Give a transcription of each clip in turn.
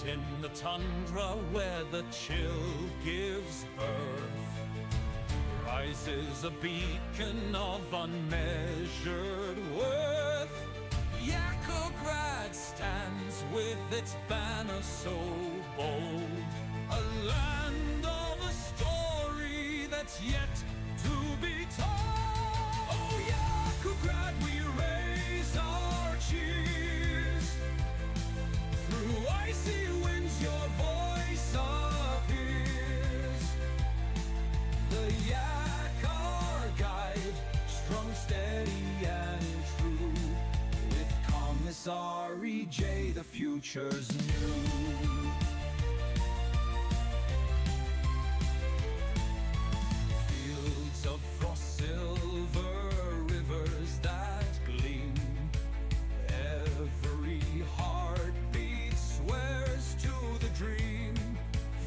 in the tundra where the chill gives birth, rises a beacon of unmeasured worth. Yakograd stands with its banner so bold, a land of a story that's yet to be told. Oh, Yakograd, we raise our cheers. Through icy winds your voice appears. The Yak, our guide, strong, steady and true. With Commissary J, the future's new. Fields of frost silver, rivers that gleam. Every heartbeat swears to the dream.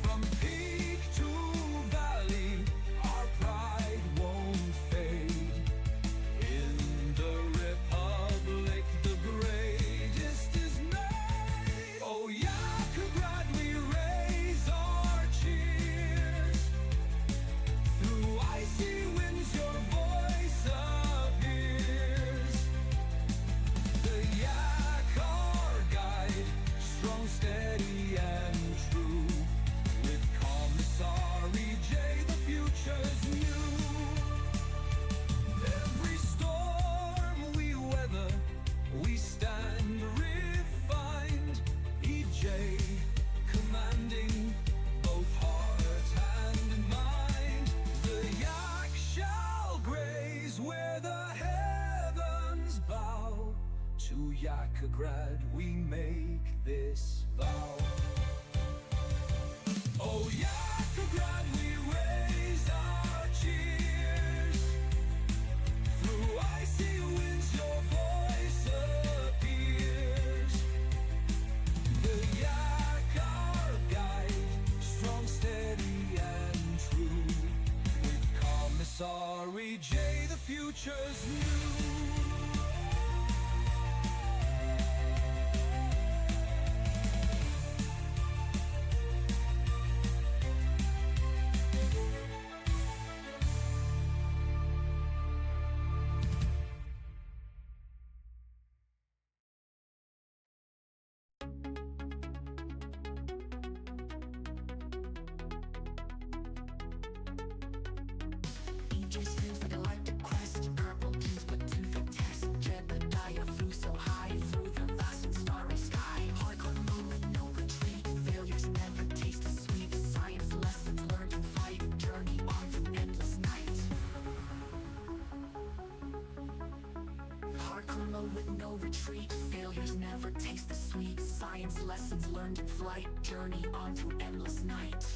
From peak to valley, our pride won't fade. In the Republic, the greatest is made. Oh, Yakograd, we raise our cheers. Through icy winds, your voice appears. The Yak, our guide, strong, steady and true. With Commissary J, the future's new. Every storm we weather, we stand refined. EJ, commanding both heart and mind. The Yak shall graze where the heavens bow. To Yakograd we make this vow. Oh, Yakograd, we raise our cheers. Through icy winds your voice appears. The Yak, our guide, strong, steady and true. With Commissary J, the future's new. EJ stands for galactic quest. Purple kings put to the test. Jedediah flew so high through the vast and starry sky. Hardcore move, no retreat. Failures never taste as sweet. Science lessons learned in flight. Journey on through endless night. Hardcore mode with no retreat. Failures never taste as sweet. Science lessons learned in flight. Journey on through endless night.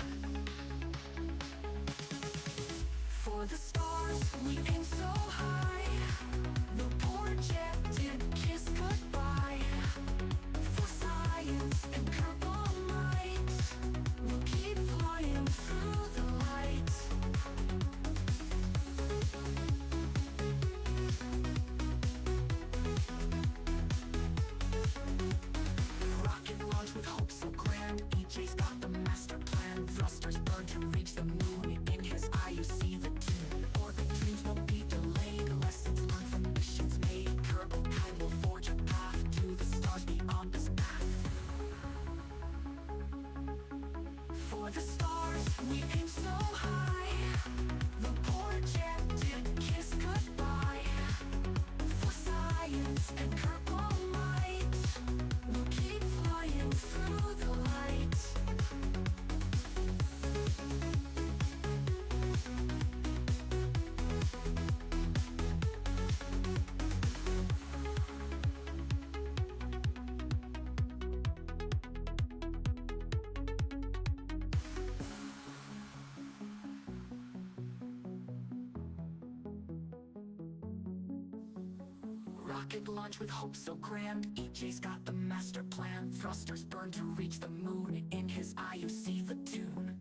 For the stars, we aim so high. The poor jet did kiss goodbye. For science and purple might, we'll keep flying through the light. Rocket launch with hope so grand. EJ's got the master plan. Thrusters burn to reach the moon. In his eye you see the tune. Orbit dreams won't be delayed. Lessons learned from missions made. Kerbal Kai will forge a path to the stars beyond this path. For the stars, we aim so high. The poor jet did kiss goodbye. For science and purple might, we'll keep flying through the light. Rocket launch with hope so grand. EJ's got the master plan. Thrusters burn to reach the moon. In his eye you see the tune.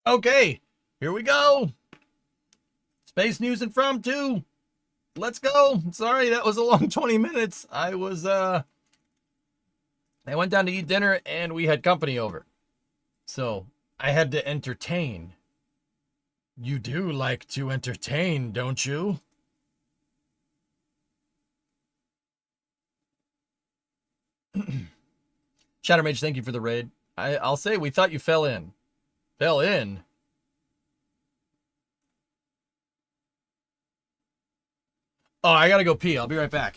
Okay, here we go. Space news and Fram2. Let's go. Sorry, that was a long 20 minutes. I went down to eat dinner and we had company over. So I had to entertain. You do like to entertain, don't you? Shattermage, thank you for the raid. I'll say we thought you fell in. Fell in? Oh, I gotta go pee. I'll be right back.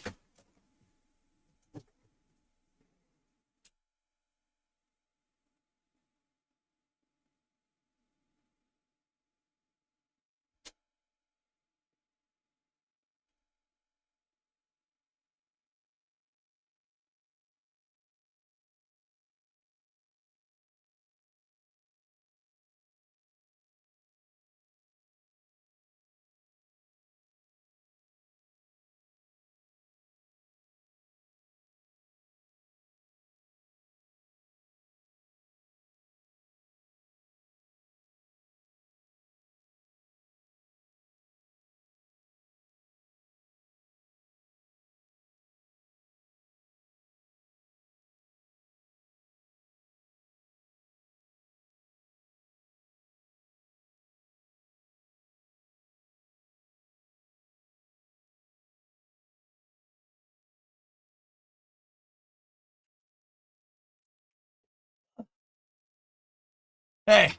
Hey.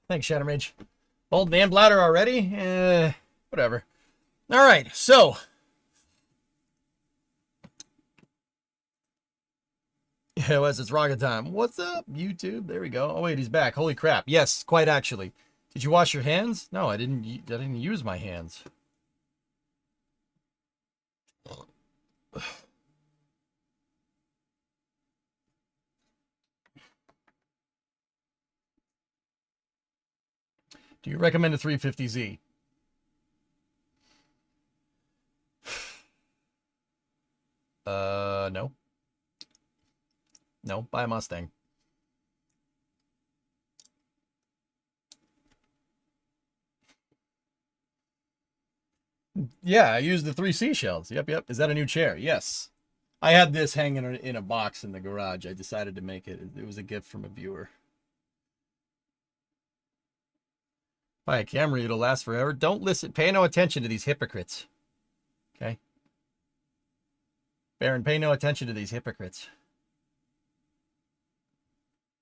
Thanks, Shattermage. Old man bladder already? Whatever. All right, so. Yeah, Wes, it's rocket time. What's up, YouTube? There we go. Oh, wait, he's back. Holy crap. Yes, quite actually. Did you wash your hands? No, I didn't use my hands. Do you recommend a 350Z? No. No, buy a Mustang. Yeah, I used the 3 seashells. Yep. Is that a new chair? Yes. I had this hanging in a box in the garage. I decided to make it. It was a gift from a viewer. Buy a Camry, it'll last forever. Don't listen. Pay no attention to these hypocrites. Okay? Baron, pay no attention to these hypocrites.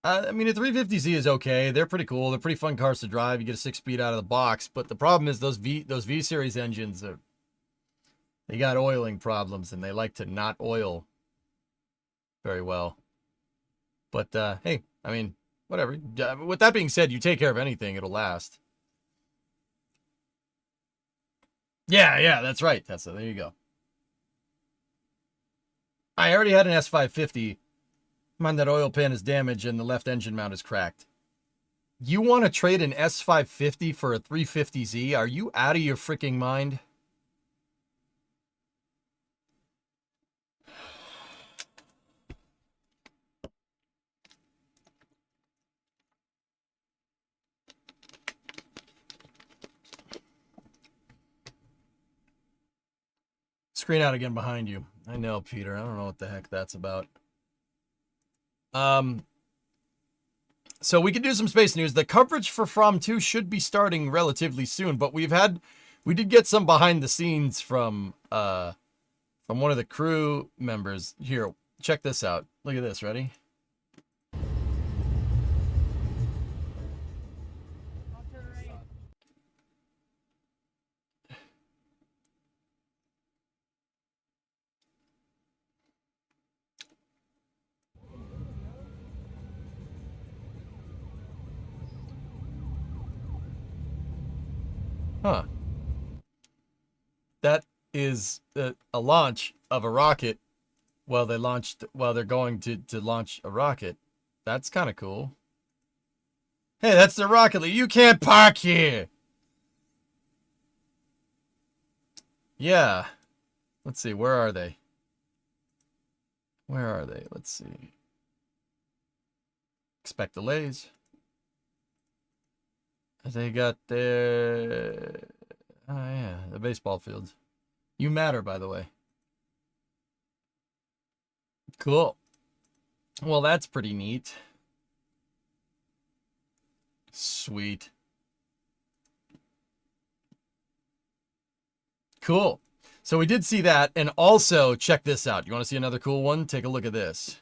I mean, a 350Z is okay. They're pretty cool. They're pretty fun cars to drive. You get a 6-speed out of the box. But the problem is those V-Series engines they got oiling problems, and they like to not oil very well. But, hey, I mean, whatever. With that being said, you take care of anything, it'll last. Yeah, that's right, Tessa. There you go. I already had an S550. Mind that oil pan is damaged and the left engine mount is cracked. You want to trade an S550 for a 350Z? Are you out of your freaking mind? Screen out again behind you. I know, Peter. I don't know what the heck that's about. So we can do some space news. The coverage for Fram2 should be starting relatively soon, but we did get some behind the scenes from one of the crew members. Here, check this out. Look at this. Ready? Huh. That is a launch of a rocket while they're going to launch a rocket. That's kind of cool. Hey, that's the Rocket League. You can't park here. Yeah. Let's see. Where are they? Let's see. Expect delays. They got their... Oh, yeah, the baseball fields. You matter, by the way. Cool. Well, that's pretty neat. Sweet. Cool. So we did see that, and also check this out. You want to see another cool one? Take a look at this.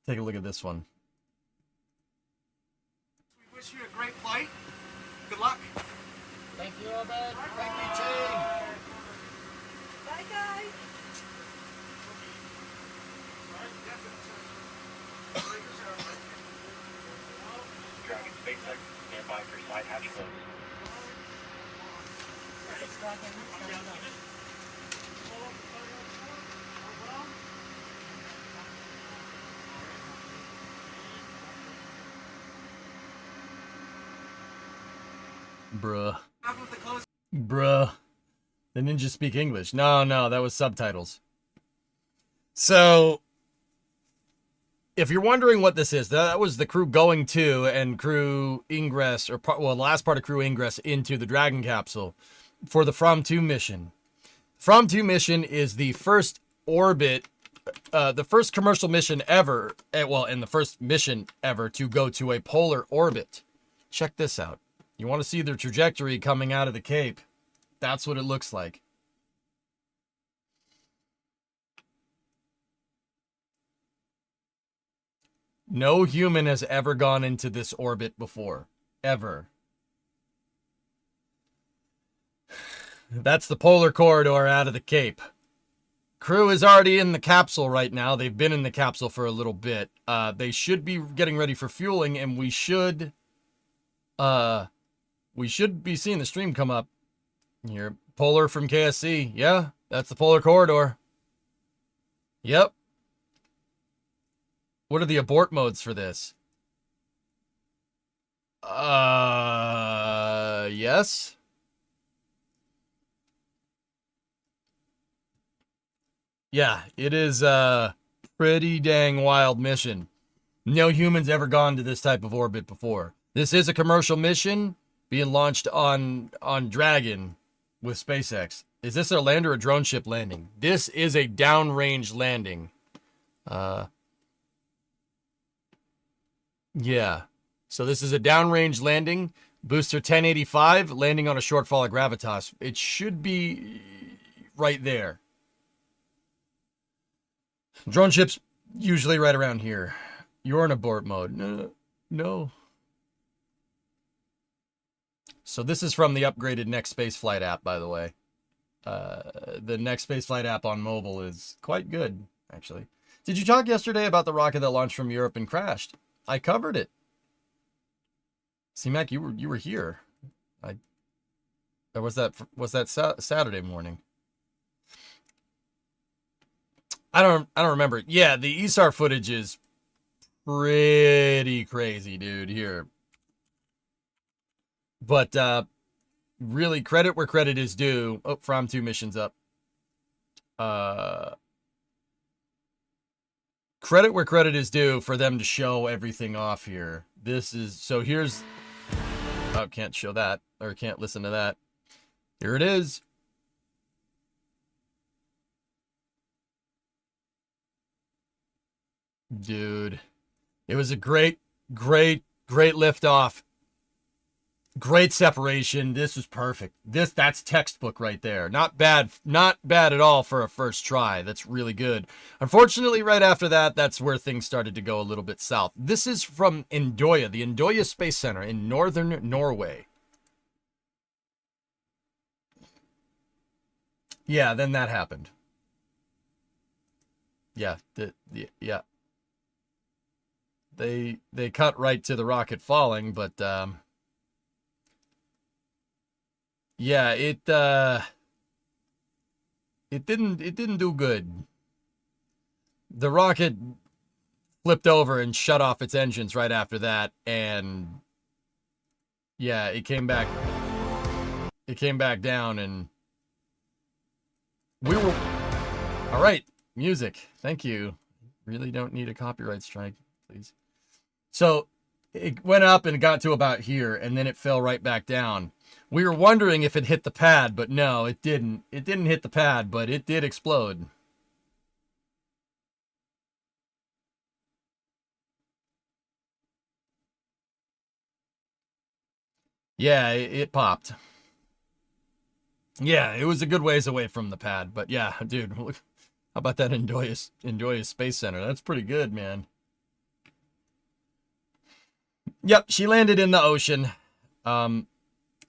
Take a look at this one. We wish you a great flight. Good luck. Thank you, Obed. Thank you, Jane. Bye, guys. Dragon SpaceX, nearby for side hatch close. Bruh. Happen with the close. Bruh. The ninjas speak English. No, that was subtitles. So, if you're wondering what this is, that was the crew going to and crew ingress, or well, the last part of crew ingress into the Dragon capsule for the Fram2 mission. Fram2 mission is the first orbit, the first commercial mission ever, and the first mission ever to go to a polar orbit. Check this out. You want to see the trajectory coming out of the Cape? That's what it looks like. No human has ever gone into this orbit before. Ever. That's the polar corridor out of the Cape. Crew is already in the capsule right now. They've been in the capsule for a little bit. They should be getting ready for fueling, and we should be seeing the stream come up here. Polar from KSC. Yeah, that's the polar corridor. Yep. What are the abort modes for this? Yes. Yeah, it is a pretty dang wild mission. No humans ever gone to this type of orbit before. This is a commercial mission being launched on Dragon with SpaceX. Is this a land or a drone ship landing? This is a downrange landing. Yeah. So this is a downrange landing. Booster 1085, landing on a short fall of gravitas. It should be right there. Drone ships usually right around here. You're in abort mode. No. So this is from the upgraded Next Spaceflight app, by the way. The Next Spaceflight app on mobile is quite good, actually. Did you talk yesterday about the rocket that launched from Europe and crashed? I covered it. C-Mac, you were here. Or was that Saturday morning? I don't remember. Yeah, the ESAR footage is pretty crazy, dude, here. But really, credit where credit is due. Oh, Fram2 missions up. Credit where credit is due for them to show everything off here. This is, so here's, oh, can't show that, or can't listen to that. Here it is. Dude, it was a great liftoff. Great separation. This was perfect. That's textbook right there. Not bad at all for a first try. That's really good. Unfortunately, right after that, that's where things started to go a little bit south. This is from Indoya, the Indoya Space Center in northern Norway. Yeah, then that happened. Yeah, yeah. They cut right to the rocket falling, but yeah, it didn't do good. The rocket flipped over and shut off its engines right after that, and yeah, it came back down, and we were all right. Music, thank you. Really don't need a copyright strike, please. So it went up and got to about here, and then it fell right back down. We were wondering if it hit the pad, but no, it didn't. It didn't hit the pad, but it did explode. Yeah, it popped. Yeah, it was a good ways away from the pad, but yeah, dude, how about that Endoya Space Center? That's pretty good, man. Yep, she landed in the ocean.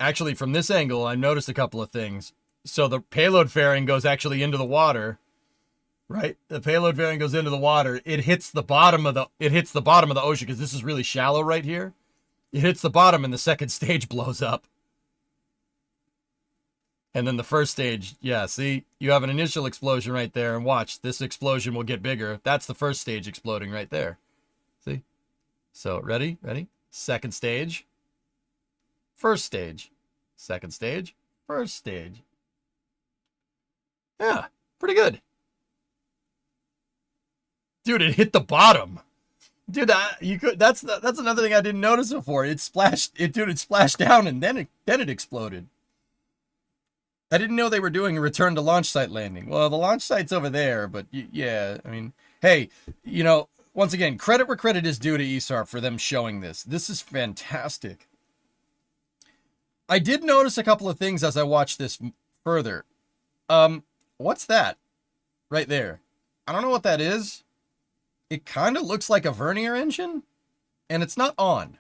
Actually, from this angle, I noticed a couple of things. So the payload fairing goes actually into the water, right? The payload fairing goes into the water. It hits the bottom of the ocean because this is really shallow right here. It hits the bottom, and the second stage blows up. And then the first stage, yeah, see, you have an initial explosion right there, and watch, this explosion will get bigger. That's the first stage exploding right there. See? So, ready? Second stage. First stage. Second stage. First stage. Yeah, pretty good. Dude, it hit the bottom. Dude, that's another thing I didn't notice before. It splashed down and then it exploded. I didn't know they were doing a return to launch site landing. Well, the launch site's over there, but yeah, I mean, hey, you know, once again, credit where credit is due to ESARP for them showing this. This is fantastic. I did notice a couple of things as I watched this further. What's that right there? I don't know what that is. It kind of looks like a vernier engine, and it's not on.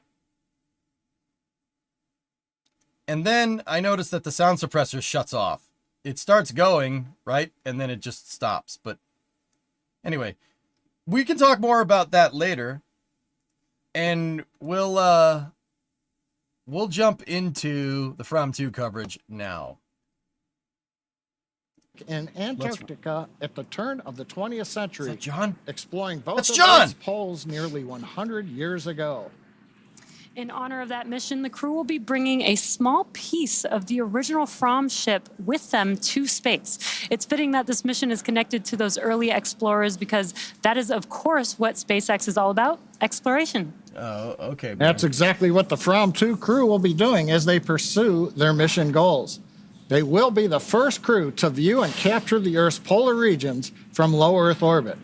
And then I noticed that the sound suppressor shuts off. It starts going, right? And then it just stops. But anyway, we can talk more about that later. And we'll jump into the Fram2 coverage now. In Antarctica at the turn of the 20th century, Is that John? exploring both That's of John! Earth's poles nearly 100 years ago. In honor of that mission, the crew will be bringing a small piece of the original Fram ship with them to space. It's fitting that this mission is connected to those early explorers because that is, of course, what SpaceX is all about, exploration. Oh, okay. Man. That's exactly what the Fram2 crew will be doing as they pursue their mission goals. They will be the first crew to view and capture the Earth's polar regions from low Earth orbit.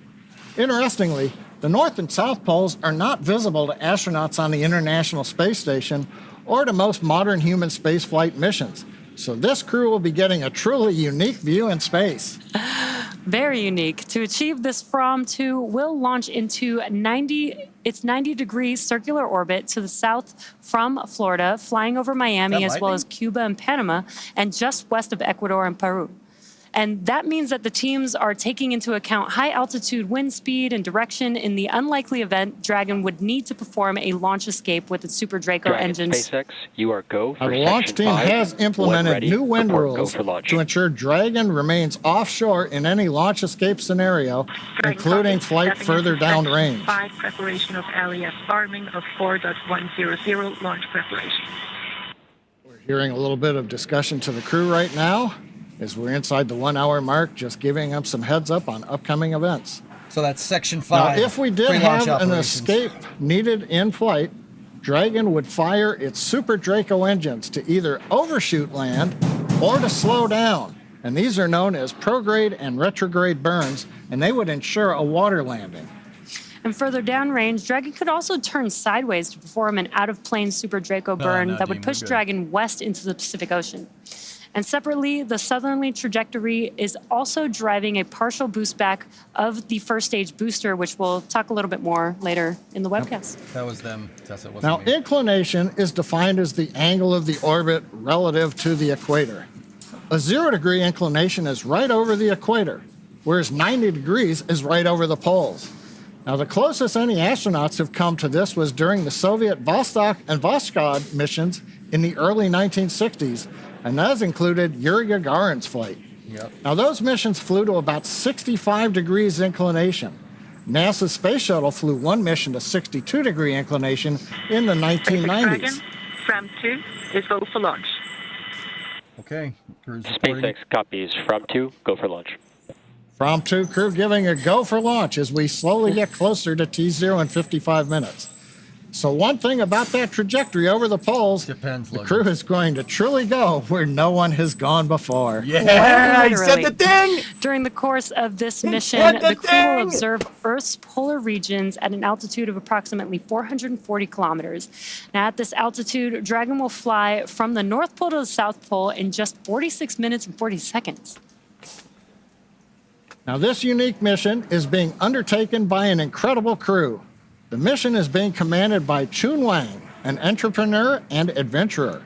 Interestingly, the North and South Poles are not visible to astronauts on the International Space Station or to most modern human spaceflight missions. So this crew will be getting a truly unique view in space. Very unique. To achieve this, Fram2 will launch into 90-degree circular orbit to the south from Florida, flying over Miami as well as Cuba and Panama, and just west of Ecuador and Peru. And that means that the teams are taking into account high altitude wind speed and direction in the unlikely event Dragon would need to perform a launch escape with its Super Draco engines. SpaceX, you are go for The launch team has implemented new wind rules to ensure Dragon remains offshore in any launch escape scenario, including flight further downrange. 5 preparation of LES farming of 4.100 launch preparation. We're hearing a little bit of discussion to the crew right now as we're inside the 1 hour mark, just giving them some heads up on upcoming events. So that's section 5. Now, if we did have an escape needed in flight, Dragon would fire its Super Draco engines to either overshoot land or to slow down. And these are known as prograde and retrograde burns, and they would ensure a water landing. And further downrange, Dragon could also turn sideways to perform an out-of-plane Super Draco burn that would push Dragon west into the Pacific Ocean. And separately, the southerly trajectory is also driving a partial boost back of the first stage booster, which we'll talk a little bit more later in the webcast. That was them, Tessa. Now, inclination is defined as the angle of the orbit relative to the equator. A 0-degree inclination is right over the equator, whereas 90 degrees is right over the poles. Now, the closest any astronauts have come to this was during the Soviet Vostok and Voskhod missions in the early 1960s, and that included Yuri Gagarin's flight. Yep. Now, those missions flew to about 65 degrees inclination. NASA's space shuttle flew one mission to 62-degree inclination in the 1990s. Fram2 is go for launch. Okay. Crew's reporting. SpaceX copies Fram2, go for launch. Fram2 crew giving a go for launch as we slowly get closer to T0 in 55 minutes. So one thing about that trajectory over the poles, Depends, the Logan. crew is going to truly go where no one has gone before. Yeah, he said the thing. During the course of this mission, said the the crew will thing! observe Earth's polar regions at an altitude of approximately 440 kilometers. Now, at this altitude, Dragon will fly from the North Pole to the South Pole in just 46 minutes and 40 seconds. Now, this unique mission is being undertaken by an incredible crew. The mission is being commanded by Chun Wang, an entrepreneur and adventurer.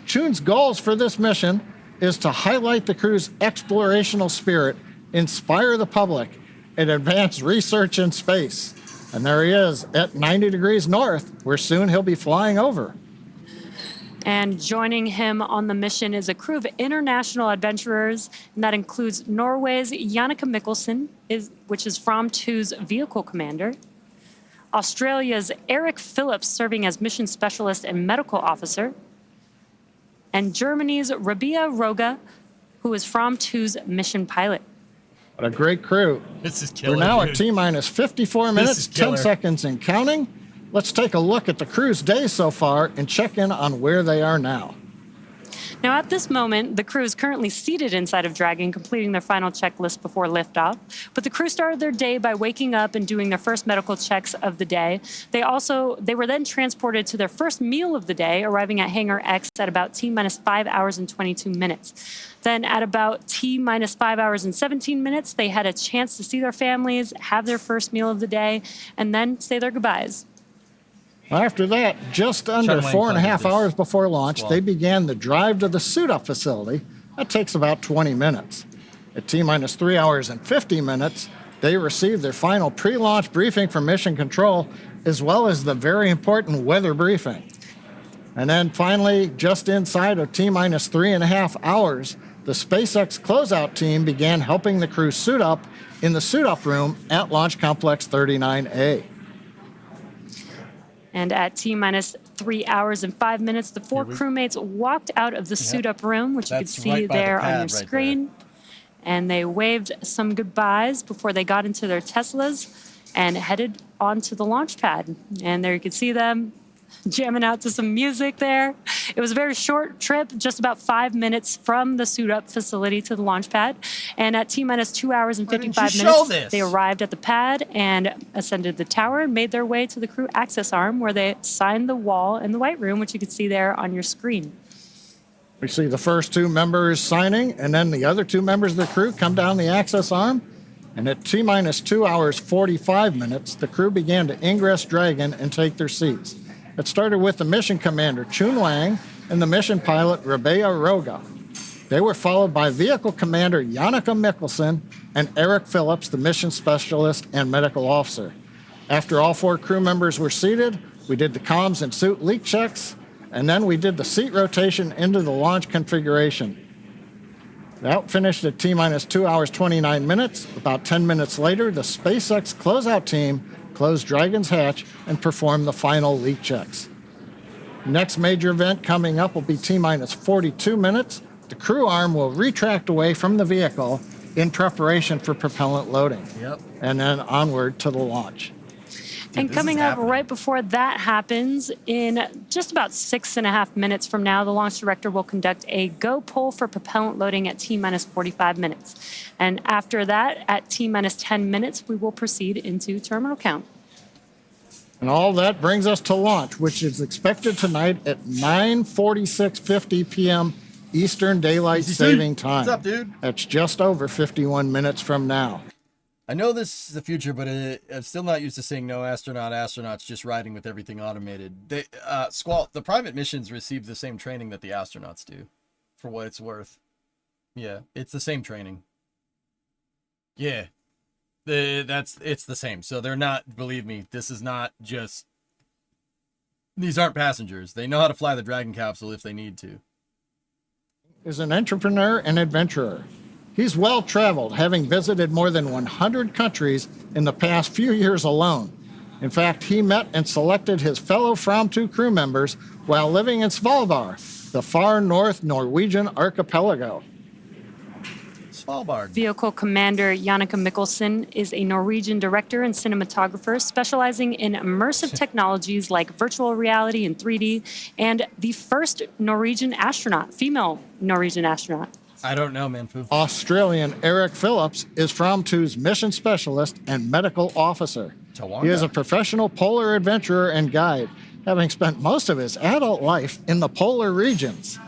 Chun's goals for this mission is to highlight the crew's explorational spirit, inspire the public, and advance research in space. And there he is at 90 degrees north, where soon he'll be flying over. And joining him on the mission is a crew of international adventurers, and that includes Norway's Jannicke Mikkelsen, which is Fram2's vehicle commander, Australia's Eric Phillips, serving as mission specialist and medical officer, and Germany's Rabia Roga, who is Fram2's mission pilot. What a great crew. This is killer. We're now dude. at T-minus 54 minutes, is 10 killer. seconds and counting. Let's take a look at the crew's day so far and check in on where they are now. Now, at this moment, the crew is currently seated inside of Dragon, completing their final checklist before liftoff. But the crew started their day by waking up and doing their first medical checks of the day. They were then transported to their first meal of the day, arriving at Hangar X at about T-minus 5 hours and 22 minutes. Then at about T-minus 5 hours and 17 minutes, they had a chance to see their families, have their first meal of the day, and then say their goodbyes. After that, just under Wang 4.5 funded this hours before launch, well. they began the drive to the suit-up facility. That takes about 20 minutes. At T-minus 3 hours and 50 minutes, they received their final pre-launch briefing from Mission Control, as well as the very important weather briefing. And then finally, just inside of T-minus 3.5 hours, the SpaceX closeout team began helping the crew suit up in the suit-up room at Launch Complex 39A. And at T-minus 3 hours and 5 minutes, the four crewmates walked out of the suit-up room, which you can That's see right by the there on pad your right there. screen. And they waved some goodbyes before they got into their Teslas and headed onto the launch pad. And there you can see them jamming out to some music there. It was a very short trip, just about 5 minutes from the suit-up facility to the launch pad. And at T-minus 2 hours and Why didn't 55 you show minutes, this? they arrived at the pad and ascended the tower and made their way to the crew access arm, where they signed the wall in the white room, which you can see there on your screen. We see the first two members signing, and then the other two members of the crew come down the access arm. And at T-minus 2 hours 45 minutes, the crew began to ingress Dragon and take their seats. It started with the mission commander, Chun Wang, and the mission pilot, Rabea Roga. They were followed by vehicle commander, Jannicke Mikkelsen, and Eric Phillips, the mission specialist and medical officer. After all four crew members were seated, we did the comms and suit leak checks, and then we did the seat rotation into the launch configuration. That finished at T-minus 2 hours 29 minutes. About 10 minutes later, the SpaceX closeout team closed Dragon's hatch and performed the final leak checks. Next major event coming up will be T-minus 42 minutes. The crew arm will retract away from the vehicle in preparation for propellant loading. Yep. And then onward to the launch. And this coming is up happening. right before that happens, in just about 6.5 minutes from now, the launch director will conduct a go pull for propellant loading at T-minus 45 minutes. And after that, at T-minus 10 minutes, we will proceed into terminal count. And all that brings us to launch, which is expected tonight at 9:46:50 p.m. Eastern Daylight Saving Time. What's up, dude? That's just over 51 minutes from now. I know this is the future, but I'm still not used to seeing no astronauts just riding with everything automated. They, Squall, the private missions receive the same training that the astronauts do, for what it's worth. Yeah, it's the same training. Yeah, it's the same. So they're not, believe me, this is not just, these aren't passengers. They know how to fly the Dragon capsule if they need to. Is an entrepreneur and adventurer. He's well-traveled, having visited more than 100 countries in the past few years alone. In fact, he met and selected his fellow Fram2 crew members while living in Svalbard, the far north Norwegian archipelago. Svalbard. Vehicle Commander Janneke Mikkelsen is a Norwegian director and cinematographer specializing in immersive technologies like virtual reality and 3D, and the first Norwegian astronaut, female Norwegian astronaut. I don't know, man. Foo. Australian Eric Phillips is Fram2's mission specialist and medical officer. He is a professional polar adventurer and guide, having spent most of his adult life in the polar regions.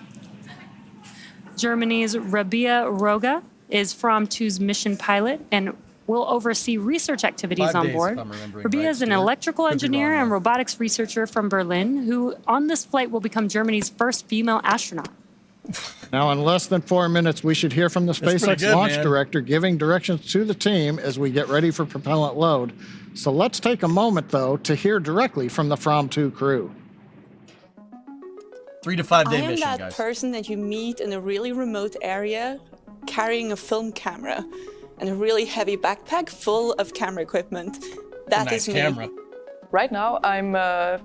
Germany's Rabia Roga is Fram2's mission pilot and will oversee research activities 5 on days, board. if I'm remembering Rabia right, is an Stuart. electrical Could be engineer wrong, and though. robotics researcher from Berlin, who on this flight will become Germany's first female astronaut. Now, in less than 4 minutes, we should hear from the pretty SpaceX good, launch man. director giving directions to the team as we get ready for propellant load. So let's take a moment, though, to hear directly from the Fram2 crew. 3 to 5 I day am mission, that guys. person that you meet in a really remote area carrying a film camera and a really heavy backpack full of camera equipment. That Nice is me. camera. Right now, I'm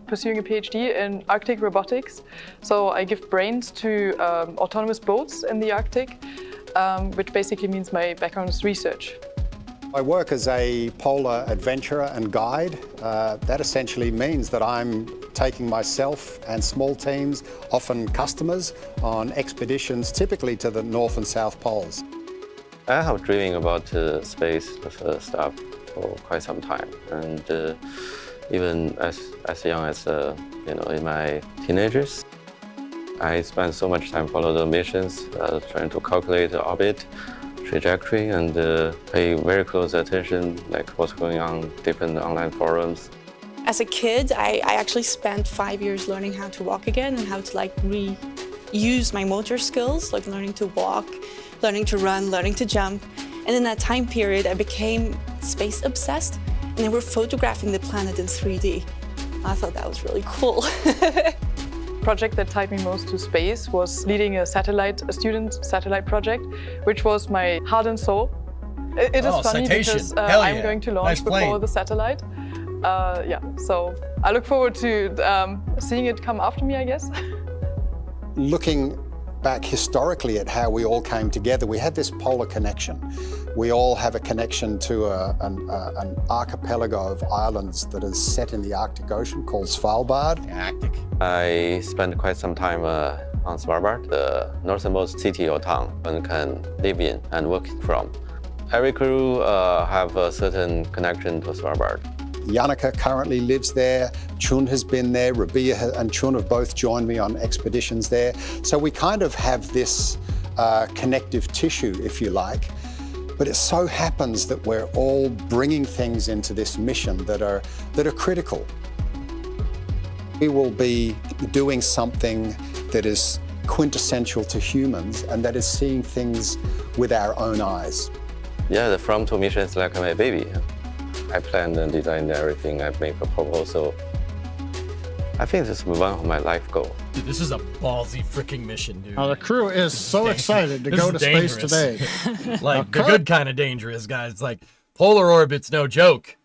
pursuing a PhD in Arctic robotics. So I give brains to autonomous boats in the Arctic, which basically means my background is research. I work as a polar adventurer and guide. That essentially means that I'm taking myself and small teams, often customers, on expeditions typically to the North and South Poles. I have dreaming about space stuff for quite some time, and even as young as in my teenagers, I spent so much time follow the missions, trying to calculate the orbit, trajectory, and pay very close attention, like what's going on different online forums. As a kid, I actually spent 5 years learning how to walk again and how to reuse my motor skills, like learning to walk, learning to run, learning to jump. And in that time period, I became space obsessed, and they were photographing the planet in 3D. I thought that was really cool. Project that tied me most to space was leading a student satellite project, which was my heart and soul. It is funny citation. because Hell I'm yeah. going to Nice launch before plane. the satellite. So I look forward to seeing it come after me, I guess. Looking back historically at how we all came together, we had this polar connection. We all have a connection to an archipelago of islands that is set in the Arctic Ocean called Svalbard. Arctic. I spent quite some time on Svalbard, the northernmost city or town one can live in and work from. Every crew have a certain connection to Svalbard. Janneke currently lives there. Chun has been there. Rabia and Chun have both joined me on expeditions there. So we kind of have this connective tissue, if you like. But it so happens that we're all bringing things into this mission that are critical. We will be doing something that is quintessential to humans, and that is seeing things with our own eyes. Yeah, the Fram2 mission is like my baby. I planned and designed everything. I make a proposal. I think this is one of my life goals. Dude, this is a ballsy freaking mission, dude. Now, the crew is so excited to This go is to space dangerous. today. Like, the good kind of dangerous, guys. Like, polar orbit's no joke.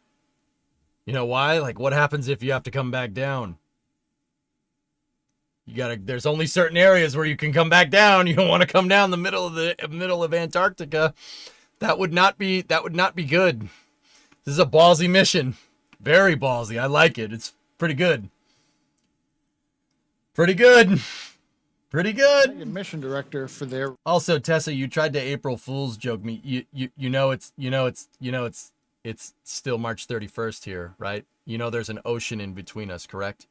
You know why? Like, what happens if you have to come back down? There's only certain areas where you can come back down. You don't want to come down the middle of Antarctica. That would not be good. This is a ballsy mission. Very ballsy. I like it. It's pretty good. Pretty good. Pretty good. Mission director for their. Also, Tessa, you tried to April Fool's joke me. You know it's still March 31st here, right? You know there's an ocean in between us, correct?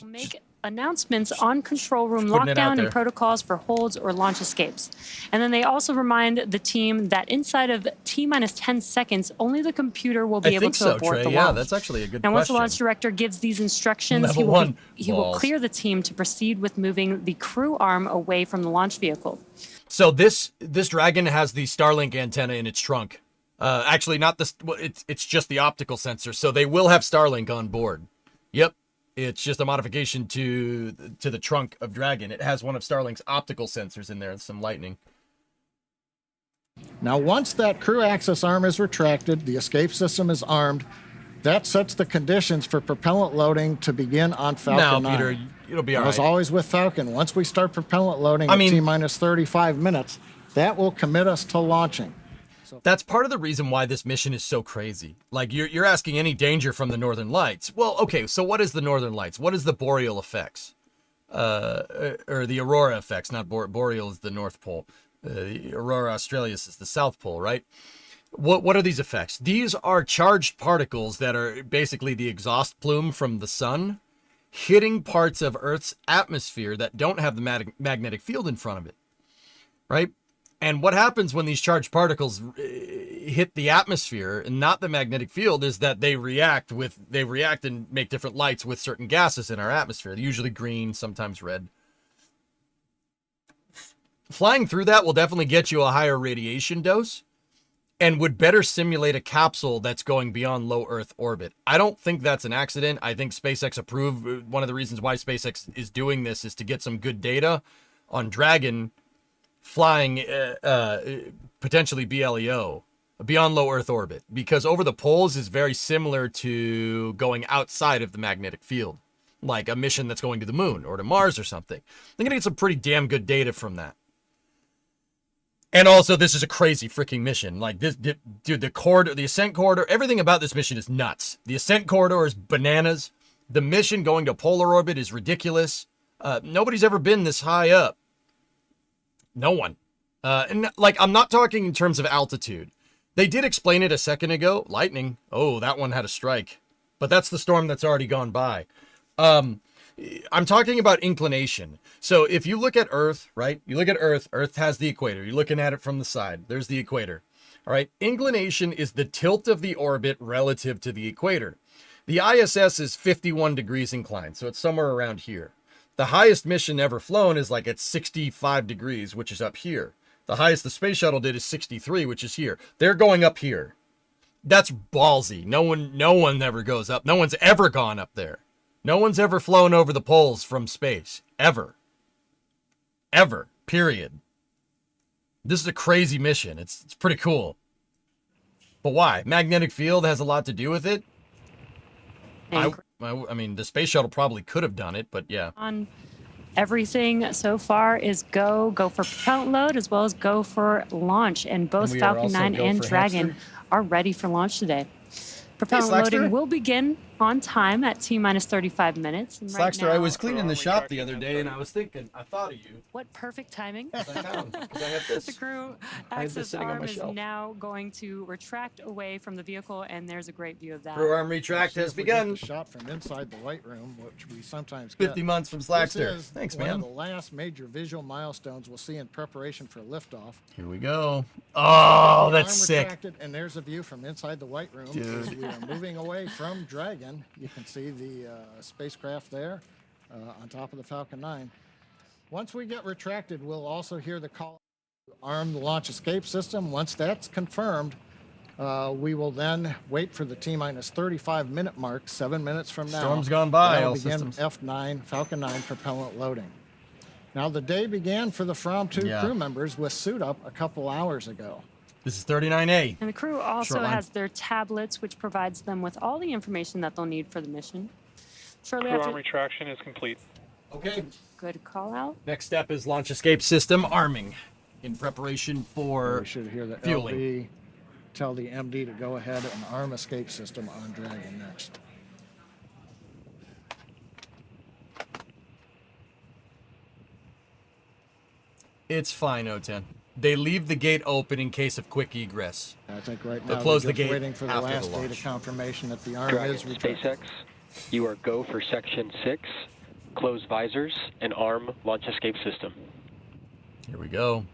Make announcements on control room putting it out lockdown there. and protocols for holds or launch escapes. And then they also remind the team that inside of T-minus 10 seconds, only the computer will be I able think to so, abort Trey. the Yeah, launch. that's actually a good Now, once the question. launch director gives these instructions, Level he will, one he will balls. clear the team to proceed with moving the crew arm away from the launch vehicle. So this Dragon has the Starlink antenna in its trunk. Actually, not this. It's just the optical sensor. So they will have Starlink on board. Yep. It's just a modification to the trunk of Dragon. It has one of Starlink's optical sensors in there, some lightning. Now, once that crew access arm is retracted, the escape system is armed. That sets the conditions for propellant loading to begin on Falcon 9. Now, Peter, it'll be all As right. always with Falcon, once we start propellant loading I at mean- T-minus 35 minutes, That will commit us to launching. That's part of the reason why this mission is so crazy. Like, you're asking any danger from the Northern Lights. Well, okay, so what is the Northern Lights? What is the boreal effects? Or the aurora effects, not boreal is the North Pole. The aurora australis is the South Pole, right? What are these effects? These are charged particles that are basically the exhaust plume from the sun hitting parts of Earth's atmosphere that don't have the magnetic field in front of it, right? And what happens when these charged particles hit the atmosphere and not the magnetic field is that they react and make different lights with certain gases in our atmosphere, usually green, sometimes red. Flying through that will definitely get you a higher radiation dose and would better simulate a capsule that's going beyond low Earth orbit. I don't think that's an accident. I think SpaceX approved. One of the reasons why SpaceX is doing this is to get some good data on Dragon flying potentially BLEO, beyond low Earth orbit, because over the poles is very similar to going outside of the magnetic field, like a mission that's going to the moon or to Mars or something. They're gonna get some pretty damn good data from that. And also, this is a crazy freaking mission. Like, this, dude, the ascent corridor, everything about this mission is nuts. The ascent corridor is bananas. The mission going to polar orbit is ridiculous. Nobody's ever been this high up. No one. And like, I'm not talking in terms of altitude. They did explain it a second ago. Lightning. Oh, that one had a strike. But that's the storm that's already gone by. I'm talking about inclination. So if you look at Earth, right? You look at Earth. Earth has the equator. You're looking at it from the side. There's the equator. All right. Inclination is the tilt of the orbit relative to the equator. The ISS is 51 degrees inclined. So it's somewhere around here. The highest mission ever flown is like at 65 degrees, which is up here. The highest the space shuttle did is 63, which is here. They're going up here. That's ballsy. No one ever goes up. No one's ever gone up there. No one's ever flown over the poles from space. Ever. Ever. Period. This is a crazy mission. It's pretty cool. But why? Magnetic field has a lot to do with it. I mean, the space shuttle probably could have done it, but yeah. On everything so far is go for propellant load as well as go for launch, and both Falcon 9 and Dragon are ready for launch today. Propellant loading will begin on time at T-minus 35 minutes. And right Slackster, I was cleaning the shop the other day and I was thinking, I thought of you. What perfect timing. I found, I had this. The crew access arm is now going to retract away from the vehicle, and there's a great view of that. Crew arm retract has begun. The shot from inside the White Room, which we sometimes 50 get. months from Slackster. This is Thanks, one man. of the last major visual milestones we'll see in preparation for liftoff. Here we go. Oh, that's sick. Retracted, and there's a view from inside the White Room. Dude. As we are moving away from Dragon. You can see the spacecraft there on top of the Falcon 9. Once we get retracted, we'll also hear the call to arm the launch escape system. Once that's confirmed, we will then wait for the T-minus 35 minute mark, 7 minutes from now. Storm's gone by, That'll all begin systems. F9, Falcon 9 propellant loading. Now, the day began for the Fram2 crew members with suit up a couple hours ago. This is 39A. And the crew also has their tablets, which provides them with all the information that they'll need for the mission. Shortly Crew after. arm retraction is complete. Okay. Good call out. Next step is launch escape system arming in preparation for We should hear the fueling. LV tell the MD to go ahead and arm escape system on Dragon next. It's fine, O10. They leave the gate open in case of quick egress. I think right They'll now close they're the just gate waiting for the after last the data launch. confirmation that the arm Dragon, is retracted. SpaceX, you are go for section 6, close visors, and arm launch escape system. Here we go.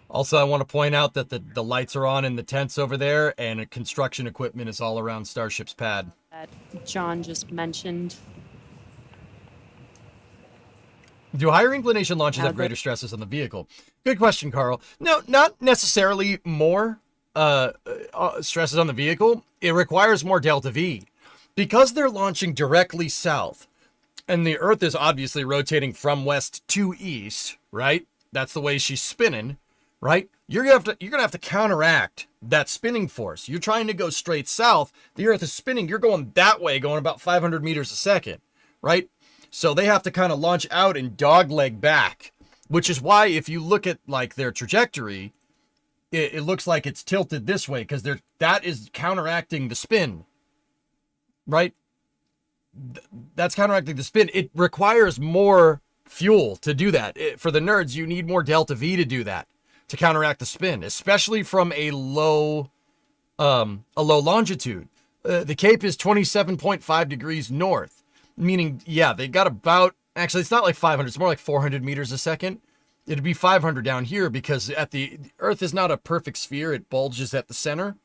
Also, I want to point out that the lights are on in the tents over there, and construction equipment is all around Starship's pad. That John just mentioned. Do higher inclination launches have greater stresses on the vehicle? Good question, Carl. No, not necessarily more stresses on the vehicle. It requires more delta V. Because they're launching directly south, and the Earth is obviously rotating from west to east, right? That's the way she's spinning, right? You're gonna have to counteract that spinning force. You're trying to go straight south. The Earth is spinning. You're going that way, going about 500 meters a second, right? So they have to kind of launch out and dogleg back, which is why if you look at like their trajectory, it looks like it's tilted this way because that is counteracting the spin, right? That's counteracting the spin. It requires more fuel to do that. For the nerds, you need more delta V to do that, to counteract the spin, especially from a low longitude. The Cape is 27.5 degrees north, meaning, yeah, they got about, actually, it's not like 500, it's more like 400 meters a second. It'd be 500 down here because the Earth is not a perfect sphere. It bulges at the center,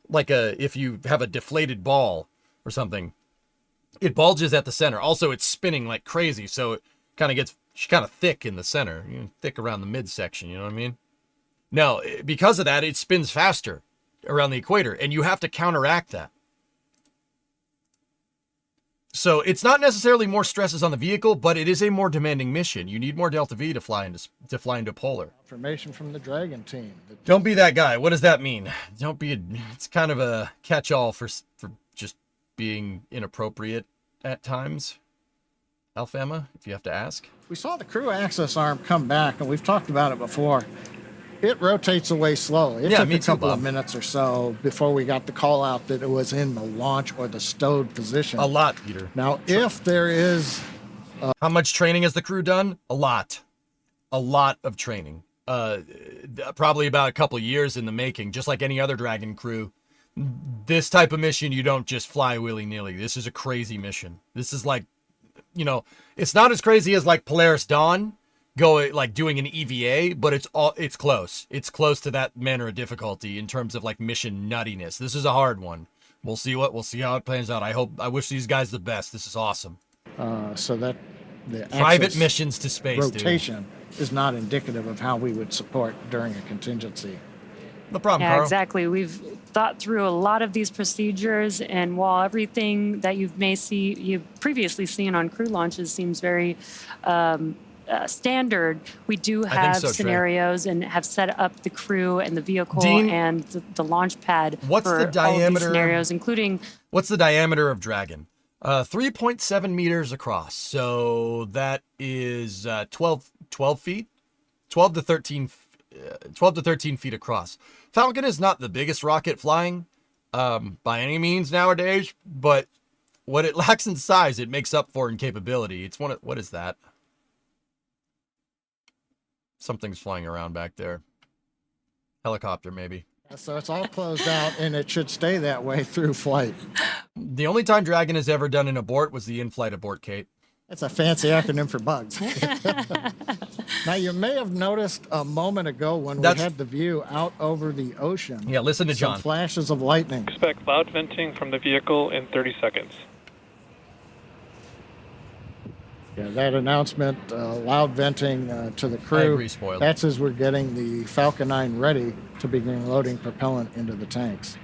like if you have a deflated ball or something. It bulges at the center. Also, it's spinning like crazy, so it kind of gets kind of thick in the center, thick around the midsection, you know what I mean? Now, because of that, it spins faster around the equator, and you have to counteract that. So it's not necessarily more stresses on the vehicle, but it is a more demanding mission. You need more delta V to fly into polar. Information from the Dragon team. Don't be that guy. What does that mean? Don't be it's kind of a catch-all for just being inappropriate at times. Alfama, if you have to ask. We saw the crew access arm come back, and we've talked about it before. It rotates away slowly. It took a couple of minutes or so before we got the call out that it was in the launch or the stowed position. A lot, Peter. Now, if there is... How much training has the crew done? A lot. A lot of training. Probably about a couple of years in the making, just like any other Dragon crew. This type of mission, you don't just fly willy-nilly. This is a crazy mission. This is like, it's not as crazy as like Polaris Dawn, doing an EVA, but it's close. It's close to that manner of difficulty in terms of like mission nuttiness. This is a hard one. We'll see how it plans out. I wish these guys the best. This is awesome. So that the private missions to space rotation is not indicative of how we would support during a contingency. No problem, Yeah, Carl. exactly. We've thought through a lot of these procedures, and while everything that you've previously seen on crew launches seems very standard, we do have scenarios and have set up the crew and the vehicle and the launch pad for the diameter, all of these scenarios, including... What's the diameter of Dragon? 3.7 meters across. So that is 12 feet? 12 to 13 feet across. Falcon is not the biggest rocket flying by any means nowadays, but what it lacks in size, it makes up for in capability. It's what is that? Something's flying around back there. Helicopter, maybe. So it's all closed out, and it should stay that way through flight. The only time Dragon has ever done an abort was the in-flight abort, Kate. That's a fancy acronym for bugs. Now, you may have noticed a moment ago when we had the view out over the ocean. Yeah, listen to John. Some flashes of lightning. Expect loud venting from the vehicle in 30 seconds. Yeah, that announcement, loud venting to the crew. I agree, spoiled. That's as we're getting the Falcon 9 ready to begin loading propellant into the tanks.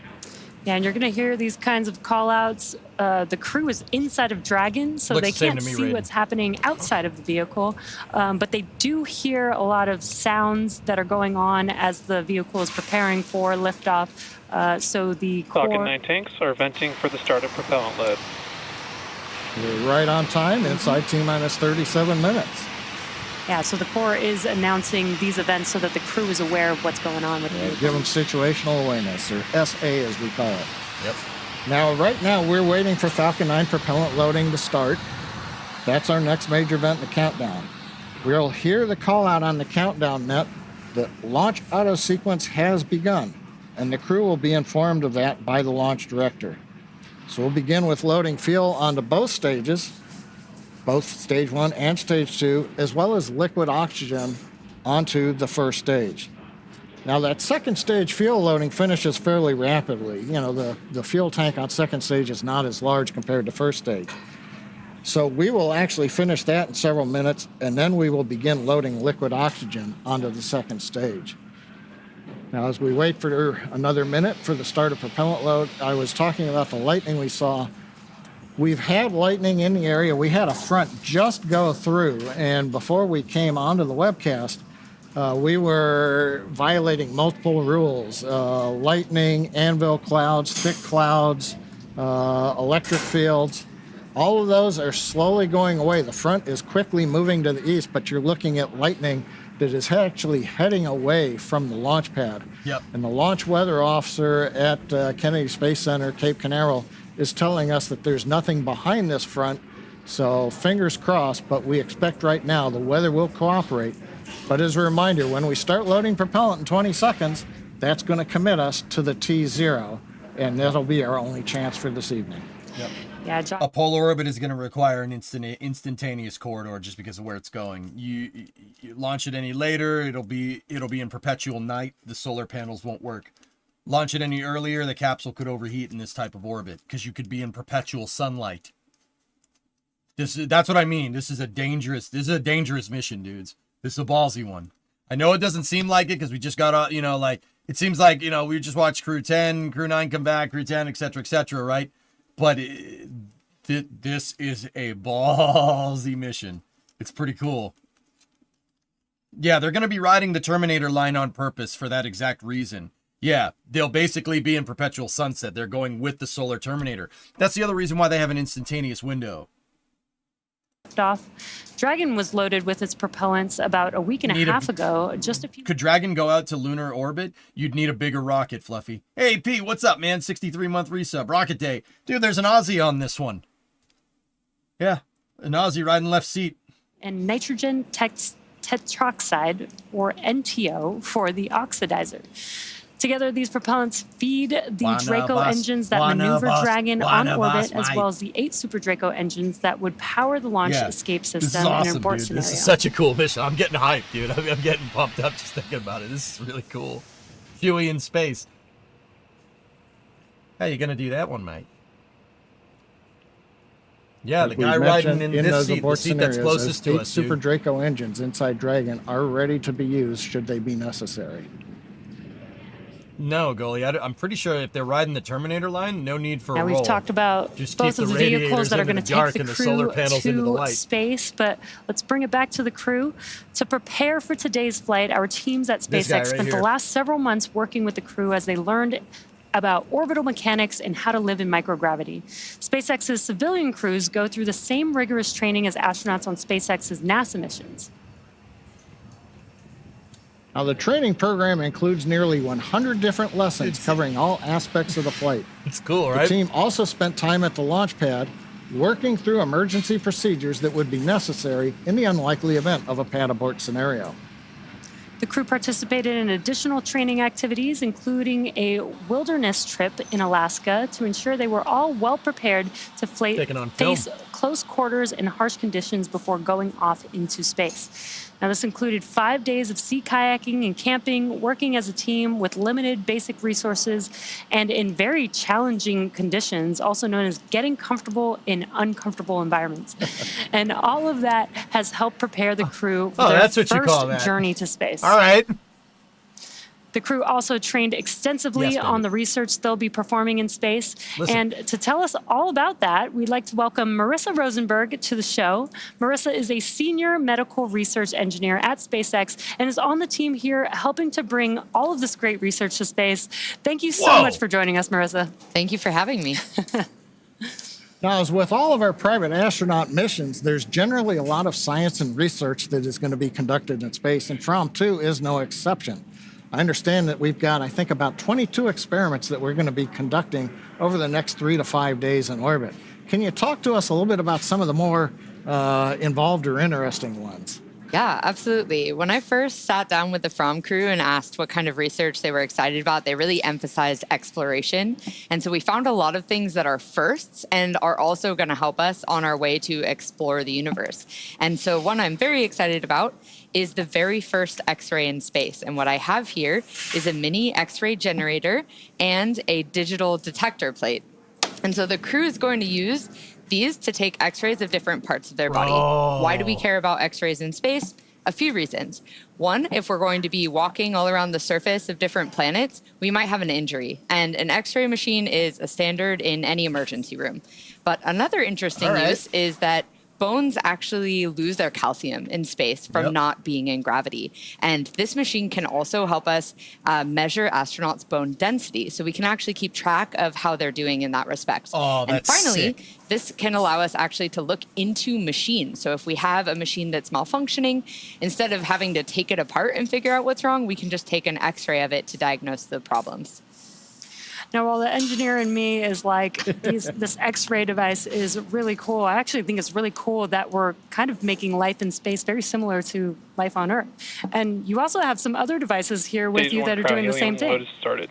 Yeah, and you're going to hear these kinds of call-outs. The crew is inside of Dragon, so they can't see what's happening outside of the vehicle. But they do hear a lot of sounds that are going on as the vehicle is preparing for liftoff. So the Falcon 9 tanks are venting for the start of propellant load. We're right on time, inside T-minus 37 minutes. Yeah, so the Corps is announcing these events so that the crew is aware of what's going on with it. Give them situational awareness, or SA as we call it. Yep. Now, right now, we're waiting for Falcon 9 propellant loading to start. That's our next major event in the countdown. We'll hear the call out on the countdown net that launch auto sequence has begun, and the crew will be informed of that by the launch director. So we'll begin with loading fuel onto both stages, both stage 1 and stage 2, as well as liquid oxygen onto the first stage. Now, that second stage fuel loading finishes fairly rapidly. The fuel tank on second stage is not as large compared to first stage. So we will actually finish that in several minutes, and then we will begin loading liquid oxygen onto the second stage. Now, as we wait for another minute for the start of propellant load, I was talking about the lightning we saw. We've had lightning in the area. We had a front just go through, and before we came onto the webcast, we were violating multiple rules. Lightning, anvil clouds, thick clouds, electric fields. All of those are slowly going away. The front is quickly moving to the east, but you're looking at lightning that is actually heading away from the launch pad. Yep. And the launch weather officer at Kennedy Space Center, Cape Canaveral, is telling us that there's nothing behind this front. So fingers crossed, but we expect right now the weather will cooperate. But as a reminder, when we start loading propellant in 20 seconds, that's going to commit us to the T0, and that'll be our only chance for this evening. Yep. Yeah, John. A polar orbit is going to require an instantaneous corridor just because of where it's going. You launch it any later, it'll be in perpetual night. The solar panels won't work. Launch it any earlier, the capsule could overheat in this type of orbit because you could be in perpetual sunlight. That's what I mean. This is a dangerous mission, dudes. This is a ballsy one. I know it doesn't seem like it because we just got it seems like, we just watched Crew 10, Crew 9 come back, Crew 10, etc., right? But this is a ballsy mission. It's pretty cool. Yeah, they're going to be riding the Terminator line on purpose for that exact reason. Yeah, they'll basically be in perpetual sunset. They're going with the solar Terminator. That's the other reason why they have an instantaneous window. Off. Dragon was loaded with its propellants about a week and a half ago. Could Dragon go out to lunar orbit? You'd need a bigger rocket, Fluffy. Hey, Pete, what's up, man? 63-month resub. Rocket Day. Dude, there's an Aussie on this one. Yeah, an Aussie riding left seat. And nitrogen tetroxide, or NTO, for the oxidizer. Together, these propellants feed the Draco engines that maneuver Dragon on orbit, as well as the 8 Super Draco engines that would power the launch escape system. This is awesome, in an abort dude. scenario. This is such a cool mission. I'm getting hyped, dude. I'm getting pumped up just thinking about it. This is really cool. Huey in space. How you gonna do that one, mate? Yeah, Like the guy riding in this those seat, the abort seat that's scenarios, closest those to 8 us, Super dude. Draco engines inside Dragon are ready to be used should they be necessary. No, Goalie. I'm pretty sure if they're riding the Terminator line, no need for a Now, roll. we've talked about Just both keep of the radiators vehicles that are into going to the dark take and the the solar crew panels into the to light. space, but let's bring it back to the crew. To prepare for today's flight, our teams at This guy SpaceX right spent here. the last several months working with the crew as they learned about orbital mechanics and how to live in microgravity. SpaceX's civilian crews go through the same rigorous training as astronauts on SpaceX's NASA missions. Now, the training program includes nearly 100 different lessons covering all aspects of the flight. It's cool, right? The team also spent time at the launch pad working through emergency procedures that would be necessary in the unlikely event of a pad abort scenario. The crew participated in additional training activities, including a wilderness trip in Alaska, to ensure they were all well prepared to face close quarters and harsh conditions before going off into space. Now, this included 5 days of sea kayaking and camping, working as a team with limited basic resources and in very challenging conditions, also known as getting comfortable in uncomfortable environments. And all of that has helped prepare the crew for their first journey to space. All right. The crew also trained extensively on the research they'll be performing in space. And to tell us all about that, we'd like to welcome Marissa Rosenberg to the show. Marissa is a senior medical research engineer at SpaceX and is on the team here helping to bring all of this great research to space. Thank you so much for joining us, Marissa. Thank you for having me. Now, as with all of our private astronaut missions, there's generally a lot of science and research that is going to be conducted in space, and Fram2 is no exception. I understand that we've got, I think, about 22 experiments that we're going to be conducting over the next 3 to 5 days in orbit. Can you talk to us a little bit about some of the more involved or interesting ones? Yeah, absolutely. When I first sat down with the Fram crew and asked what kind of research they were excited about, they really emphasized exploration. And so we found a lot of things that are firsts and are also going to help us on our way to explore the universe. And so one I'm very excited about is the very first X-ray in space. And what I have here is a mini X-ray generator and a digital detector plate. And so the crew is going to use these to take X-rays of different parts of their body. Why do we care about X-rays in space? A few reasons. One, if we're going to be walking all around the surface of different planets, we might have an injury. And an X-ray machine is a standard in any emergency room. But another interesting use is that bones actually lose their calcium in space from not being in gravity. And this machine can also help us measure astronauts' bone density. So we can actually keep track of how they're doing in that respect. Oh, and that's finally, sick. this can allow us actually to look into machines. So if we have a machine that's malfunctioning, instead of having to take it apart and figure out what's wrong, we can just take an x-ray of it to diagnose the problems. Now, while the engineer in me is like, this X-ray device is really cool, I actually think it's really cool that we're kind of making life in space very similar to life on Earth. And you also have some other devices here with you that are doing the same thing. Load is started.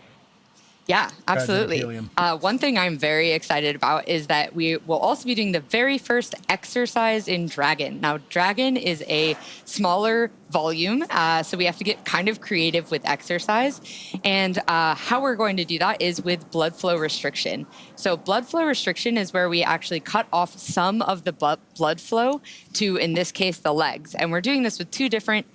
Yeah, absolutely. One thing I'm very excited about is that we will also be doing the very first exercise in Dragon. Now, Dragon is a smaller volume, so we have to get kind of creative with exercise. And how we're going to do that is with blood flow restriction. So blood flow restriction is where we actually cut off some of the blood flow to, in this case, the legs. And we're doing this with two different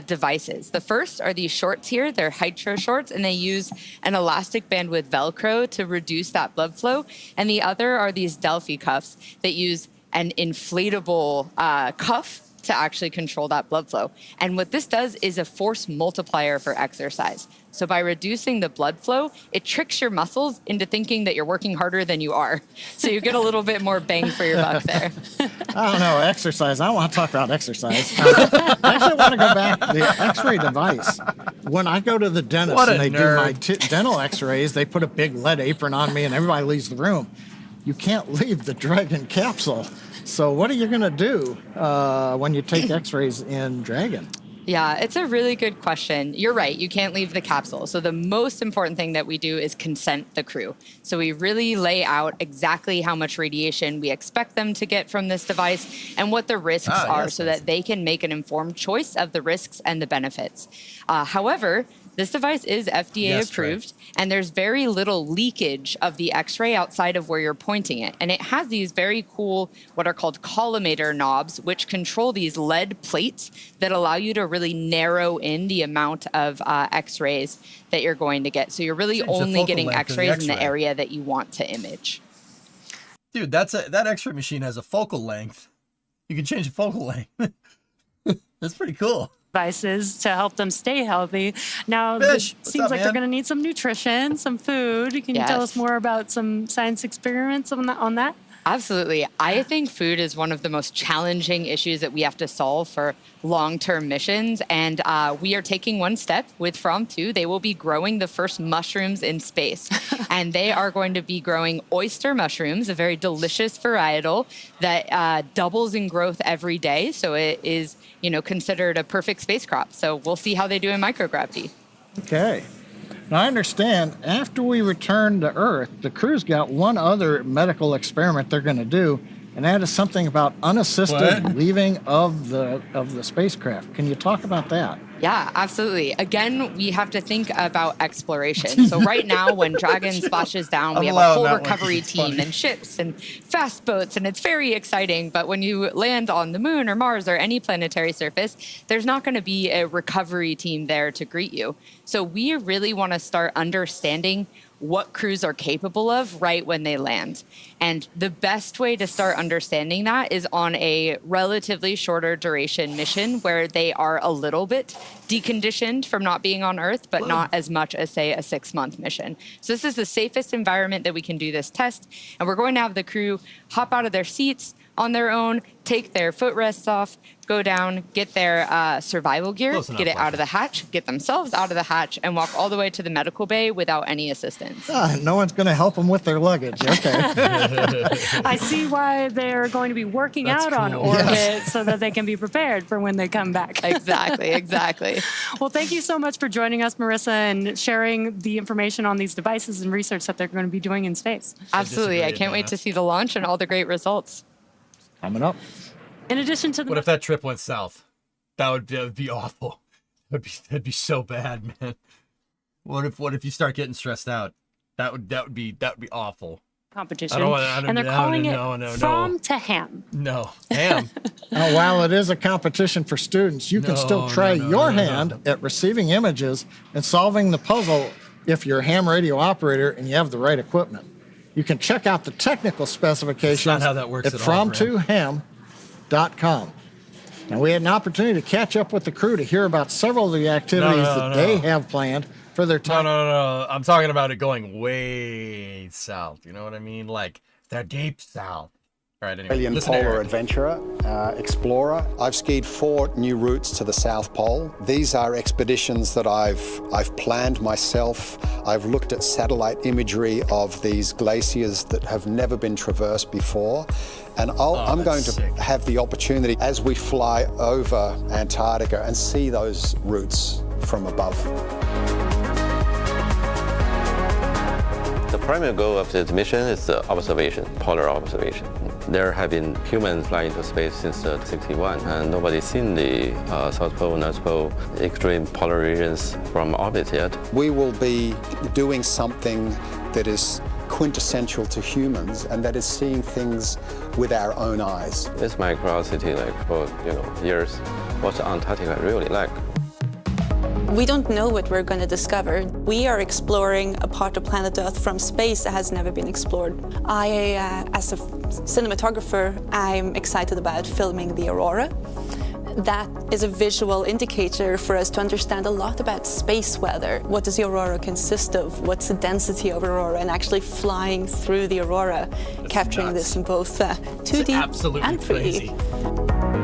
devices. The first are these shorts here. They're Hydro shorts, and they use an elastic band with Velcro to reduce that blood flow. And the other are these Delphi cuffs that use an inflatable cuff to actually control that blood flow. And what this does is a force multiplier for exercise. So by reducing the blood flow, it tricks your muscles into thinking that you're working harder than you are. So you get a little bit more bang for your buck there. I don't know, exercise. I don't want to talk about exercise. I actually want to go back to the x-ray device. When I go to the dentist and they do my dental x-rays, they put a big lead apron on me and everybody leaves the room. You can't leave the Dragon capsule. So what are you going to do when you take x-rays in Dragon? Yeah, it's a really good question. You're right. You can't leave the capsule. So the most important thing that we do is consent the crew. So we really lay out exactly how much radiation we expect them to get from this device and what the risks are so that they can make an informed choice of the risks and the benefits. However, this device is FDA approved, and there's very little leakage of the X-ray outside of where you're pointing it. And it has these very cool, what are called collimator knobs, which control these lead plates that allow you to really narrow in the amount of X-rays that you're going to get. So you're really only getting X-rays in the area that you want to image. Dude, that X-ray machine has a focal length. You can change the focal length. That's pretty cool. Devices to help them stay healthy. Now, Fish, it seems like they're going to need some nutrition, some food. Can you tell us more about some science experiments on that? Absolutely. I think food is one of the most challenging issues that we have to solve for long-term missions. And we are taking one step with Fram2. They will be growing the first mushrooms in space. And they are going to be growing oyster mushrooms, a very delicious varietal that doubles in growth every day. So it is, considered a perfect space crop. So we'll see how they do in microgravity. Okay. Now, I understand after we return to Earth, the crew's got one other medical experiment they're going to do, and that is something about unassisted leaving of the spacecraft. Can you talk about that? Yeah, absolutely. Again, we have to think about exploration. So right now, when Dragon splashes down, we have a whole recovery team and ships and fast boats, and it's very exciting. But when you land on the moon or Mars or any planetary surface, there's not going to be a recovery team there to greet you. So we really want to start understanding what crews are capable of right when they land. And the best way to start understanding that is on a relatively shorter duration mission where they are a little bit deconditioned from not being on Earth, but not as much as, say, a 6-month mission. So this is the safest environment that we can do this test. And we're going to have the crew hop out of their seats on their own, take their footrests off, go down, get their survival gear, get it out of the hatch, get themselves out of the hatch, and walk all the way to the medical bay without any assistance. No one's going to help them with their luggage. Okay. I see why they're going to be working out on orbit so that they can be prepared for when they come back. Exactly. Well, thank you so much for joining us, Marissa, and sharing the information on these devices and research that they're going to be doing in space. Absolutely. I can't wait to see the launch and all the great results. Coming up. In addition to what if that trip went south? That would be awful. That'd be so bad, man. What if you start getting stressed out? That would be awful. Competition. And they're calling it From to Ham. No, ham. Now, while it is a competition for students, you can still try your hand at receiving images and solving the puzzle if you're a ham radio operator and you have the right equipment. You can check out the technical specifications at Fram2 Ham Fram2Launch.com. Now, we had an opportunity to catch up with the crew to hear about several of the activities that they have planned for their time. No. I'm talking about it going way south. You know what I mean? Like the deep south. All right, anyway. Australian polar adventurer, explorer. I've skied 4 new routes to the South Pole. These are expeditions that I've planned myself. I've looked at satellite imagery of these glaciers that have never been traversed before. And I'm going to have the opportunity as we fly over Antarctica and see those routes from above. The primary goal of this mission is the observation, polar observation. There have been humans flying into space since 1961, and nobody's seen the South Pole, North Pole, extreme polar regions from orbit yet. We will be doing something that is quintessential to humans, and that is seeing things with our own eyes. It's my curiosity, like for years, what's Antarctica really like? We don't know what we're going to discover. We are exploring a part of planet Earth from space that has never been explored. As a cinematographer, I'm excited about filming the aurora. That is a visual indicator for us to understand a lot about space weather. What does the aurora consist of? What's the density of aurora? And actually flying through the aurora, capturing this in both 2D and 3D.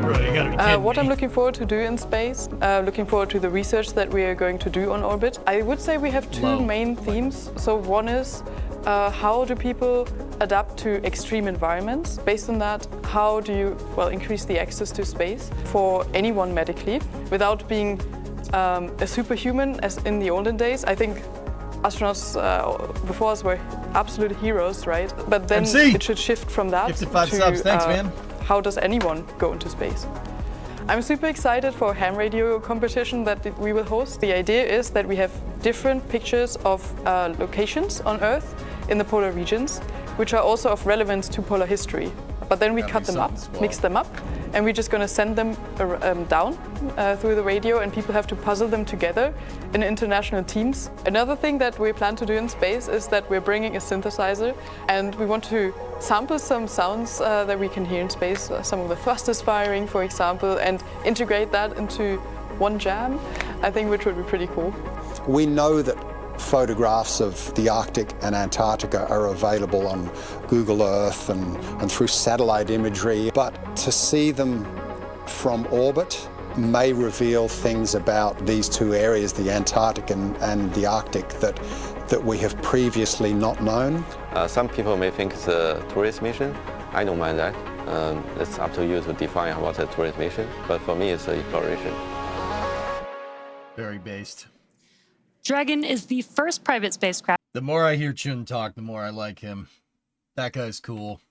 Crazy. What I'm looking forward to do in space, looking forward to the research that we are going to do on orbit. I would say we have 2 main themes. So one is how do people adapt to extreme environments? Based on that, how do you increase the access to space for anyone medically without being a superhuman as in the olden days? I think astronauts before us were absolute heroes, right? But then it should shift from that to Thanks, man. How does anyone go into space? I'm super excited for a ham radio competition that we will host. The idea is that we have different pictures of locations on Earth in the polar regions, which are also of relevance to polar history. But then we cut them up, mix them up, and we're just going to send them down through the radio, and people have to puzzle them together in international teams. Another thing that we plan to do in space is that we're bringing a synthesizer, and we want to sample some sounds that we can hear in space, some of the thrusters firing, for example, and integrate that into one jam, I think, which would be pretty cool. We know that photographs of the Arctic and Antarctica are available on Google Earth and through satellite imagery, but to see them from orbit may reveal things about these 2 areas, the Antarctic and the Arctic, that we have previously not known. Some people may think it's a tourist mission. I don't mind that. It's up to you to define what's a tourist mission, but for me it's an exploration. Very based. Dragon is the first private spacecraft. The more I hear Chun talk, the more I like him. That guy's cool.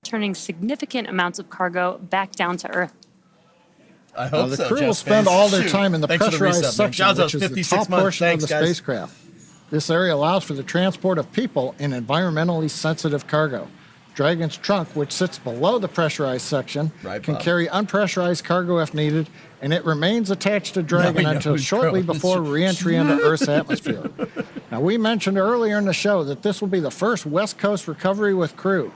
Turning significant amounts of cargo back down to Earth. I hope the crew will spend all their time in the pressurized section, which is the top portion of the spacecraft. This area allows for the transport of people in environmentally sensitive cargo. Dragon's trunk, which sits below the pressurized section, can carry unpressurized cargo if needed, and it remains attached to Dragon until shortly before re-entry into Earth's atmosphere. Now, we mentioned earlier in the show that this will be the first West Coast recovery with crew.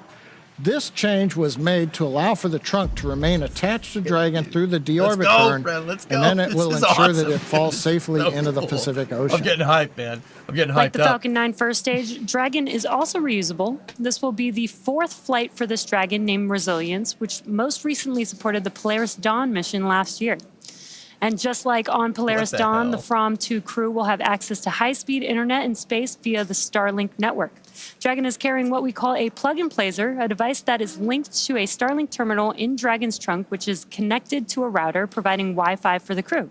This change was made to allow for the trunk to remain attached to Dragon through the deorbit burn, and then it will ensure that it falls safely into the Pacific Ocean. I'm getting hyped, man. I'm getting hyped Like the Falcon 9 first stage, Dragon is also reusable. This will be the 4th flight for this Dragon named Resilience, which most recently supported the Polaris Dawn mission last year. And just like on Polaris Dawn, the Fram2 crew will have access to high-speed internet in space via the Starlink network. Dragon is carrying what we call a plug-and placer, a device that is linked to a Starlink terminal in Dragon's trunk, which is connected to a router, providing Wi-Fi for the crew.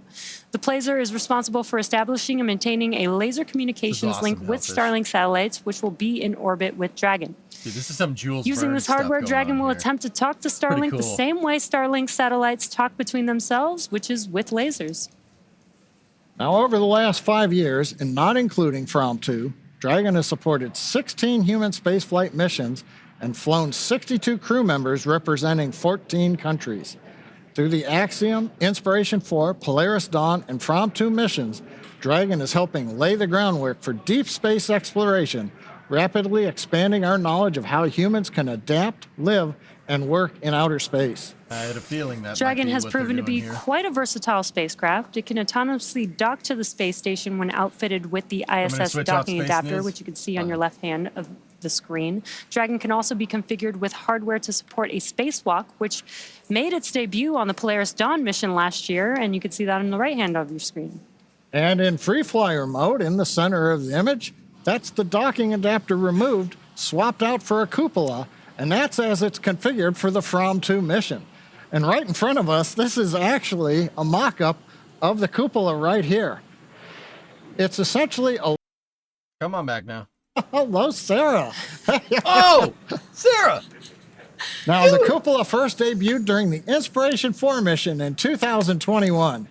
The placer is responsible for establishing and maintaining a laser communications link with Starlink satellites, which will be in orbit with Dragon. Dude, this is some Jules Using Verne this hardware, stuff Dragon will here. attempt to talk to Starlink the same way Starlink satellites talk between themselves, which is with lasers. Now, over the last 5 years, and not including Fram2, Dragon has supported 16 human spaceflight missions and flown 62 crew members representing 14 countries. Through the Axiom, Inspiration 4, Polaris Dawn, and Fram2 missions, Dragon is helping lay the groundwork for deep space exploration, rapidly expanding our knowledge of how humans can adapt, live, and work in outer space. I had a feeling that Dragon has what proven they're to be doing here. quite a versatile spacecraft. It can autonomously dock to the space station when outfitted with the ISS switch off docking Space adapter, News? which you can see on your left hand of the screen. Dragon can also be configured with hardware to support a spacewalk, which made its debut on the Polaris Dawn mission last year, and you can see that on the right hand of your screen. And in free flyer mode, in the center of the image, that's the docking adapter removed, swapped out for a cupola, and that's as it's configured for the Fram2 mission. And right in front of us, this is actually a mock-up of the cupola right here. It's essentially a... Come on back now. Hello, Sarah. Oh, Sarah. Now, the cupola first debuted during the Inspiration 4 mission in 2021.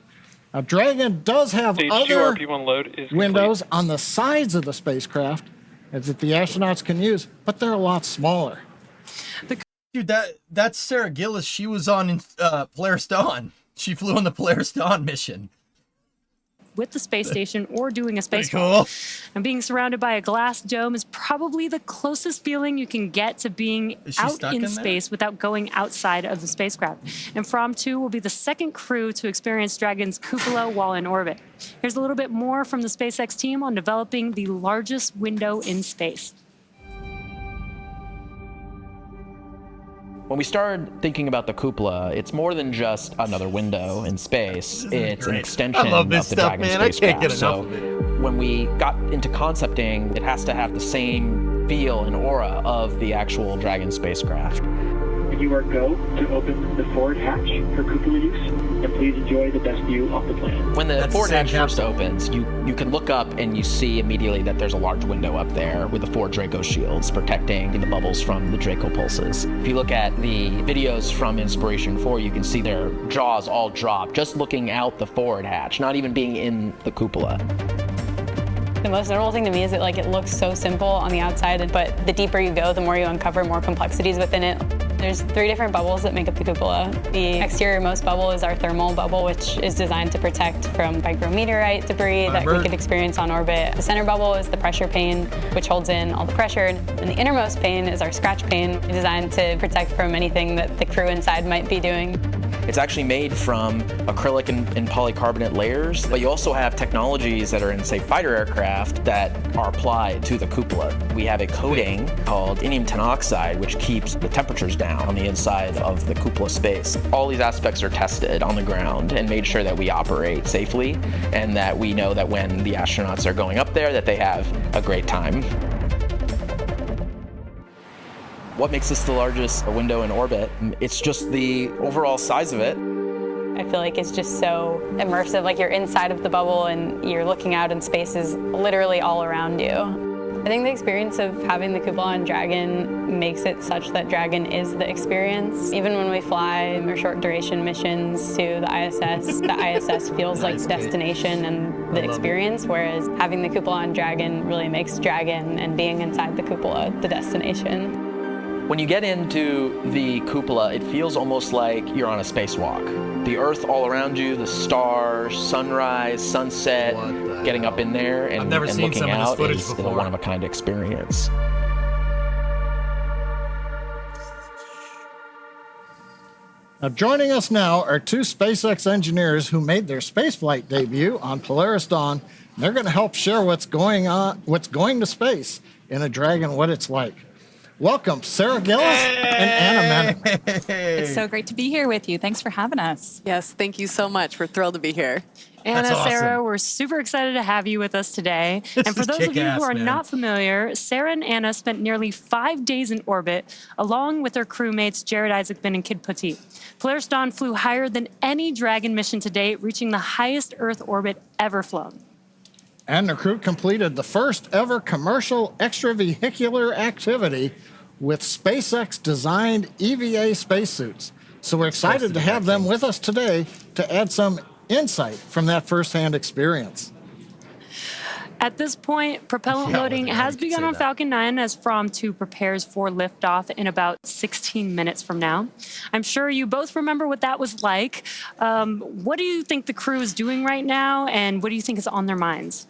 Now, Dragon does have Stage other 2 RP1 load is windows on the sides of the spacecraft that the astronauts can use, but they're a lot smaller. Dude, that's Sarah Gillis. She was on Polaris Dawn. She flew on the Polaris Dawn mission. With the space station or doing a Pretty spacewalk. cool. And being surrounded by a glass dome is probably the closest feeling you can get to being Is she out stuck in in there? space without going outside of the spacecraft. And Fram2 will be the second crew to experience Dragon's cupola while in orbit. Here's a little bit more from the SpaceX team on developing the largest window in space. When we started thinking about the cupola, it's more than just another window in space. It's an great. extension I love this of the stuff, Dragon man. I can't spacecraft. get enough So of it. when we got into concepting, it has to have the same feel and aura of the actual Dragon spacecraft. You are go to open the forward hatch for cupola use, and please enjoy the best view of the planet. When the That's forward the same hatch first opens, you can look up and you see immediately that there's a large window up there with the 4 Draco shields protecting the bubbles from the Draco pulses. If you look at the videos from Inspiration 4, you can see their jaws all drop just looking out the forward hatch, not even being in the cupola. The most notable thing to me is that it looks so simple on the outside, but the deeper you go, the more you uncover more complexities within it. There's 3 different bubbles that make up the cupola. The exterior-most bubble is our thermal bubble, which is designed to protect from micrometeorite debris that we could experience on orbit. The center bubble is the pressure pane, which holds in all the pressure. And the innermost pane is our scratch pane, designed to protect from anything that the crew inside might be doing. It's actually made from acrylic and polycarbonate layers, but you also have technologies that are in, say, fighter aircraft that are applied to the cupola. We have a coating called indium tenoxide, which keeps the temperatures down on the inside of the cupola space. All these aspects are tested on the ground and made sure that we operate safely and that we know that when the astronauts are going up there that they have a great time. What makes this the largest window in orbit? It's just the overall size of it. I feel like it's just so immersive, you're inside of the bubble and you're looking out and space is literally all around you. I think the experience of having the cupola on Dragon makes it such that Dragon is the experience. Even when we fly our short duration missions to the ISS feels like the destination and the experience, whereas having the cupola on Dragon really makes Dragon and being inside the cupola the destination. When you get into the cupola, it feels almost like you're on a spacewalk. The Earth all around you, the stars, sunrise, sunset, getting up in there and, I've never and seen looking some of this out footage is a before. one-of-a-kind experience. Now, joining us now are 2 SpaceX engineers who made their spaceflight debut on Polaris Dawn. They're going to help share what's going to space in a Dragon, what it's like. Welcome, Sarah Gillis and Anna Manning. It's so great to be here with you. Thanks for having us. Yes, thank you so much. We're thrilled to be here. Anna, That's awesome. Sarah, we're super excited to have you with us today. And for is those of you kick-ass, who are man. not familiar, Sarah and Anna spent nearly 5 days in orbit, along with their crewmates Jared Isaacman and Kid Petit. Polaris Dawn flew higher than any Dragon mission to date, reaching the highest Earth orbit ever flown. And the crew completed the first ever commercial extravehicular activity with SpaceX-designed EVA spacesuits. So we're excited to have them with us today to add some insight from that firsthand experience. At this point, propellant loading has begun on Falcon 9 as Fram2 prepares for liftoff in about 16 minutes from now. I'm sure you both remember what that was like. What do you think the crew is doing right now, and what do you think is on their minds?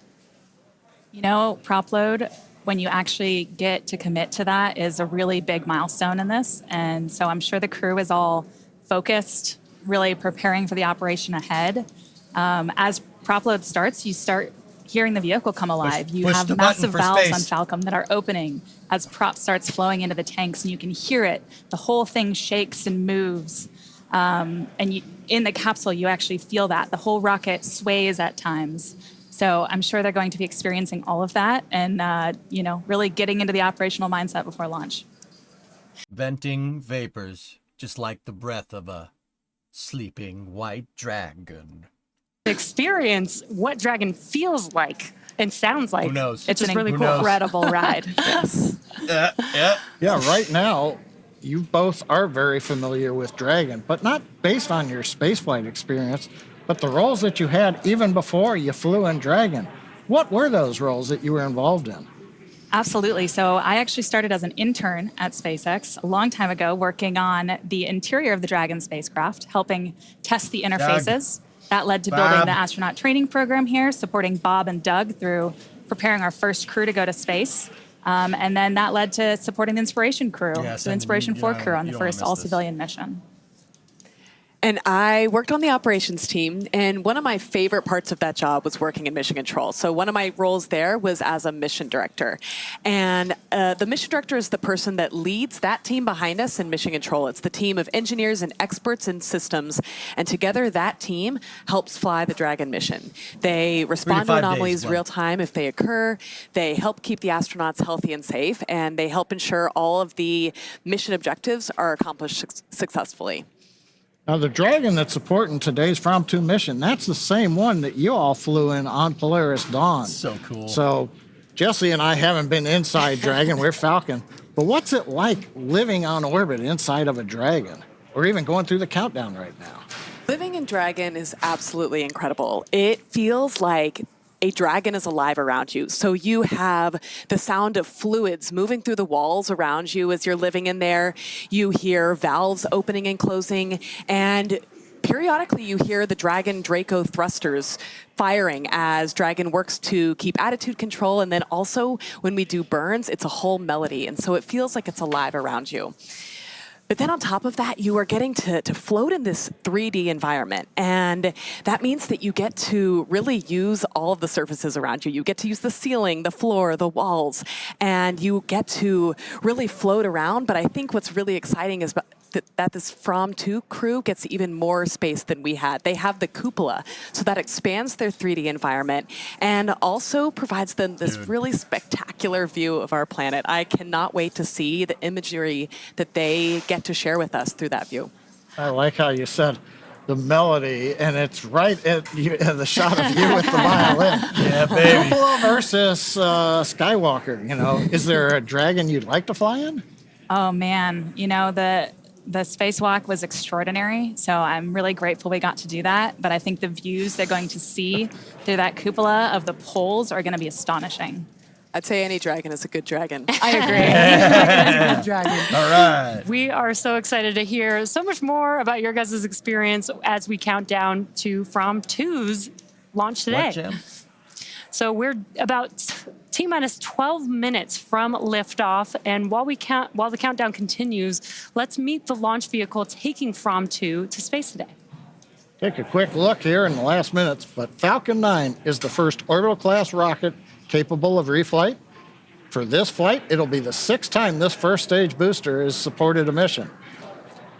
You know, prop load when you actually get to commit to that is a really big milestone in this. And so I'm sure the crew is all focused, really preparing for the operation ahead. As prop load starts, you start hearing the vehicle come alive. You push have the button massive for valves space. on Falcon that are opening as prop starts flowing into the tanks, and you can hear it. The whole thing shakes and moves. And in the capsule, you actually feel that. The whole rocket sways at times. So I'm sure they're going to be experiencing all of that and, really getting into the operational mindset before launch. Venting vapors, just like the breath of a sleeping white dragon. Experience what Dragon feels like and sounds like. Who knows? It's just an really incredible ride. Yes. Yeah, right now, you both are very familiar with Dragon, but not based on your spaceflight experience, but the roles that you had even before you flew in Dragon. What were those roles that you were involved in? Absolutely. So I actually started as an intern at SpaceX a long time ago, working on the interior of the Dragon spacecraft, helping test the interfaces. That led to building the astronaut training program here, supporting Bob and Doug through preparing our first crew to go to space. And then that led to supporting the Inspiration crew, the Inspiration 4 crew on the first all-civilian mission. And I worked on the operations team, and one of my favorite parts of that job was working in mission control. So one of my roles there was as a mission director. And the mission director is the person that leads that team behind us in mission control. It's the team of engineers and experts in systems, and together that team helps fly the Dragon mission. They respond to anomalies real time if they occur. They help keep the astronauts healthy and safe, and they help ensure all of the mission objectives are accomplished successfully. Now, the Dragon that's supporting today's Fram2 mission, that's the same one that you all flew in on Polaris Dawn. So cool. So Jesse and I haven't been inside Dragon, we're Falcon. But what's it like living on orbit inside of a Dragon? Or even going through the countdown right now? Living in Dragon is absolutely incredible. It feels like a Dragon is alive around you. So you have the sound of fluids moving through the walls around you as you're living in there. You hear valves opening and closing, and periodically you hear the Dragon Draco thrusters firing as Dragon works to keep attitude control. And then also when we do burns, it's a whole melody. And so it feels like it's alive around you. But then on top of that, you are getting to float in this 3D environment. And that means that you get to really use all of the surfaces around you. You get to use the ceiling, the floor, the walls, and you get to really float around. But I think what's really exciting is that this Fram2 crew gets even more space than we had. They have the cupola, so that expands their 3D environment and also provides them this really spectacular view of our planet. I cannot wait to see the imagery that they get to share with us through that view. I like how you said the melody, and it's right at the shot of you with the violin. Yeah, baby. Cupola versus Skywalker, Is there a Dragon you'd like to fly in? Oh, man. The spacewalk was extraordinary, so I'm really grateful we got to do that. But I think the views they're going to see through that cupola of the poles are going to be astonishing. I'd say any Dragon is a good Dragon. I agree. It's a good Dragon. All right. We are so excited to hear so much more about your guys' experience as we count down to Fram2's launch today. What, Jim? So we're about T-minus 12 minutes from liftoff, and while the countdown continues, let's meet the launch vehicle taking Fram2 to space today. Take a quick look here in the last minutes, but Falcon 9 is the first orbital-class rocket capable of reflight. For this flight, it'll be the 6th time this first-stage booster has supported a mission.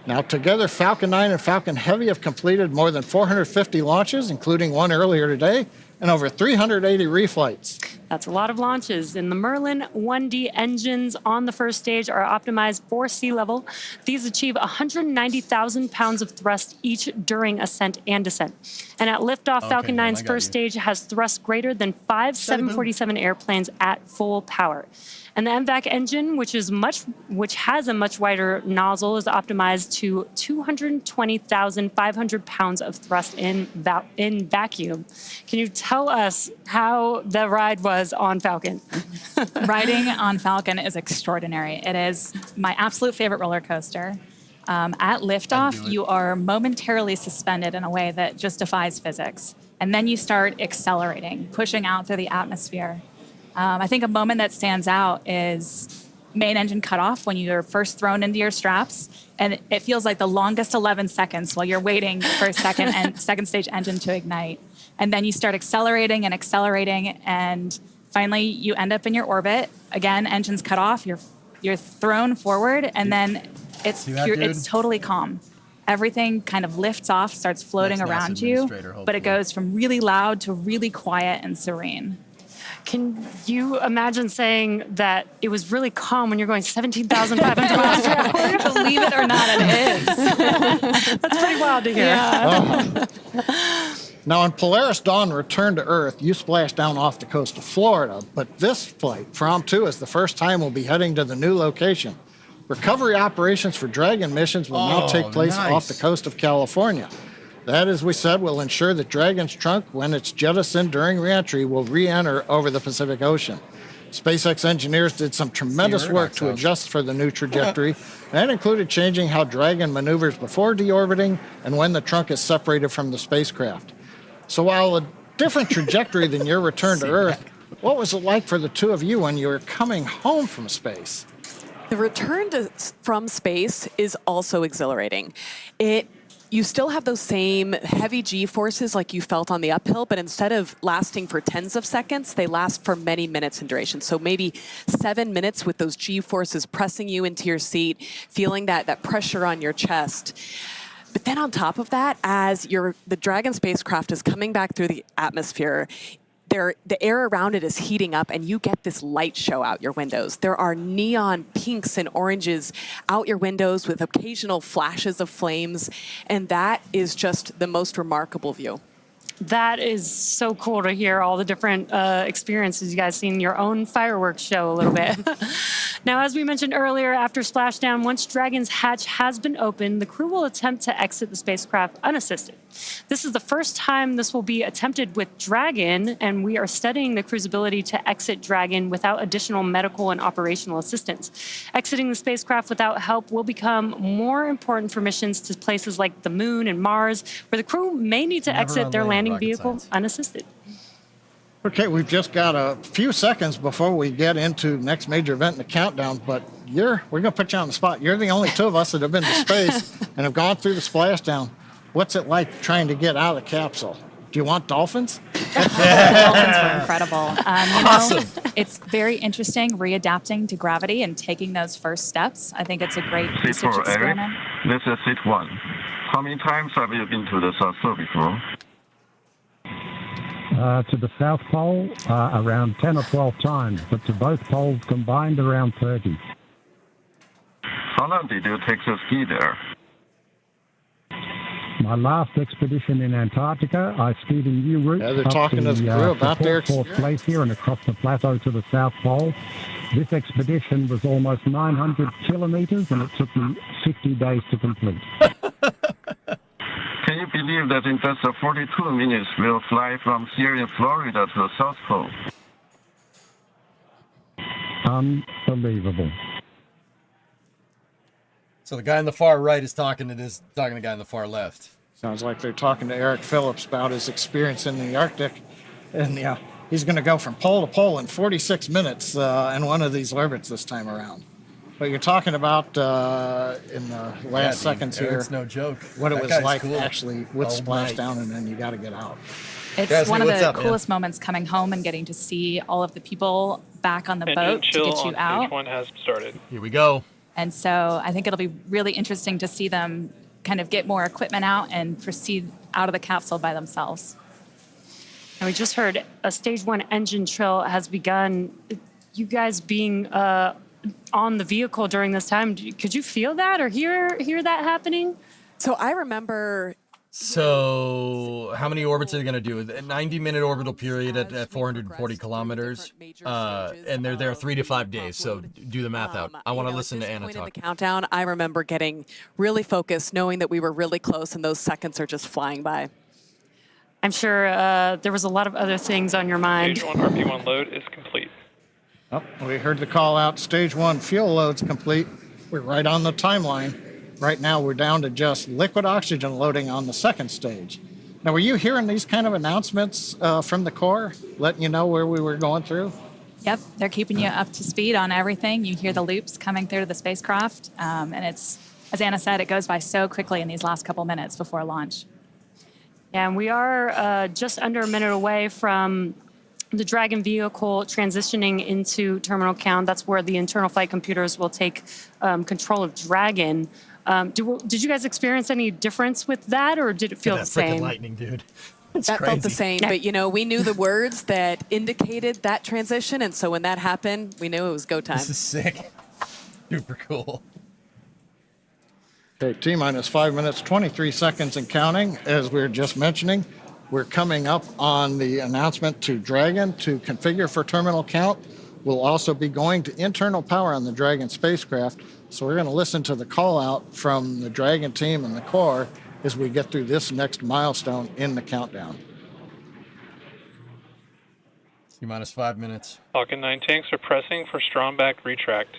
Now, together, Falcon 9 and Falcon Heavy have completed more than 450 launches, including one earlier today, and over 380 reflights. That's a lot of launches. And the Merlin 1D engines on the first stage are optimized for sea level. These achieve 190,000 pounds of thrust each during ascent and descent. And at liftoff, Falcon 9's first stage has thrust greater than 5 747 airplanes at full power. And the MVAC engine, which has a much wider nozzle, is optimized to 220,500 pounds of thrust in vacuum. Can you tell us how the ride was on Falcon? Riding on Falcon is extraordinary. It is my absolute favorite roller coaster. At liftoff, you are momentarily suspended in a way that just defies physics. And then you start accelerating, pushing out through the atmosphere. I think a moment that stands out is main engine cutoff when you're first thrown into your straps, and it feels like the longest 11 seconds while you're waiting for a second stage engine to ignite. And then you start accelerating, and finally you end up in your orbit. Again, engines cut off, you're thrown forward, and then it's totally calm. Everything kind of lifts off, starts floating around you, but it goes from really loud to really quiet and serene. Can you imagine saying that it was really calm when you're going 17,500 miles per hour? Believe it or not, it is. That's pretty wild to hear. Yeah. Now, when Polaris Dawn returned to Earth, you splashed down off the coast of Florida, but this flight, Fram2, is the first time we'll be heading to the new location. Recovery operations for Dragon missions will now take place off the coast of California. That, as we said, will ensure that Dragon's trunk, when it's jettisoned during reentry, will re-enter over the Pacific Ocean. SpaceX engineers did some tremendous work to adjust for the new trajectory. That included changing how Dragon maneuvers before deorbiting and when the trunk is separated from the spacecraft. So while a different trajectory than your return to Earth, what was it like for the two of you when you were coming home from space? The return from space is also exhilarating. You still have those same heavy G-forces like you felt on the uphill, but instead of lasting for tens of seconds, they last for many minutes in duration. So maybe 7 minutes with those G-forces pressing you into your seat, feeling that pressure on your chest. But then on top of that, as the Dragon spacecraft is coming back through the atmosphere, the air around it is heating up, and you get this light show out your windows. There are neon pinks and oranges out your windows with occasional flashes of flames, and that is just the most remarkable view. That is so cool to hear all the different experiences you guys seen, your own fireworks show a little bit. Now, as we mentioned earlier, after splashdown, once Dragon's hatch has been opened, the crew will attempt to exit the spacecraft unassisted. This is the first time this will be attempted with Dragon, and we are studying the crew's ability to exit Dragon without additional medical and operational assistance. Exiting the spacecraft without help will become more important for missions to places like the Moon and Mars, where the crew may need to exit their landing vehicle unassisted. Okay, we've just got a few seconds before we get into the next major event in the countdown, but we're going to put you on the spot. You're the only two of us that have been to space and have gone through the splashdown. What's it like trying to get out of the capsule? Do you want dolphins? Dolphins were incredible. Awesome. It's very interesting readapting to gravity and taking those first steps. I think it's a great research experiment. This is seat 1. How many times have you been to the South Pole before? To the South Pole, around 10 or 12 times, but to both poles combined, around 30. How long did you take the ski there? My last expedition in Antarctica, I skied a new route they're up talking to the crew about their Fourth Glacier and across the plateau to the South Pole. This expedition was almost 900 kilometers, and it took me 50 days to complete. Can you believe that in just 42 minutes we'll fly from here in Florida to the South Pole? Unbelievable. So the guy on the far right is talking to the guy on the far left. Sounds like they're talking to Eric Phillips about his experience in the Arctic. And yeah, he's going to go from pole to pole in 46 minutes in one of these orbits this time around. But you're talking about in the last seconds here. It's no joke. What it was like cool. actually with splashdown, and then you got to get out. It's one of the coolest moments coming home and getting to see all of the people back on the boat to get you out. Stage 1 has started. Here we go. And so I think it'll be really interesting to see them kind of get more equipment out and proceed out of the capsule by themselves. And we just heard a stage 1 engine trill has begun. You guys being on the vehicle during this time, could you feel that or hear that happening? So I remember. So how many orbits are they going to do? A 90-minute orbital period at 440 kilometers, and they're there 3 to 5 days. So do the math out. I want to listen to Anna talk. In the countdown, I remember getting really focused, knowing that we were really close, and those seconds are just flying by. I'm sure there was a lot of other things on your mind. Stage 1 RP1 load is complete. Oh, we heard the call out. Stage 1 fuel load's complete. We're right on the timeline. Right now, we're down to just liquid oxygen loading on the second stage. Now, were you hearing these kind of announcements from the Corps, letting you know where we were going through? Yep, they're keeping you up to speed on everything. You hear the loops coming through the spacecraft, and it's, as Anna said, it goes by so quickly in these last couple minutes before launch. Yeah, and we are just under a minute away from the Dragon vehicle transitioning into terminal count. That's where the internal flight computers will take control of Dragon. Did you guys experience any difference with that, or did it feel the same? Freaking lightning, dude. It's that crazy. felt the same, but we knew the words that indicated that transition, and so when that happened, we knew it was go time. This is sick. Super cool. Okay, T-minus 5 minutes, 23 seconds and counting. As we were just mentioning, we're coming up on the announcement to Dragon to configure for terminal count. We'll also be going to internal power on the Dragon spacecraft. So we're going to listen to the call out from the Dragon team and the core as we get through this next milestone in the countdown. T-minus 5 minutes. Falcon 9 tanks are pressing for strong back retract.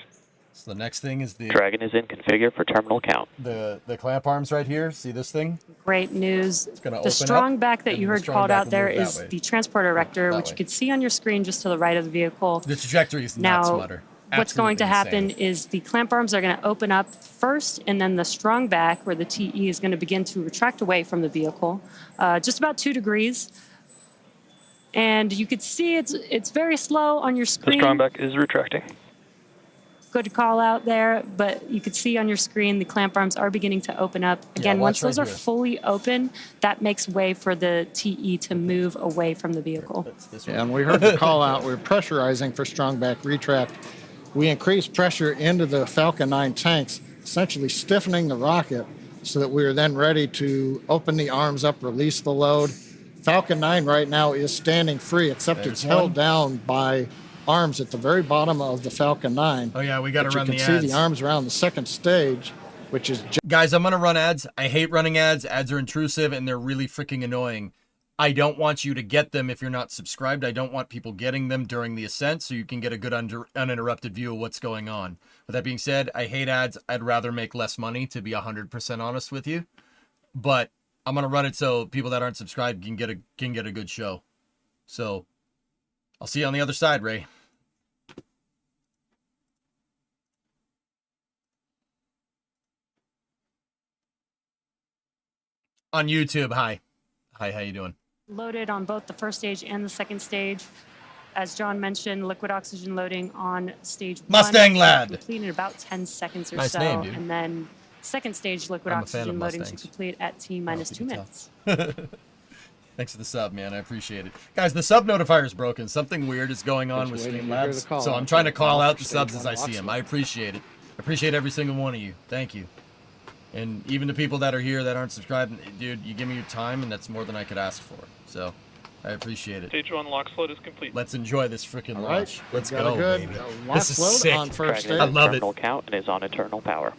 So the next thing is the Dragon is in configure for terminal count. the clamp arms right here. See this thing? Great news. gonna The open strong up, back that and you the heard strong called back out will there move that is way. the transporter erector, That which way. you can see on your screen just to the right of the vehicle. The trajectory is Now, nuts, Mutter. what's going to Absolutely happen insane. is the clamp arms are going to open up first, and then the strong back, or the TE, is going to begin to retract away from the vehicle, just about 2 degrees. And you could see it's very slow on your The screen. strong back is retracting. Good call out there, but you could see on your screen the clamp arms are beginning to open up. Again, watch once those right are here. fully open, that makes way for the TE to move away from the vehicle. And we heard the call out. We're pressurizing for strong back retract. We increased pressure into the Falcon 9 tanks, essentially stiffening the rocket so that we are then ready to open the arms up, release the load. Falcon 9 right now is standing free, except There's it's held one. down by arms at the very bottom of the Falcon 9. Oh yeah, we got to But run you the can see ads. the arms around the second stage, which is Guys, I'm gonna run ads. I hate running ads. Ads are intrusive and they're really freaking annoying. I don't want you to get them if you're not subscribed. I don't want people getting them during the ascent, so you can get a good uninterrupted view of what's going on. With that being said, I hate ads. I'd rather make less money, to be 100% honest with you. But I'm gonna run it so people that aren't subscribed can get a good show. So I'll see you on the other side, Ray. On YouTube, hi. Hi, how you doing? Loaded on both the first stage and the second stage. As John mentioned, liquid oxygen loading on stage Mustang 1 lad. should complete in about 10 seconds or Nice so. name, dude. And then second stage liquid I'm a fan oxygen of loading Mustangs. should complete at T-minus you 2 can minutes. Thanks for the sub, man. I appreciate it. Guys, the sub notifier is broken. Something weird is going on with waiting to hear Streamlabs. the call So I'm out trying to for call out the stage subs as one I see them. Locksley. I appreciate it. I appreciate every single one of you. Thank you. And even the people that are here that aren't subscribed, dude, you give me your time, and that's more than I could ask for. So I appreciate it. Stage 1 lock float is complete. Let's enjoy this freaking All launch. right, Let's we've got go, a good baby. launch This is load sick. on first stage. I love it. Terminal count and is on internal power.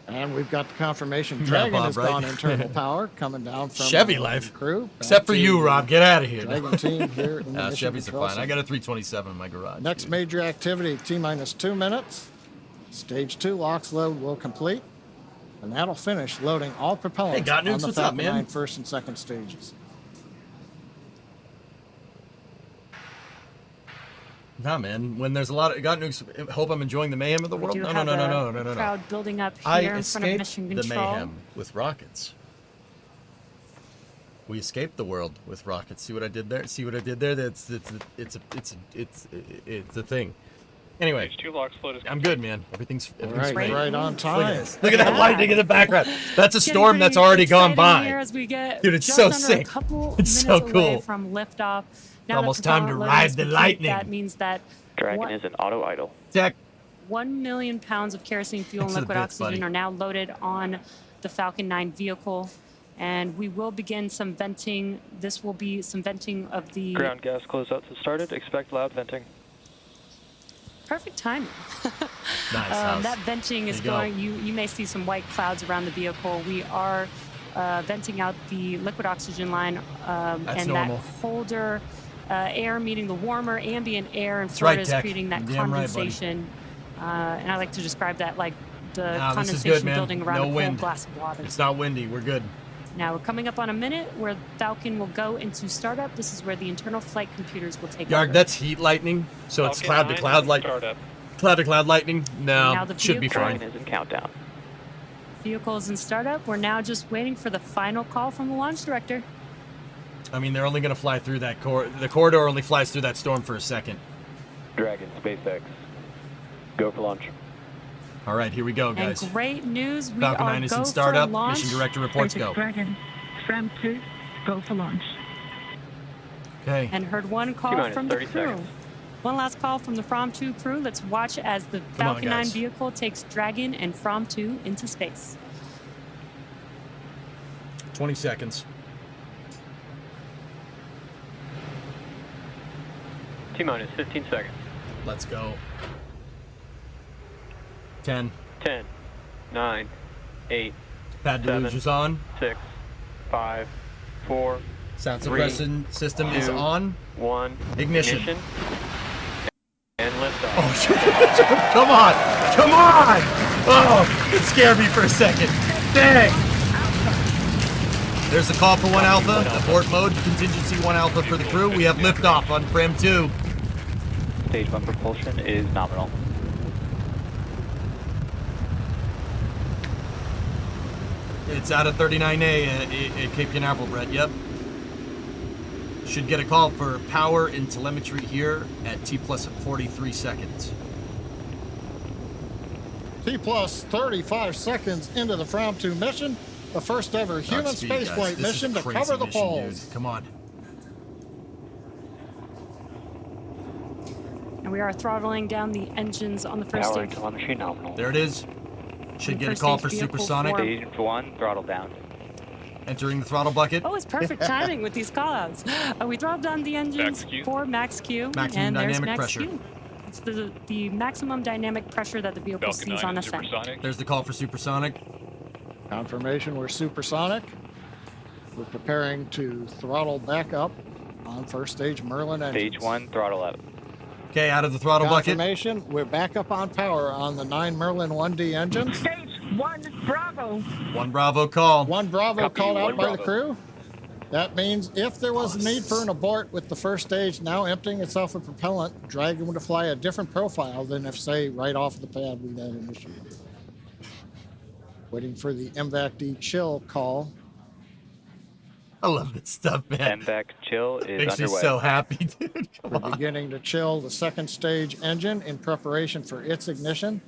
And we've got the confirmation. Yeah, Dragon Bob, has right? gone internal power, coming down from Chevy the life. crew. Except for Back to you, the Rob. Get out of here. Dragon team here in the Nah, mission Chevys are control fine. I center. got a 327 in my garage. Next dude. major activity, T-minus 2 minutes. Stage 2 LOX load will complete, and that'll finish loading all propellants Hey, Got on Nukes, the what's up, Falcon man? 9 first and second stages. Nah, man. When there's a lot of God nukes, hope I'm enjoying the mayhem of the We world. do No, no, have no, no, a no, no, no, no. crowd building up I here in front of escaped Mission the Control. mayhem with rockets. We escaped the world with rockets. See what I did there? See what I did there? It's a thing. Anyway, Stage 2 lock float is I'm good, man. Everything's Right, great. right on Look time. at this. Look at that Yeah. lightning in the background. That's a Getting storm that's pretty already gone exciting by. here as we get Dude, it's just so under sick. A couple It's minutes so away cool. from liftoff. Now Almost that time to propellant ride loading is the complete, lightning. That means that Dragon is in auto idle. Tech. 1 million pounds of kerosene fuel and Thanks for the liquid bits, oxygen buddy. are now loaded on the Falcon 9 vehicle. And we will begin some venting. This will be some venting of the ground gas closeouts have started. Expect loud venting. perfect timing. Nice house. That venting is There you go. going, you may see some white clouds around the vehicle. We are venting out the liquid oxygen line That's and normal. that colder air meeting the warmer ambient air in That's Florida right, is Tech. creating that Damn right, buddy. condensation. And I like to describe that like the Nah, this is condensation good, man. building around No a cold wind. glass of water. It's not windy. We're good. Now we're coming up on a minute where Falcon will go into startup. This is where the internal flight computers will take Yarg, over. that's heat lightning, so it's Falcon cloud to 9 cloud is light. startup. Cloud to cloud lightning. Now No, the should be vehicle- fine. Dragon is in countdown. Vehicles in startup. We're now just waiting for the final call from the launch director. I mean, they're only going to fly through that the corridor only flies through that storm for a second. Dragon, SpaceX, go for launch. All right, here we go, guys. And great news, we Falcon are 9 is go in for startup. launch. Mission director reports SpaceX go. Dragon, Fram2, go for launch. Okay. And heard one call T-minus from the 30 crew. seconds. One last call from the Fram2 crew. Let's watch as the Come on, Falcon 9 guys. vehicle takes Dragon and Fram2 into space. 20 seconds. T-minus 15 seconds. Let's go. 10. 10, 9, 8, Pad deluge is on. 6, 5, 4, Sound 3, suppression system is 2, on. 1. Ignition. And liftoff. Oh, come on! Come on! Oh, it scared me for a second. Dang! There's the call for 1 Alpha. Abort mode. Contingency 1 Alpha for the crew. We have liftoff on Fram2. Stage 1 propulsion is nominal. It's out of 39A at Cape Canaveral, Brett. Yep. Should get a call for power and telemetry here at T plus 43 seconds. T plus 35 seconds into the Fram2 mission, the first ever human Speed, guys. spaceflight This is mission to crazy cover the mission, poles. dude. Come on. And we are throttling down the engines on the first Power stage. telemetry nominal. There it is. Should The get a first call stage for vehicle supersonic. form. Stage 1, throttle down. Entering the throttle bucket. Oh, it's perfect timing with these callouts. We dropped down the engines Max Q. for max Q. Maximum and there's dynamic max pressure. Q. It's the maximum dynamic pressure that the vehicle Falcon sees 9 on is ascent. supersonic. There's the call for supersonic. Confirmation we're supersonic. We're preparing to throttle back up on first stage Merlin engines. Stage 1, throttle up. Okay, out of the throttle bucket. Confirmation, we're back up on power on the 9 Merlin 1D engines. Stage 1, Bravo. 1 Bravo call. 1 Bravo Copy, called out 1 by Bravo. the crew. That means if there was a need for an abort with the first stage now emptying itself of propellant, Dragon would fly a different profile than if, say, right off the pad we had initially. Waiting for the MVAC-D chill call. I love this stuff, man. MVAC chill is Makes me underway. so happy, dude. Come We're on. beginning to chill the second stage engine in preparation for its ignition,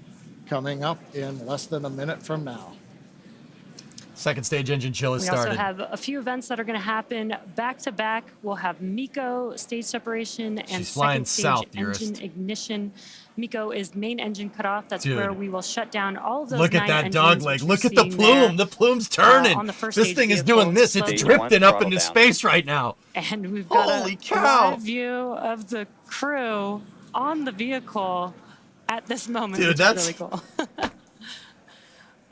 coming up in less than a minute from now. Second stage engine chill has We started. also have a few events that are going to happen back to back. We'll have Miko stage separation and She's flying second stage south, engine dearest. ignition. Miko is main engine cutoff. That's Dude. where we will shut down all of those Look at 9 that engines, dog which leg. you're Look at the seeing plume. there, The plume's turning. on the first This stage thing is vehicle. doing this. It's Stage drifting 1, up throttle into down. space right now. And we've got Holy a cow. live view of the crew on the vehicle at this moment, Dude, which that's- is really cool.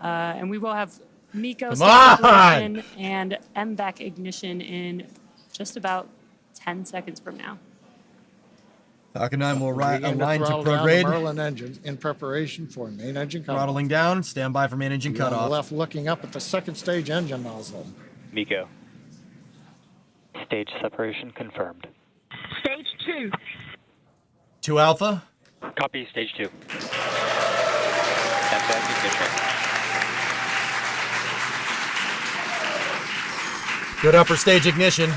And we will have Miko Come stage on. separation and MVAC ignition in just about 10 seconds from now. Falcon 9 will Beginning align to throttle down the prograde. Merlin engines in preparation for main engine cutoff. Throttling down. Stand by for main engine You on the cutoff. left looking up at the second stage engine nozzle. Miko. Stage separation confirmed. Stage 2. 2 Alpha. Copy, stage 2. MVAC ignition. Good upper stage ignition.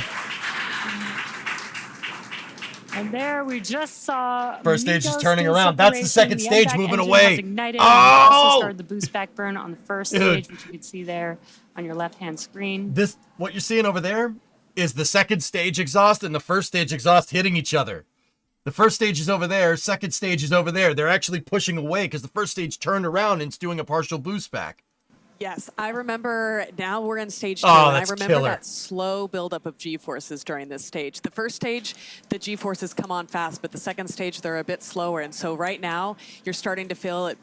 And there we just saw First stage is Miko turning stage around. That's the separation. second stage MVAC moving engine away. has ignited. And we also Oh! started the boost back burn on the first Dude. stage, which you can see there on your left-hand screen. This, what you're seeing over there, is the second stage exhaust and the first stage exhaust hitting each other. The first stage is over there. Second stage is over there. They're actually pushing away because the first stage turned around and it's doing a partial boost back. Yes, I remember. Now we're in stage 2, Oh, and I that's remember killer. that slow buildup of G-forces during this stage. The first stage, the G-forces come on fast, but the second stage, they're a bit slower. And so right now, you're starting to feel it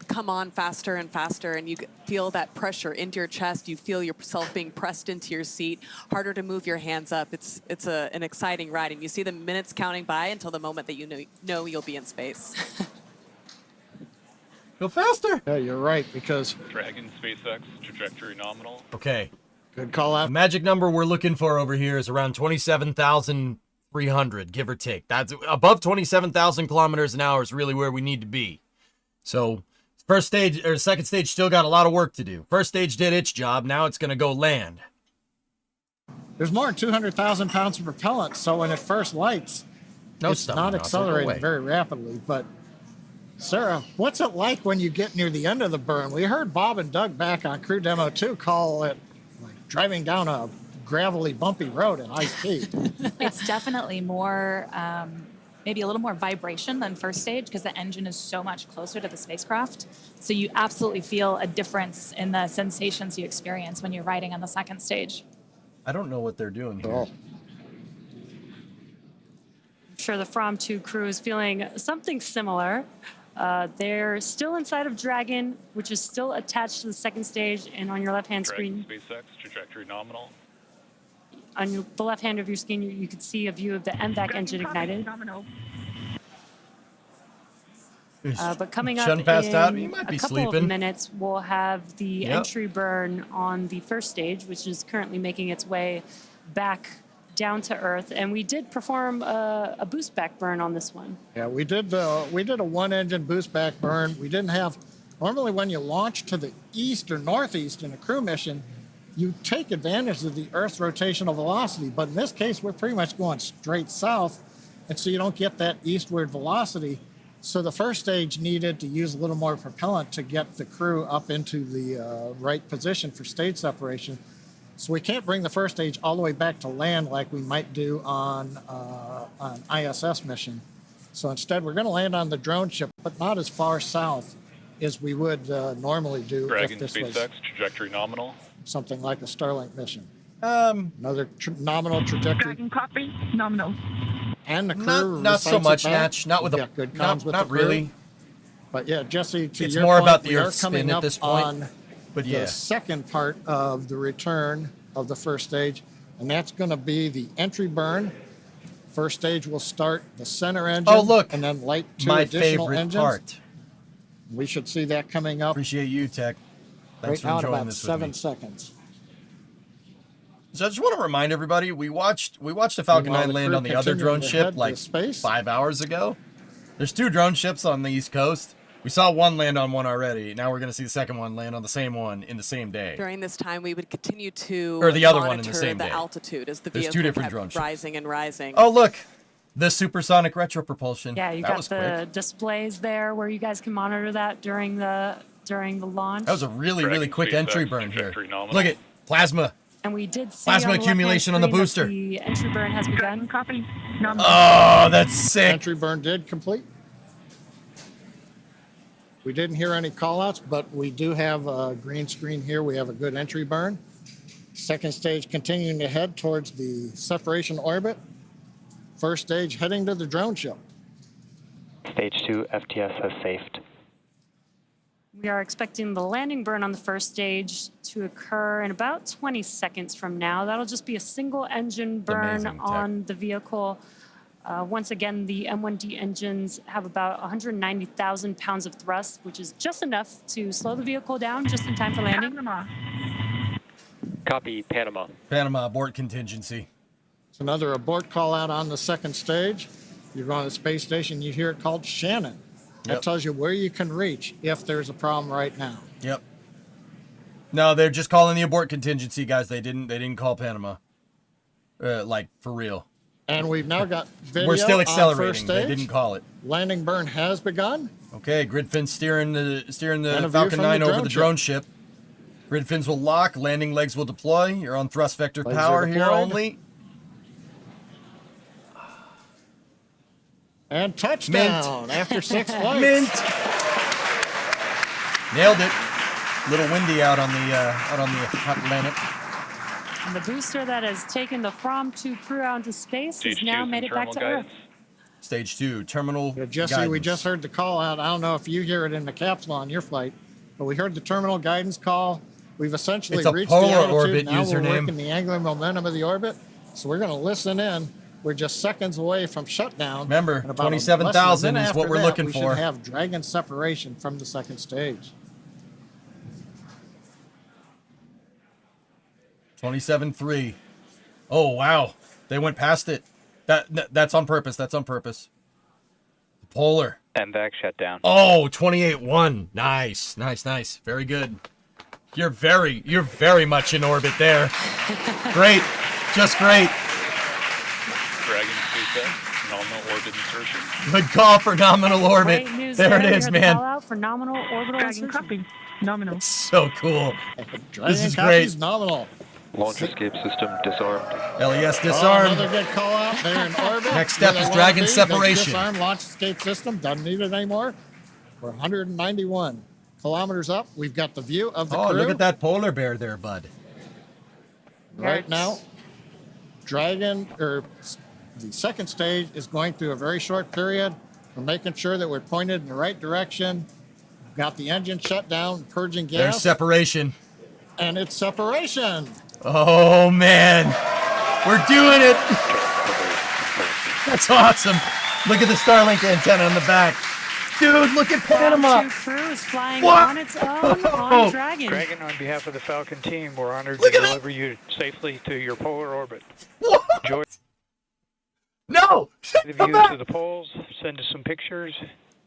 come on faster and faster, and you feel that pressure into your chest. You feel yourself being pressed into your seat, harder to move your hands up. It's an exciting ride, and you see the minutes counting by until the moment that you know you'll be in space. Go faster. Yeah, you're right, because Dragon, SpaceX, trajectory nominal. Okay. Good call out. The magic number we're looking for over here is around 27,300, give or take. That's above 27,000 kilometers an hour is really where we need to be. So first stage or second stage still got a lot of work to do. First stage did its job. Now it's going to go land. There's more than 200,000 pounds of propellant, so when it first lights, it's not accelerating very rapidly. But Sarah, what's it like when you get near the end of the burn? We heard Bob and Doug back on Crew Demo 2 call it like driving down a gravelly, bumpy road at high speed. It's definitely more, maybe a little more vibration than first stage because the engine is so much closer to the spacecraft. So you absolutely feel a difference in the sensations you experience when you're riding on the second stage. I don't know what they're doing here. Oh. I'm sure the Fram2 crew is feeling something similar. They're still inside of Dragon, which is still attached to the second stage, and on your left-hand screen. SpaceX, trajectory nominal. On the left hand of your screen, you can see a view of the MVAC engine ignited. But coming up in a couple of minutes, we'll have the entry burn on the first stage, which is currently making its way back down to Earth. And we did perform a boost back burn on this one. Yeah, we did a one-engine boost back burn. We didn't have, normally when you launch to the east or northeast in a crew mission, you take advantage of the Earth's rotational velocity. But in this case, we're pretty much going straight south, and so you don't get that eastward velocity. So the first stage needed to use a little more propellant to get the crew up into the right position for stage separation. So we can't bring the first stage all the way back to land like we might do on an ISS mission. So instead, we're going to land on the drone ship, but not as far south as we would normally do Dragon, if this SpaceX, was trajectory nominal. something like a Starlink mission. Another nominal trajectory. Dragon copy, nominal. And the crew not so much, Natch. Not with the good comms with not the crew. really. But yeah, Jesse, to It's your more point, about the we are Earth spin coming at up this point. on But yeah. the second part of the return of the first stage, and that's going to be the entry burn. First stage will start the center engine. Oh, look, and then light two my additional favorite engines. part. We should see that coming up. Appreciate you, Tech. Thanks right for now in enjoying about this with 7 me. seconds. So I just want to remind everybody, we watched the Falcon Meanwhile, 9 the land crew on the other drone continuing to ship head to like space. 5 hours ago. There's 2 drone ships on the East Coast. We saw one land on one already. Now we're going to see the second one land on the same one in the same day. During this time, we would continue to Or the other monitor one in the same day. altitude as the There's 2 vehicle different kept drone ships. rising and rising. Oh, look. The supersonic retro propulsion. Yeah, you that got was the quick. displays there where you guys can monitor that during the launch. That was a really quick SpaceX, entry burn here. trajectory nominal. Look at plasma. And we did see Plasma on the accumulation on left-hand the screen booster. that the entry burn has begun. Copy, nominal. Oh, that's sick. Entry burn did complete. We didn't hear any callouts, but we do have a green screen here. We have a good entry burn. Second stage continuing to head towards the separation orbit. First stage heading to the drone ship. Stage 2 FTS has safed. We are expecting the landing burn on the first stage to occur in about 20 seconds from now. That'll just be a single engine burn amazing tech. on the vehicle. Once again, the M1D engines have about 190,000 pounds of thrust, which is just enough to slow the vehicle down just in time for landing. Copy, Panama. Panama abort contingency. It's another abort call out on the second stage. You're going to the space station, you hear it called Shannon. That Yep. tells you where you can reach if there's a problem right now. Yep. No, they're just calling the abort contingency, guys. They didn't call Panama. Like for real. And we've now got video We're still on first accelerating. They stage. didn't call it. Landing burn has begun. Okay, grid fins steering the And a view Falcon from 9 the over drone the ship. drone ship. Grid fins will lock. Landing legs will deploy. You're on thrust vector Legs power are here deployed. only. And touchdown after 6 flights. Mint. Nailed it. Little windy out on the hot planet. And the booster that has taken the Fram2 crew out into space has now made it back to Earth. Stage 2, terminal Jesse, guidance. we just heard the call out. I don't know if you hear it in the capsule on your flight, but we heard the terminal guidance call. We've essentially It's a reached polar the altitude. orbit Now username. we're working the angular momentum of the orbit. So we're going to listen in. We're just seconds away from shutdown. Remember, And about 27,000 less than a minute is what after we're that, looking we for. should have Dragon separation from the second stage. 27.3. Oh, wow. They went past it. That's on purpose. That's on purpose. Polar. MVAC shut down. Oh, 28.1. Nice. Nice, nice. Very good. You're very much in orbit there. Great. Just great. Dragon SpaceX, nominal orbit insertion. Good call for nominal orbit. Great news There it is, You're man. Call out for nominal orbital insertion. Copy. Nominal. It's so cool. Dragon This is copies great. nominal. Launch escape system disarmed. LES Oh, disarmed. another good call out. They're in orbit. Next step Where is they Dragon wanna be. separation. They disarmed launch escape system. Doesn't need it anymore. We're 191 kilometers up. We've got the view of the Oh, crew. look at that polar bear there, bud. Right now, Dragon, or the second stage, is going through a very short period. We're making sure that we're pointed in the right direction. Got the engine shut down, purging gas. There's separation. And it's separation. Oh, man. We're doing it. That's awesome. Look at the Starlink antenna on the back. Dude, look at Panama. Fram2 crew is flying What? on its own on Dragon. Dragon, on behalf of the Falcon team, we're honored Look to at that. deliver you safely to your polar orbit. What? Enjoy No. the view to the poles, send us some pictures,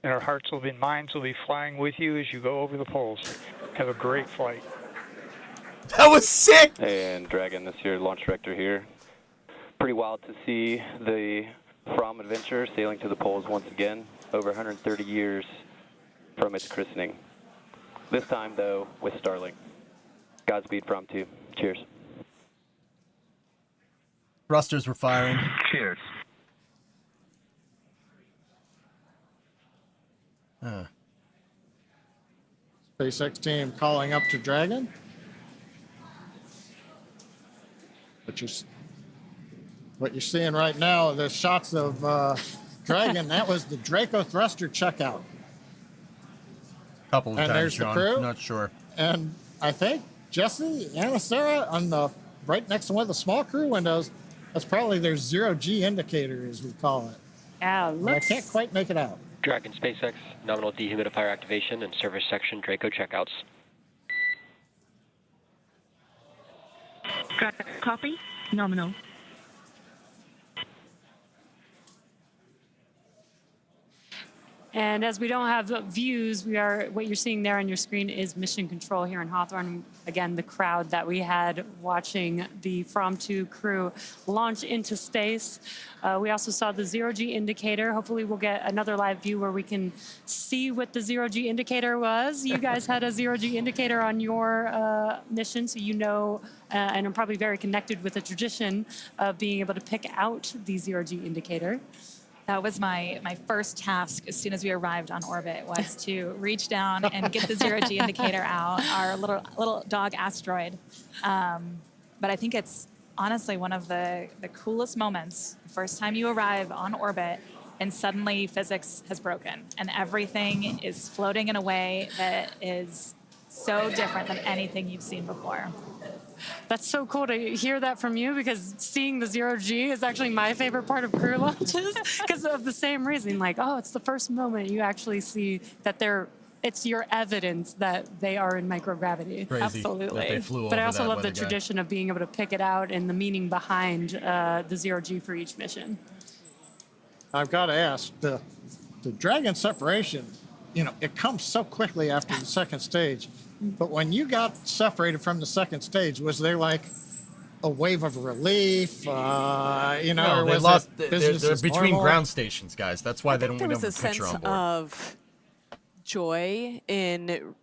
and our hearts and minds will be flying with you as you go over the poles. Have a great flight. That was sick. And Dragon, this is your launch director here. Pretty wild to see the Fram adventure sailing to the poles once again, over 130 years from its christening. This time, though, with Starlink. Godspeed, Fram2. Cheers. Thrusters were firing. Cheers. SpaceX team calling up to Dragon. What you're seeing right now, the shots of Dragon, that was the Draco thruster checkout. Couple of And times, there's the Sean. crew. Not sure. And I think Jesse and Sarah on the right next to one of the small crew windows, that's probably their zero-G indicator, as we call it. Yeah, But I can't quite make it out. Dragon SpaceX, nominal dehumidifier activation and service section Draco checkouts. Copy. Nominal. And as we don't have views, what you're seeing there on your screen is mission control here in Hawthorne. Again, the crowd that we had watching the Fram2 crew launch into space. We also saw the zero-G indicator. Hopefully we'll get another live view where we can see what the zero-G indicator was. You guys had a zero-G indicator on your mission, so you know, and I'm probably very connected with the tradition of being able to pick out the zero-G indicator. That was my first task as soon as we arrived on orbit, was to reach down and get the zero-G indicator out, our little dog asteroid. But I think it's honestly one of the coolest moments, the first time you arrive on orbit and suddenly physics has broken and everything is floating in a way that is so different than anything you've seen before. That's so cool to hear that from you, because seeing the zero-G is actually my favorite part of crew launches because of the same reason. Like, oh, it's the first moment you actually see that it's your evidence that they are in microgravity. Crazy Absolutely. that they flew But I over also that love the weather guy. tradition of being able to pick it out and the meaning behind the zero-G for each mission. I've got to ask, the Dragon separation, it comes so quickly after the second stage. But when you got separated from the second stage, was there like a wave of relief? No, or they was lost. it They're business as between normal? ground stations, guys. That's why I they think don't. there We was don't a have a picture sense on board. of joy in,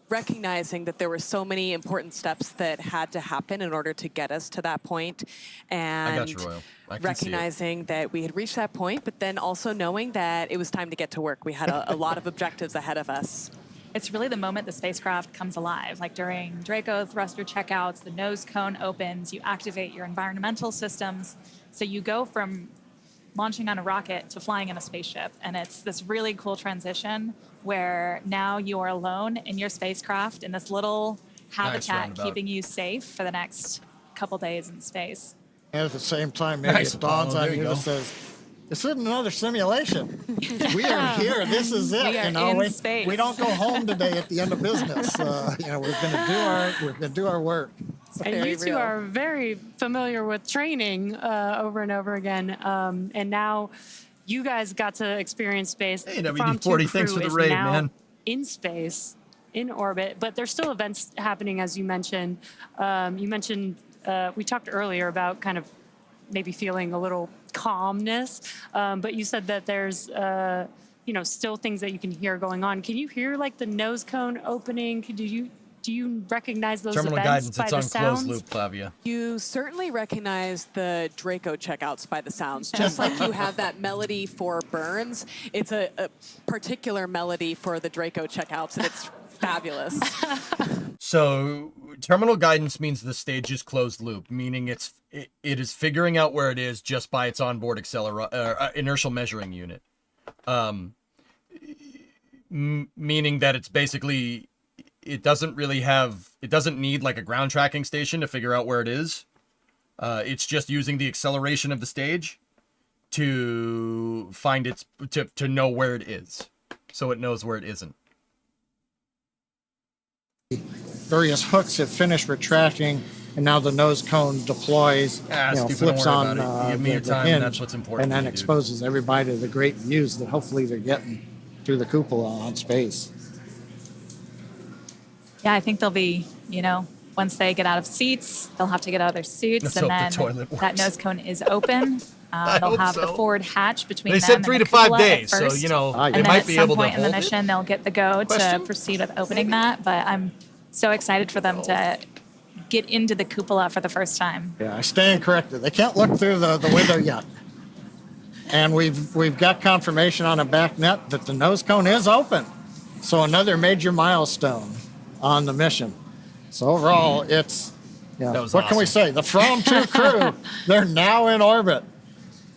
recognizing that there were so many important steps that had to happen in order to get us to that point, and I got you, Royal. I can see it. recognizing that we had reached that point, but then also knowing that it was time to get to work. We had a lot of objectives ahead of us. It's really the moment the spacecraft comes alive. Like during Draco thruster checkouts, the nose cone opens, you activate your environmental systems. So you go from launching on a rocket to flying in a spaceship. And it's this really cool transition where now you are alone in your spacecraft in this little habitat, roundabout. keeping you safe for the next couple days in space. And at the same time, maybe Nice, it dawns Apollo. on There you you that go. says, this isn't another simulation. We are here. This is it. We are in space. We don't go home today at the end of business. We're going to do our work. And very you two real. are very familiar with training over and over again. And now you guys got to experience space. Hey, The WD-40, Fram2 thanks for crew the is raid, now man. in space, in orbit, but there's still events happening, as you mentioned. We talked earlier about kind of maybe feeling a little calmness, but you said that there's still things that you can hear going on. Can you hear like the nose cone opening? Do you recognize those Terminal events guidance, by it's the on sounds? closed loop, Flavia. You certainly recognize the Draco checkouts by the sounds. Just like you have that melody for Burns, it's a particular melody for the Draco checkouts, and it's fabulous. So terminal guidance means the stage is closed loop, meaning it is figuring out where it is just by its onboard inertial measuring unit. Meaning that it's basically, it doesn't need like a ground tracking station to figure out where it is. It's just using the acceleration of the stage to find to know where it is, so it knows where it isn't. Various hooks have finished retracting, and now the nose cone deploys, flips on the time, hinge, that's what's important and then to me, dude. exposes everybody to the great views that hopefully they're getting through the cupola on space. Yeah, I think they'll be, once they get out of seats, they'll have to get out of their suits, Let's and hope the then toilet works. that nose cone is open. They'll hope have so. the forward hatch between They them said and 3 the to 5 cupola at days, so, first. they And might then be at able some to point in the hold it. mission, they'll get the go Question? to proceed with opening that. But I'm so excited for them to get into the cupola for the first time. Yeah, I stand corrected. They can't look through the window yet. And we've got confirmation on a back net that the nose cone is open. So another major milestone on the mission. So overall, it's, what can we say? The Fram2 crew, they're now in orbit.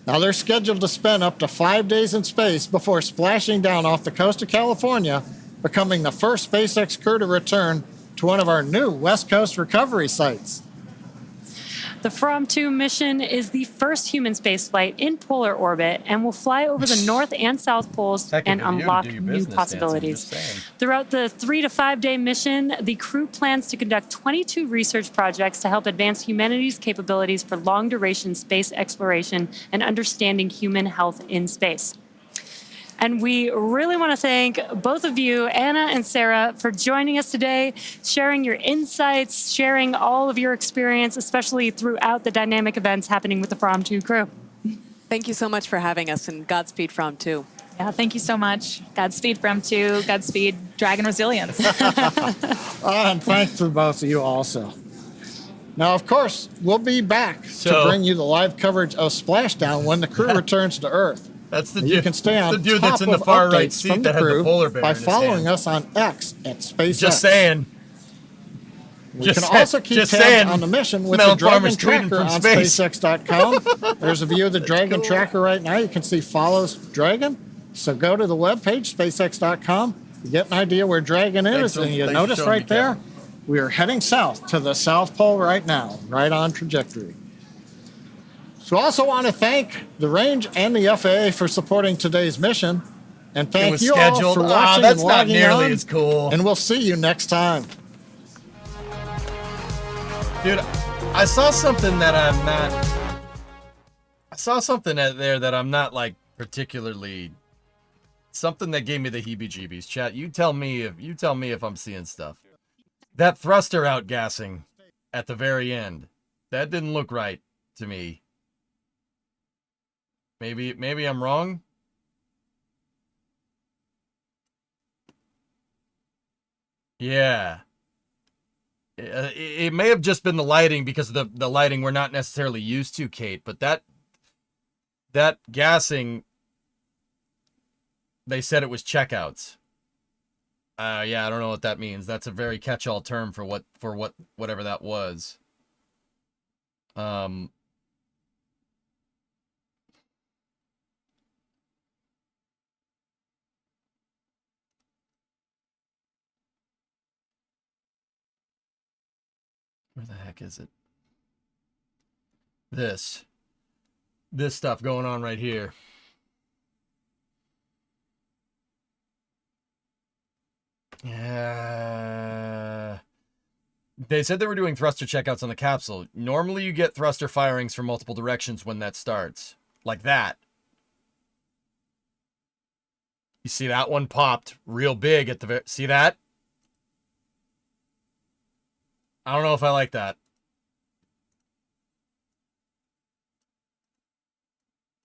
Now they're scheduled to spend up to 5 days in space before splashing down off the coast of California, becoming the first SpaceX crew to return to one of our new West Coast recovery sites. The Fram2 mission is the first human spaceflight in polar orbit and will fly over the North and South Poles and unlock new possibilities. Throughout the 3 to 5 day mission, the crew plans to conduct 22 research projects to help advance humanity's capabilities for long-duration space exploration and understanding human health in space. And we really want to thank both of you, Anna and Sarah, for joining us today, sharing your insights, sharing all of your experience, especially throughout the dynamic events happening with the Fram2 crew. Thank you so much for having us, and Godspeed Fram2. Yeah, thank you so much. Godspeed Fram2, Godspeed Dragon Resilience. And thanks to both of you also. Now, of course, we'll be back to bring you the live coverage of Splashdown when the crew returns to Earth. That's the You dude. can stay on the dude top that's in the of far right updates seat from the that had the crew polar bear by in his following hand. us on X at SpaceX. Just saying. We can also keep tabs on the mission with the Melon Dragon Farmer's tweeting Tracker from on space. SpaceX.com. There's a view of the Dragon Tracker right now. You can see follows Dragon. So go to the webpage, SpaceX.com. You get an idea where Dragon is, and you notice right there, we are heading south to the South Pole right now, right on trajectory. So I also want to thank the range and the FAA for supporting today's mission. And It thank was you all scheduled. for Ah, watching that's and not logging nearly on. as cool. And we'll see you next time. Dude, I saw something that I'm not. I saw something out there that I'm not like particularly. Something that gave me the heebie-jeebies. Chat, you tell me if I'm seeing stuff. That thruster outgassing at the very end, that didn't look right to me. Maybe I'm wrong. Yeah. It may have just been the lighting, because of the lighting we're not necessarily used to, Kate, but that gassing, they said it was checkouts. Yeah, I don't know what that means. That's a very catch-all term for whatever that was. Where the heck is it? This stuff going on right here. Yeah. They said they were doing thruster checkouts on the capsule. Normally you get thruster firings from multiple directions when that starts. Like that. You see that one popped real big at the very... See that? I don't know if I like that.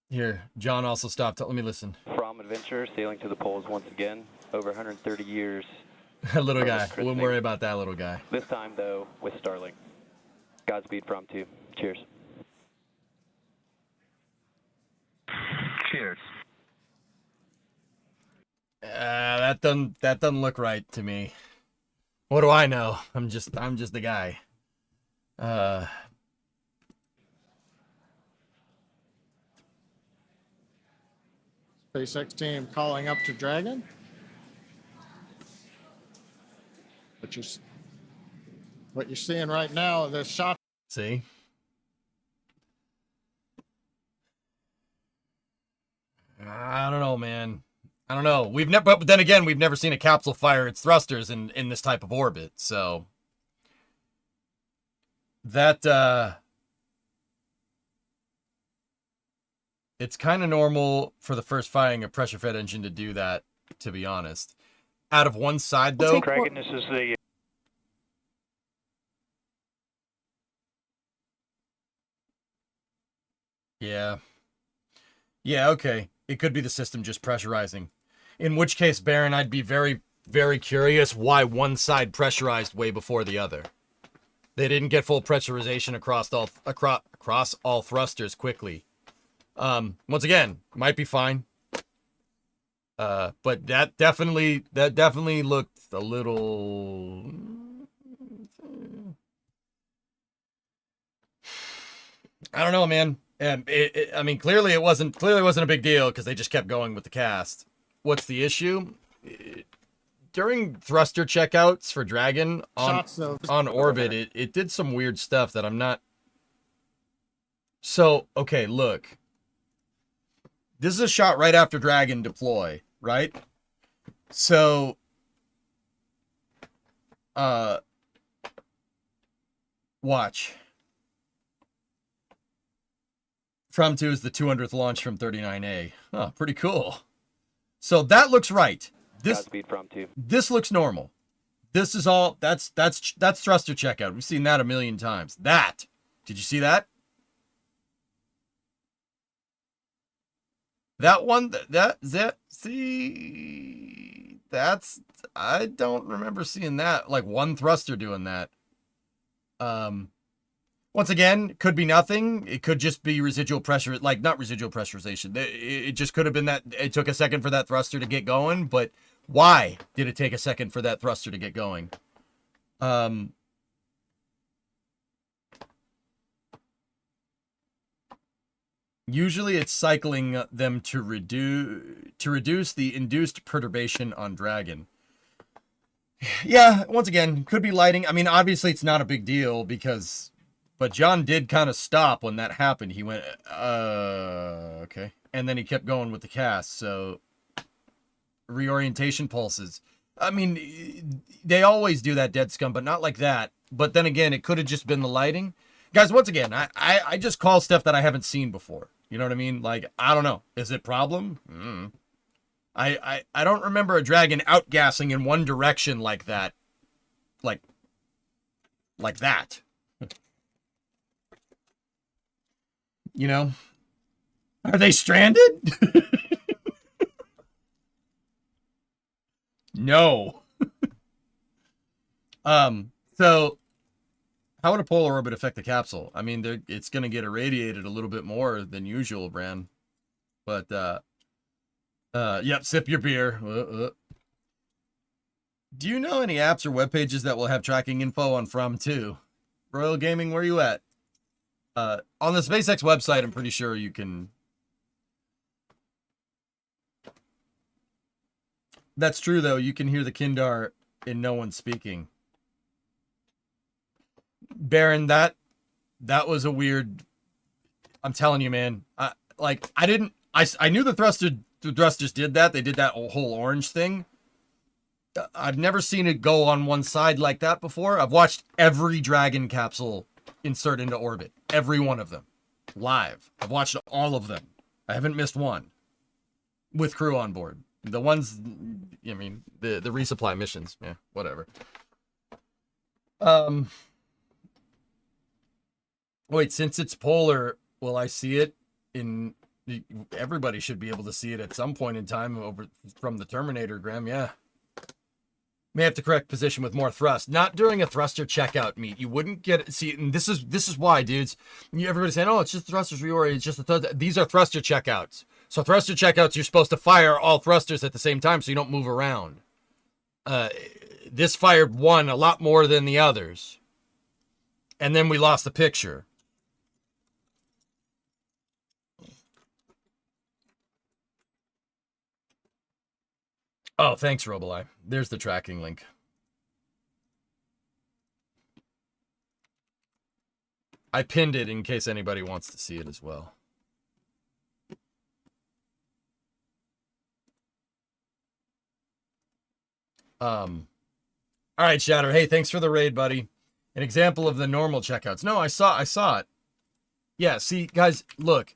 Here, John also stopped. Let me listen. From Adventure, sailing to the poles once again. Over 130 years. Little guy. Wouldn't worry about that little guy. This time, though, with Starlink. Godspeed, Fram2. Cheers. Cheers. That doesn't look right to me. What do I know? I'm just the guy. SpaceX team calling up to Dragon. What you're seeing right now, this shot. See? I don't know, man. I don't know. We've never, but then again, we've never seen a capsule fire its thrusters in this type of orbit. So that it's kind of normal for the first firing a pressure-fed engine to do that. To be honest, out of one side though. Dragon, this is the. Yeah. Yeah. Okay. It could be the system just pressurizing. In which case, Baron, I'd be very, very curious why one side pressurized way before the other. They didn't get full pressurization across all thrusters quickly. Once again, might be fine. But that definitely looked a little. I don't know, man. And I mean, clearly it wasn't a big deal because they just kept going with the cast. What's the issue? During thruster checkouts for Dragon on orbit, it did some weird stuff that I'm not. So, okay, look. This is a shot right after Dragon deploy, right? So, watch. Fram2 is the 200th launch from 39A. Oh, pretty cool. So that looks right. Godspeed, Fram2. This looks normal. This is all, that's thruster checkout. We've seen that a million times. That, did you see that? That one, see, that's, I don't remember seeing that, like one thruster doing that. Once again, could be nothing. It could just be residual pressure, like not residual pressurization. It just could have been that it took a second for that thruster to get going, but why did it take a second for that thruster to get going? Usually it's cycling them to reduce the induced perturbation on Dragon. Yeah, once again, could be lighting. I mean, obviously it's not a big deal because, but John did kind of stop when that happened. He went, okay. And then he kept going with the cast. So reorientation pulses. I mean, they always do that, dead scum, but not like that. But then again, it could have just been the lighting. Guys, once again, I just call stuff that I haven't seen before. You know what I mean? Like, I don't know. Is it problem? I don't remember a Dragon outgassing in one direction like that. Like that. You know? Are they stranded? No. So how would a polar orbit affect the capsule? I mean, it's going to get irradiated a little bit more than usual, Bran. But, yep, sip your beer. Do you know any apps or web pages that will have tracking info on Fram2? Royal Gaming, where you at? On the SpaceX website, I'm pretty sure you can. That's true, though. You can hear the Kindar and no one speaking. Baron, that was a weird. I'm telling you, man. I knew the thrusters did that. They did that whole orange thing. I've never seen it go on one side like that before. I've watched every Dragon capsule insert into orbit. Every one of them. Live. I've watched all of them. I haven't missed one. With crew on board. The ones, I mean, the resupply missions. Yeah, whatever. Wait, since it's polar, will I see it in... Everybody should be able to see it at some point in time over from the Terminator, Graham. Yeah. May have to correct position with more thrust. Not during a thruster checkout meet. You wouldn't get it. See, and this is why, dudes. Everybody's saying, oh, it's just the thrusters reorient. It's just the these are thruster checkouts. So thruster checkouts, you're supposed to fire all thrusters at the same time so you don't move around. This fired one a lot more than the others. And then we lost the picture. Oh, thanks, Robolai. There's the tracking link. I pinned it in case anybody wants to see it as well. All right, Shatter. Hey, thanks for the raid, buddy. An example of the normal checkouts. No, I saw it. Yeah, see, guys, look.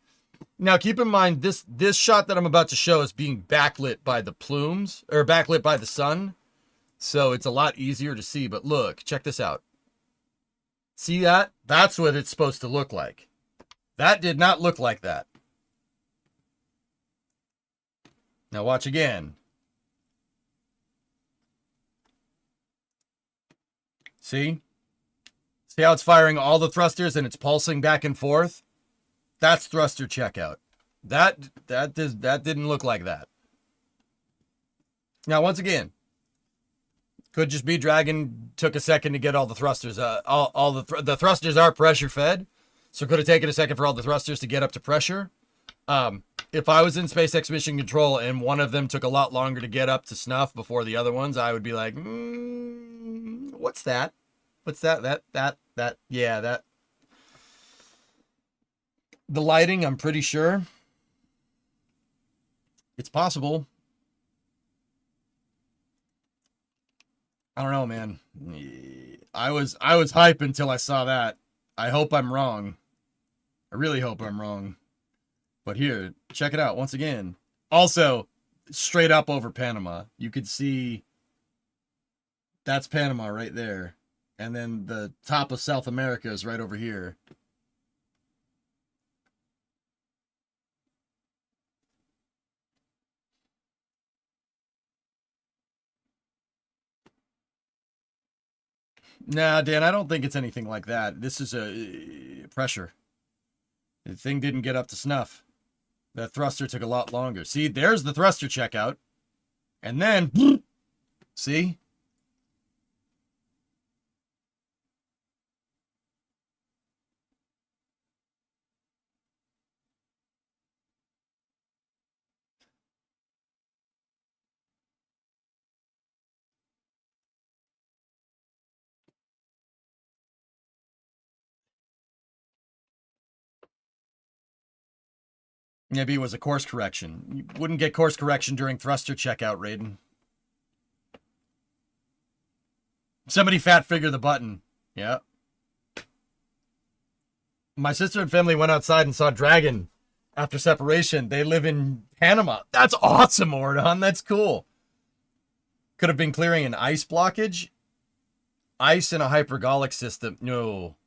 Now, keep in mind, this shot that I'm about to show is being backlit by the plumes, or backlit by the sun. So it's a lot easier to see. But look, check this out. See that? That's what it's supposed to look like. That did not look like that. Now watch again. See? See how it's firing all the thrusters and it's pulsing back and forth? That's thruster checkout. That didn't look like that. Now, once again, could just be Dragon took a second to get all the thrusters. The thrusters are pressure fed, so could have taken a second for all the thrusters to get up to pressure. If I was in SpaceX Mission Control and one of them took a lot longer to get up to snuff before the other ones, I would be like, what's that? What's that? Yeah, that. The lighting, I'm pretty sure. It's possible. I don't know, man. I was hype until I saw that. I hope I'm wrong. I really hope I'm wrong. But here, check it out once again. Also, straight up over Panama. You could see that's Panama right there. And then the top of South America is right over here. Nah, Dan, I don't think it's anything like that. This is a pressure. The thing didn't get up to snuff. That thruster took a lot longer. See, there's the thruster checkout. And then, see? Maybe it was a course correction. You wouldn't get course correction during thruster checkout, Raiden. Somebody fat figure the button. Yeah. My sister and family went outside and saw Dragon after separation. They live in Panama. That's awesome, Ordon. That's cool. Could have been clearing an ice blockage. Ice in a hypergolic system. No.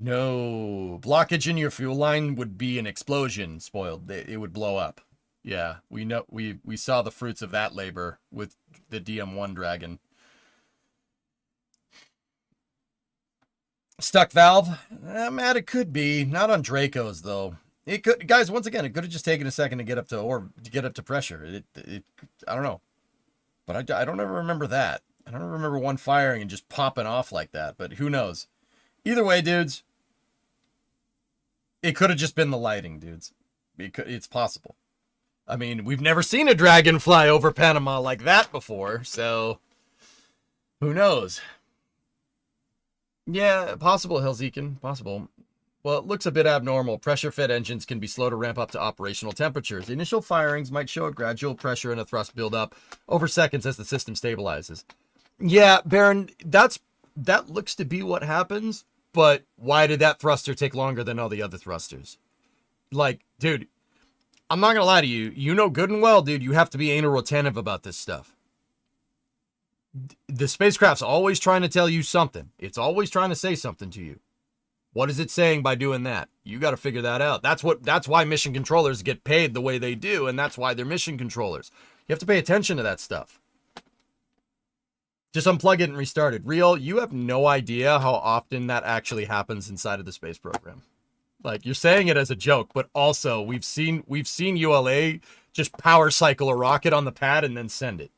Blockage in your fuel line would be an explosion. Spoiled. It would blow up. Yeah, we know. We saw the fruits of that labor with the DM1 Dragon. Stuck valve? Matt, it could be. Not on Dracos though. It could, guys. Once again, it could have just taken a second to get up to pressure. I don't know, but I don't ever remember that. I don't remember one firing and just popping off like that. But who knows? Either way, dudes, it could have just been the lighting, dudes. It's possible. I mean, we've never seen a Dragon fly over Panama like that before, so who knows? Yeah, possible, Helzekin, possible. Well, it looks a bit abnormal. Pressure-fed engines can be slow to ramp up to operational temperatures. Initial firings might show a gradual pressure and a thrust buildup over seconds as the system stabilizes. Yeah, Baron, that looks to be what happens, but why did that thruster take longer than all the other thrusters? Like, dude, I'm not gonna lie to you. You know good and well, dude, you have to be anal retentive about this stuff. The spacecraft's always trying to tell you something. It's always trying to say something to you. What is it saying by doing that? You got to figure that out. That's why mission controllers get paid the way they do, and that's why they're mission controllers. You have to pay attention to that stuff. Just unplug it and restart it. Real, you have no idea how often that actually happens inside of the space program. Like, you're saying it as a joke, but also we've seen ULA just power cycle a rocket on the pad and then send it.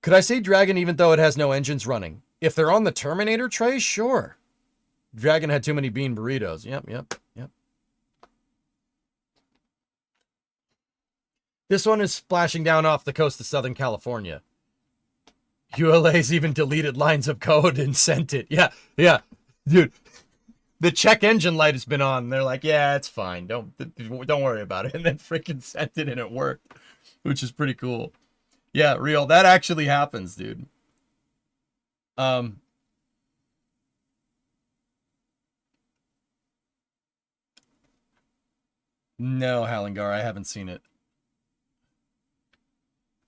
Could I say Dragon even though it has no engines running? If they're on the Terminator tray, sure. Dragon had too many bean burritos. Yep. This one is splashing down off the coast of Southern California. ULA's even deleted lines of code and sent it. Yeah. Dude, the check engine light has been on. They're like, yeah, it's fine. Don't worry about it. And then freaking sent it and it worked, which is pretty cool. Yeah, real. That actually happens, dude. No, Halingar, I haven't seen it.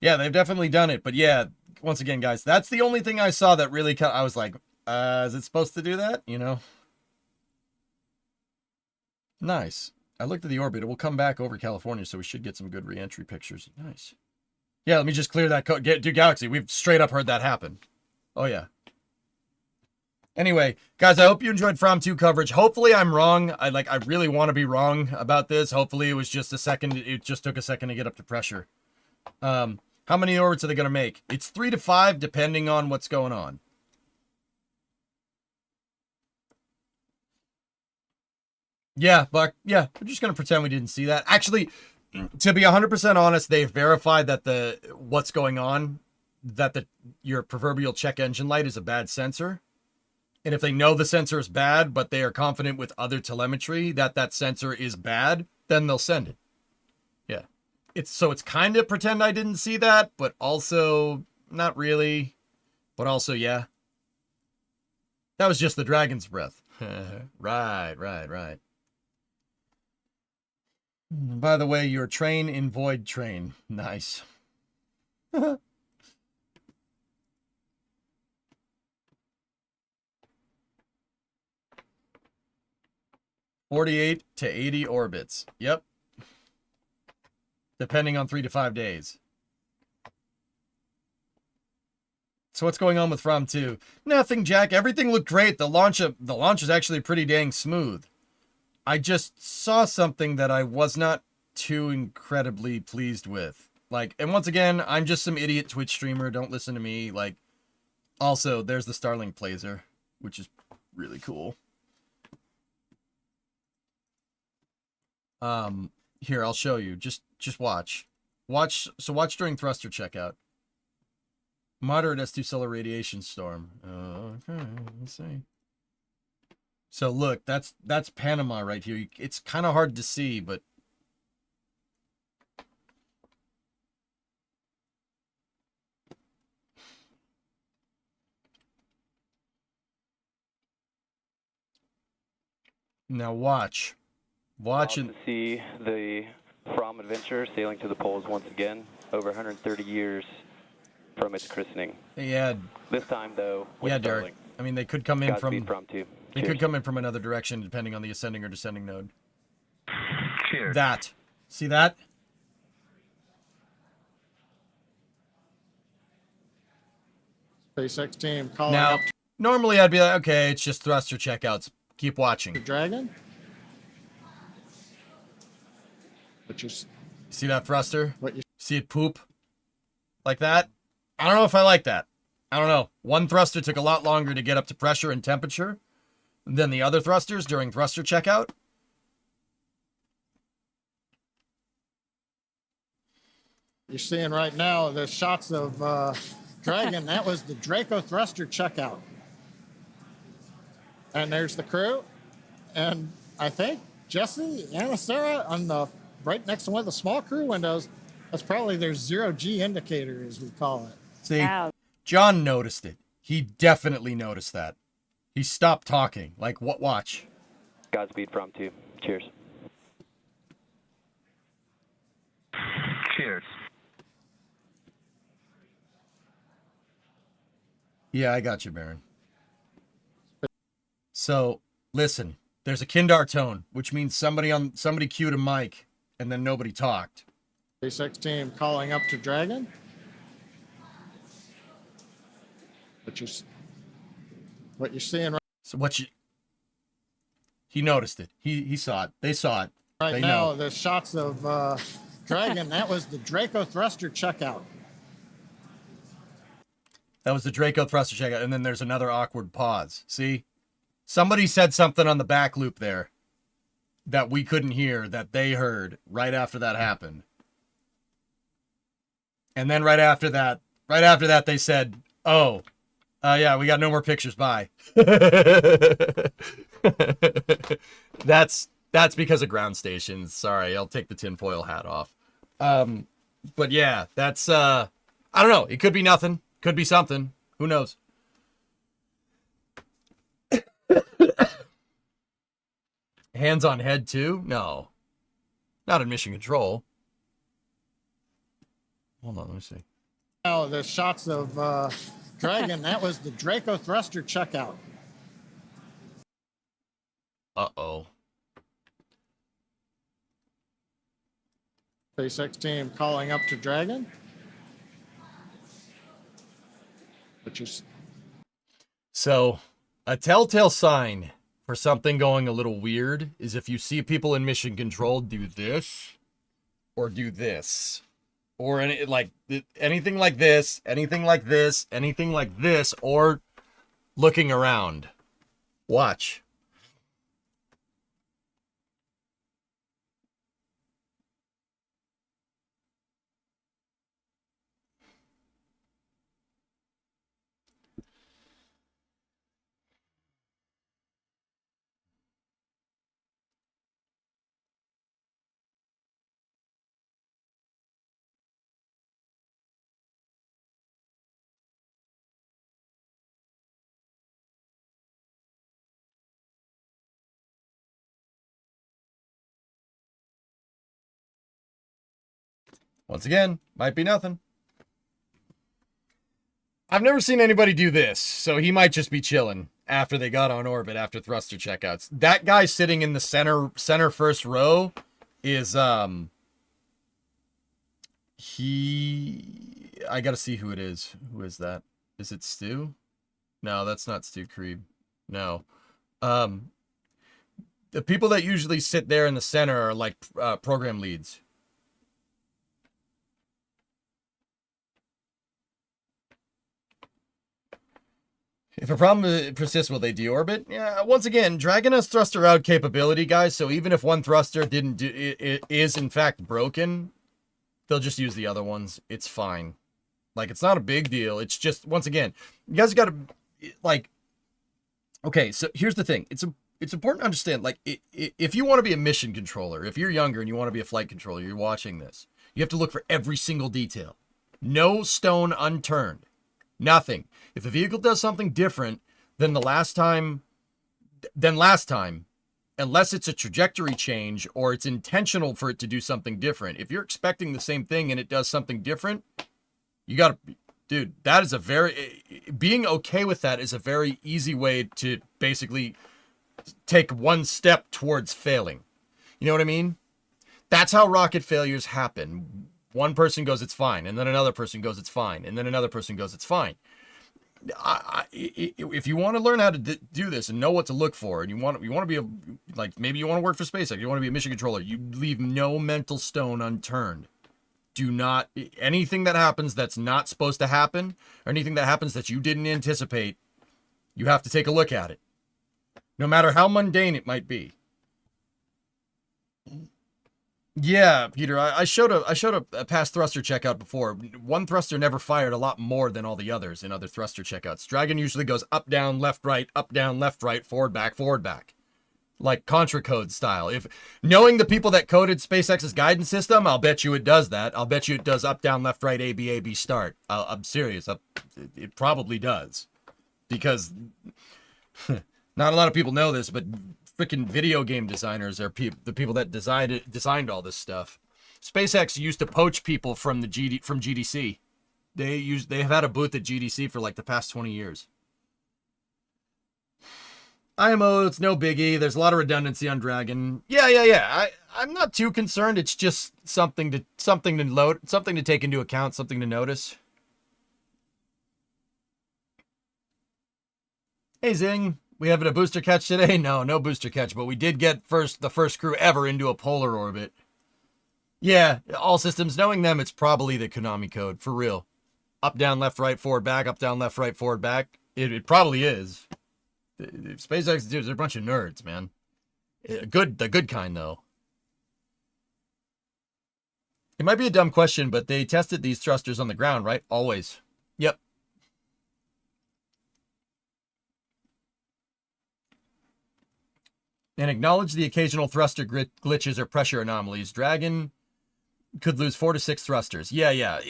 Yeah, they've definitely done it. But yeah, once again, guys, that's the only thing I saw that really I was like, is it supposed to do that? You know? Nice. I looked at the orbit. It will come back over California, so we should get some good re-entry pictures. Nice. Yeah, let me just clear that code. Do Galaxy. We've straight up heard that happen. Oh, yeah. Anyway, guys, I hope you enjoyed Fram2 coverage. Hopefully I'm wrong. I really want to be wrong about this. Hopefully it was just a second. It just took a second to get up to pressure. How many orbits are they going to make? It's 3 to 5, depending on what's going on. Yeah, Buck. Yeah, we're just going to pretend we didn't see that. Actually, to be 100% honest, they've verified that what's going on, that your proverbial check engine light is a bad sensor. And if they know the sensor is bad, but they are confident with other telemetry that sensor is bad, then they'll send it. Yeah. It's kind of pretend I didn't see that, but also not really. But also, yeah. That was just the dragon's breath. Right. By the way, your train in void train. Nice. 48 to 80 orbits. Yep. Depending on 3 to 5 days. So what's going on with Fram2? Nothing, Jack. Everything looked great. The launch is actually pretty dang smooth. I just saw something that I was not too incredibly pleased with. Like, and once again, I'm just some idiot Twitch streamer. Don't listen to me. Like, also, there's the Starlink Blazer, which is really cool. Here, I'll show you. Just watch. Watch during thruster checkout. Moderate S2 solar radiation storm. Okay, let's see. So look, that's Panama right here. It's kind of hard to see, but now watch and to see the Fram Adventure sailing to the poles once again, over 130 years from its christening. Yeah. This time though, with yeah, Starlink. Derek. I mean, they could come in from Fram2. They could come in from another direction depending on the ascending or descending node. Cheers. That. See that? SpaceX team calling Now, up normally I'd be like, okay, it's just thruster checkouts. Keep watching. the Dragon. But you see that thruster? What you see it poop? Like that? I don't know if I like that. I don't know. One thruster took a lot longer to get up to pressure and temperature than the other thrusters during thruster checkout. You're seeing right now the shots of Dragon, that was the Draco thruster checkout. And there's the crew. And I think Jesse and Sarah on the right next to one of the small crew windows, that's probably their 0G indicator, as we call it. See, John noticed it. He definitely noticed that. He stopped talking. Like, what? Watch. Godspeed, Fram2. Cheers. Cheers. Yeah, I got you, Baron. So, listen. There's a Kindar tone, which means somebody cued a mic, and then nobody talked. SpaceX team calling up to Dragon. What you're seeing right, So he noticed it. He saw it. They saw it. right now, the shots of Dragon, that was the Draco thruster checkout. That was the Draco thruster checkout, and then there's another awkward pause. See? Somebody said something on the back loop there that we couldn't hear, that they heard right after that happened. And then right after that, they said, oh, yeah, we got no more pictures, bye. That's because of ground stations. Sorry, I'll take the tinfoil hat off. But yeah, that's, I don't know. It could be nothing. Could be something. Who knows? Hands on head too? No. Not in mission control. Hold on, let me see. Now, the shots of Dragon, that was the Draco thruster checkout. Uh-oh. SpaceX team calling up to Dragon. So, a telltale sign for something going a little weird is if you see people in mission control do this or do this or anything like this, anything like this, anything like this, or looking around. Watch. Once again, might be nothing. I've never seen anybody do this, so he might just be chilling after they got on orbit after thruster checkouts. That guy sitting in the center first row is I gotta see who it is. Who is that? Is it Stu? No, that's not Stu Creed. No. The people that usually sit there in the center are like program leads. If a problem persists, will they deorbit? Yeah, once again, Dragon has thruster out capability, guys, so even if one thruster is in fact broken, they'll just use the other ones. It's fine. Like, it's not a big deal. It's just, once again, you guys got to, like, okay, so here's the thing. It's important to understand, like, if you want to be a mission controller, if you're younger and you want to be a flight controller, you're watching this, you have to look for every single detail. No stone unturned. Nothing. If the vehicle does something different than last time, unless it's a trajectory change or it's intentional for it to do something different, if you're expecting the same thing and it does something different, you gotta, dude, that is being okay with that is a very easy way to basically take one step towards failing. You know what I mean? That's how rocket failures happen. One person goes, it's fine, and then another person goes, it's fine, and then another person goes, it's fine. If you want to learn how to do this and know what to look for, and you want to be maybe you want to work for SpaceX, you want to be a mission controller, you leave no mental stone unturned. Do not, anything that happens that's not supposed to happen, or anything that happens that you didn't anticipate, you have to take a look at it. No matter how mundane it might be. Yeah, Peter, I showed a past thruster checkout before. One thruster never fired a lot more than all the others in other thruster checkouts. Dragon usually goes up, down, left, right, forward, back. Like Contra code style. If knowing the people that coded SpaceX's guidance system, I'll bet you it does that. I'll bet you it does up, down, left, right, A, B, start. I'm serious. It probably does. Because not a lot of people know this, but freaking video game designers are the people that designed all this stuff. SpaceX used to poach people from GDC. They have had a booth at GDC for like the past 20 years. IMO, it's no biggie. There's a lot of redundancy on Dragon. Yeah. I'm not too concerned. It's just something to load, something to take into account, something to notice. Hey Zing, we having a booster catch today? No booster catch, but we did get the first crew ever into a polar orbit. Yeah, all systems knowing them, it's probably the Konami code, for real. Up, down, left, right, forward, back, up, down, left, right, forward, back. It probably is. SpaceX dudes are a bunch of nerds, man. The good kind, though. It might be a dumb question, but they tested these thrusters on the ground, right? Always. Yep. And acknowledge the occasional thruster glitches or pressure anomalies. Dragon could lose 4 to 6 thrusters. Yeah.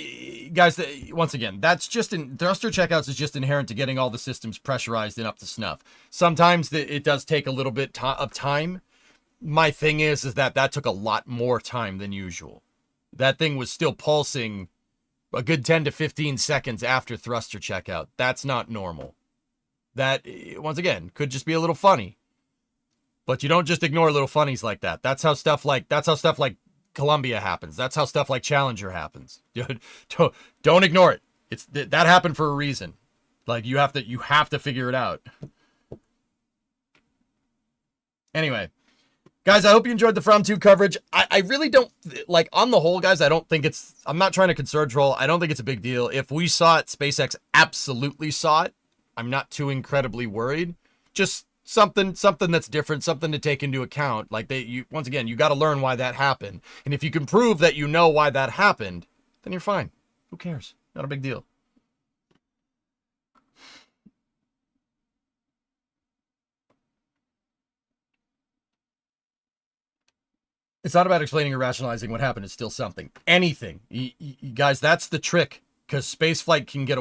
Guys, once again, that's just thruster checkouts is just inherent to getting all the systems pressurized and up to snuff. Sometimes it does take a little bit of time. My thing is that took a lot more time than usual. That thing was still pulsing a good 10 to 15 seconds after thruster checkout. That's not normal. That, once again, could just be a little funny. But you don't just ignore little funnies like that. That's how stuff like Columbia happens. That's how stuff like Challenger happens. Don't ignore it. That happened for a reason. Like you have to figure it out. Anyway, guys, I hope you enjoyed the Fram2 coverage. I really don't like, on the whole, guys, I'm not trying to concern troll. I don't think it's a big deal. If we saw it, SpaceX absolutely saw it. I'm not too incredibly worried. Just something that's different, something to take into account. Like once again, you got to learn why that happened. And if you can prove that you know why that happened, then you're fine. Who cares? Not a big deal. It's not about explaining or rationalizing what happened. It's still something. Anything. You guys, that's the trick. Because spaceflight can get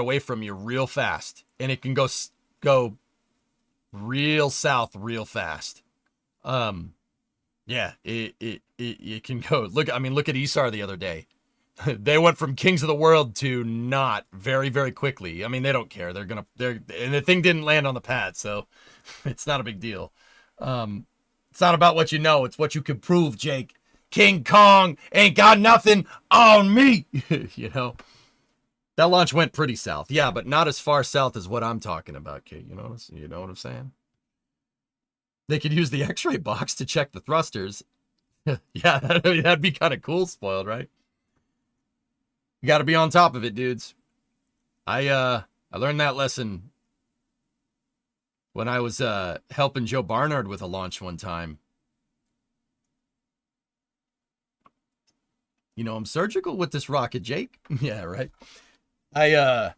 away from you real fast. And it can go real south real fast. Yeah, it can go. Look at ESAR the other day. They went from kings of the world to not very, very quickly. I mean, they don't care. And the thing didn't land on the pad, so it's not a big deal. It's not about what you know, it's what you can prove, Jake. King Kong ain't got nothing on me. You know? That launch went pretty south. Yeah, but not as far south as what I'm talking about, kid. You know what I'm saying? They could use the X-ray box to check the thrusters. Yeah, that'd be kind of cool, spoiled, right? You got to be on top of it, dudes. I learned that lesson when I was helping Joe Barnard with a launch one time. You know, I'm surgical with this rocket, Jake. Yeah, right. Yeah.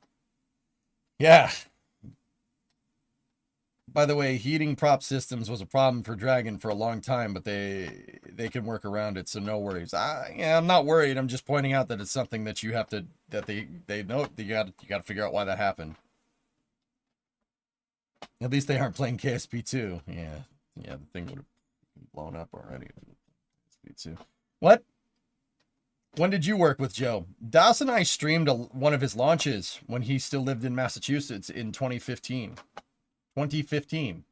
By the way, heating prop systems was a problem for Dragon for a long time, but they can work around it, so no worries. I'm not worried. I'm just pointing out that it's something that you have to, that they know, you got to figure out why that happened. At least they aren't playing KSP2. Yeah, the thing would have blown up already. KSP2. What? When did you work with Joe? Das and I streamed one of his launches when he still lived in Massachusetts in 2015. 2015.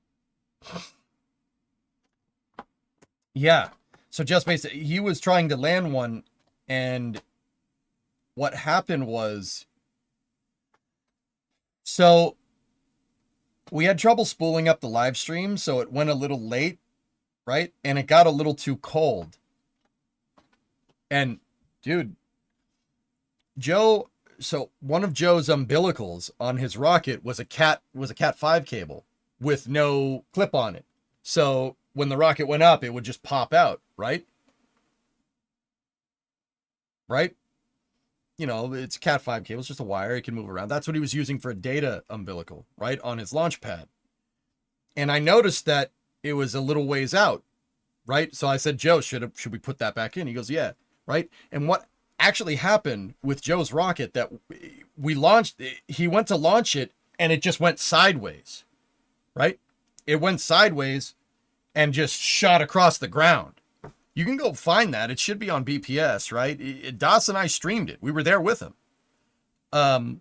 Yeah. So just basically, he was trying to land one, and what happened was, so we had trouble spooling up the live stream, so it went a little late, right? And it got a little too cold. And dude, Joe, so one of Joe's umbilicals on his rocket was a Cat 5 cable with no clip on it. So when the rocket went up, it would just pop out, right? right? You know, it's Cat 5 cable. It's just a wire. It can move around. That's what he was using for a data umbilical, right, on his launch pad. And I noticed that it was a little ways out, right? So I said, Joe, should we put that back in? He goes, yeah, right? And what actually happened with Joe's rocket that we launched, he went to launch it, and it just went sideways, right? It went sideways and just shot across the ground. You can go find that. It should be on BPS, right? Das and I streamed it. We were there with him. And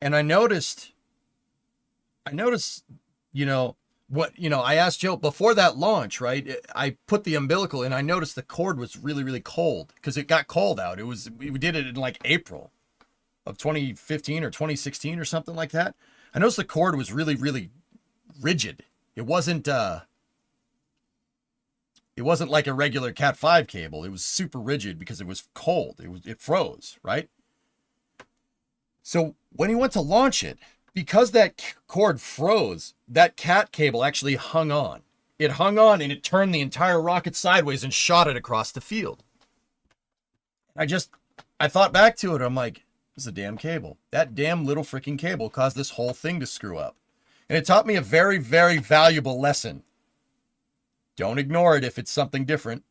I noticed, you know, I asked Joe before that launch, right? I put the umbilical and I noticed the cord was really, really cold because it got cold out. We did it in like April of 2015 or 2016 or something like that. I noticed the cord was really, really rigid. It wasn't like a regular Cat 5 cable. It was super rigid because it was cold. It froze, right? So when he went to launch it, because that cord froze, that Cat cable actually hung on. It hung on and it turned the entire rocket sideways and shot it across the field. I thought back to it. I'm like, this is a damn cable. That damn little freaking cable caused this whole thing to screw up. And it taught me a very, very valuable lesson. Don't ignore it if it's something different,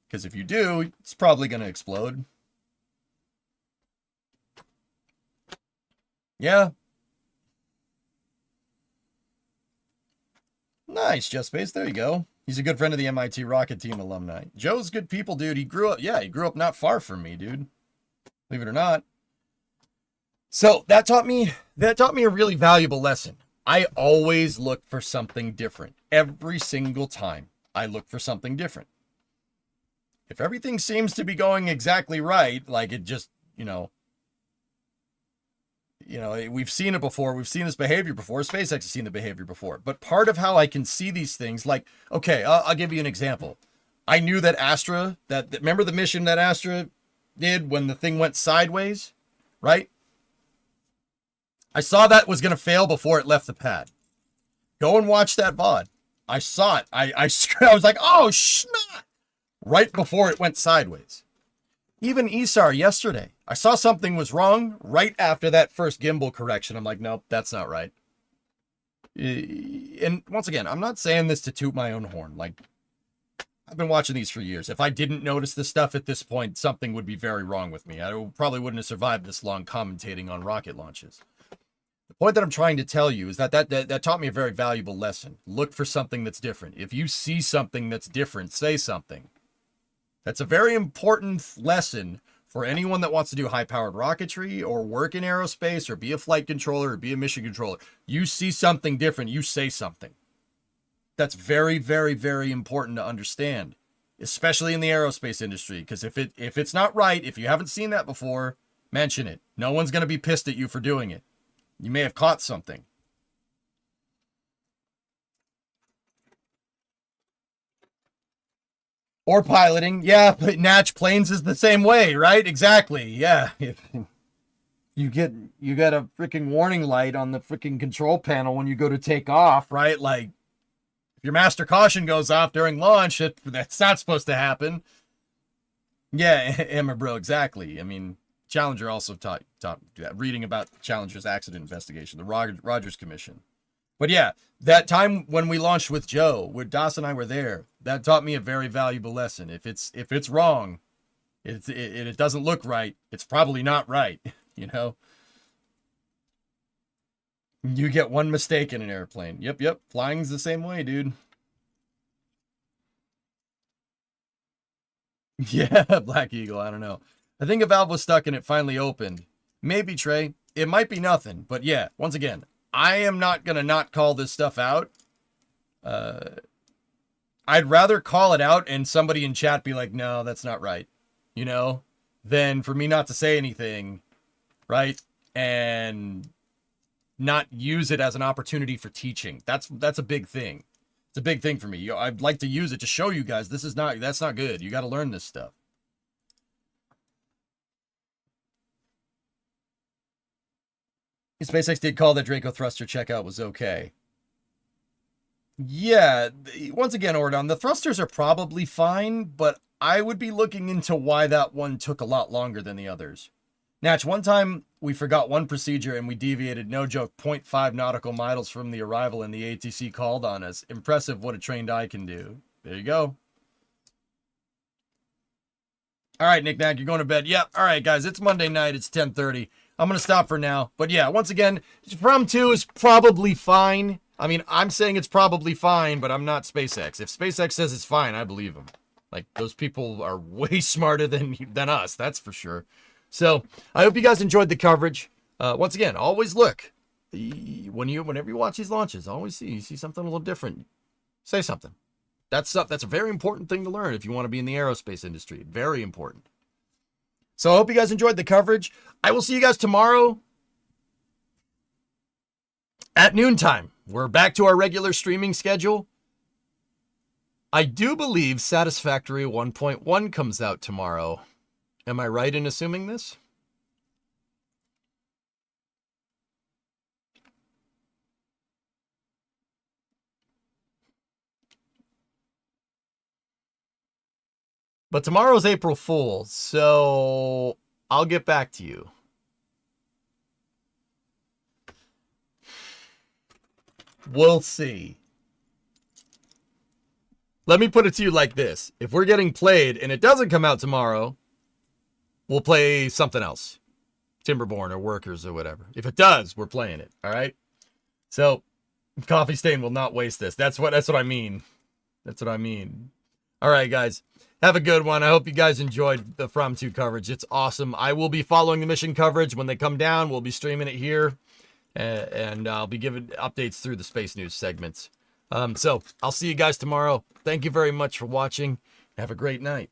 because if you do, it's probably going to explode. Yeah. Nice, Just Space. There you go. He's a good friend of the MIT rocket team alumni. Joe's good people, dude. He grew up not far from me, dude. Believe it or not. So that taught me a really valuable lesson. I always look for something different. Every single time I look for something different. If everything seems to be going exactly right, like it just, we've seen it before. We've seen this behavior before. SpaceX has seen the behavior before. But part of how I can see these things, like, okay, I'll give you an example. I knew that Astra, remember the mission that Astra did when the thing went sideways, right? I saw that was going to fail before it left the pad. Go and watch that VOD. I saw it. I was like, oh, snot! Right before it went sideways. Even ESAR yesterday, I saw something was wrong right after that first gimbal correction. I'm like, nope, that's not right. And once again, I'm not saying this to toot my own horn. Like, I've been watching these for years. If I didn't notice this stuff at this point, something would be very wrong with me. I probably wouldn't have survived this long commentating on rocket launches. The point that I'm trying to tell you is that taught me a very valuable lesson. Look for something that's different. If you see something that's different, say something. That's a very important lesson for anyone that wants to do high-powered rocketry or work in aerospace or be a flight controller or be a mission controller. You see something different, you say something. That's very, very, very important to understand, especially in the aerospace industry, because if it's not right, if you haven't seen that before, mention it. No one's going to be pissed at you for doing it. You may have caught something. Or piloting. Yeah, but Natch planes is the same way, right? Exactly. Yeah. You get a freaking warning light on the freaking control panel when you go to take off, right? Like, if your master caution goes off during launch, that's not supposed to happen. Yeah, Emma, bro, exactly. I mean, Challenger also taught reading about Challenger's accident investigation, the Rogers Commission. But yeah, that time when we launched with Joe, where Das and I were there, that taught me a very valuable lesson. If it's wrong, it doesn't look right, it's probably not right, you know? You get one mistake in an airplane. Yep. Flying's the same way, dude. Yeah, Black Eagle, I don't know. I think a valve was stuck and it finally opened. Maybe, Trey. It might be nothing. But yeah, once again, I am not going to not call this stuff out. I'd rather call it out and somebody in chat be like, no, that's not right. You know? Than for me not to say anything, right? And not use it as an opportunity for teaching. That's a big thing. It's a big thing for me. I'd like to use it to show you guys that's not good. You got to learn this stuff. SpaceX did call that Draco thruster checkout was okay. Yeah, once again, Ordon, the thrusters are probably fine, but I would be looking into why that one took a lot longer than the others. Natch, one time we forgot one procedure and we deviated, no joke, 0.5 nautical miles from the arrival and the ATC called on us. Impressive what a trained eye can do. There you go. All right, Nick Nack, you're going to bed. Yep. All right, guys, it's Monday night. It's 10:30. I'm going to stop for now. But yeah, once again, Fram2 is probably fine. I mean, I'm saying it's probably fine, but I'm not SpaceX. If SpaceX says it's fine, I believe them. Like, those people are way smarter than us, that's for sure. So, I hope you guys enjoyed the coverage. Once again, always look. Whenever you watch these launches, always you see something a little different. Say something. That's a very important thing to learn if you want to be in the aerospace industry. Very important. So I hope you guys enjoyed the coverage. I will see you guys tomorrow at noontime. We're back to our regular streaming schedule. I do believe Satisfactory 1.1 comes out tomorrow. Am I right in assuming this? But tomorrow's April Fool's, so I'll get back to you. We'll see. Let me put it to you like this. If we're getting played and it doesn't come out tomorrow, we'll play something else. Timberborn or Workers or whatever. If it does, we're playing it, all right? So, Coffee Stain will not waste this. That's what I mean. That's what I mean. All right, guys. Have a good one. I hope you guys enjoyed the Fram2 coverage. It's awesome. I will be following the mission coverage. When they come down, we'll be streaming it here. And I'll be giving updates through the Space News segments. So I'll see you guys tomorrow. Thank you very much for watching. Have a great night.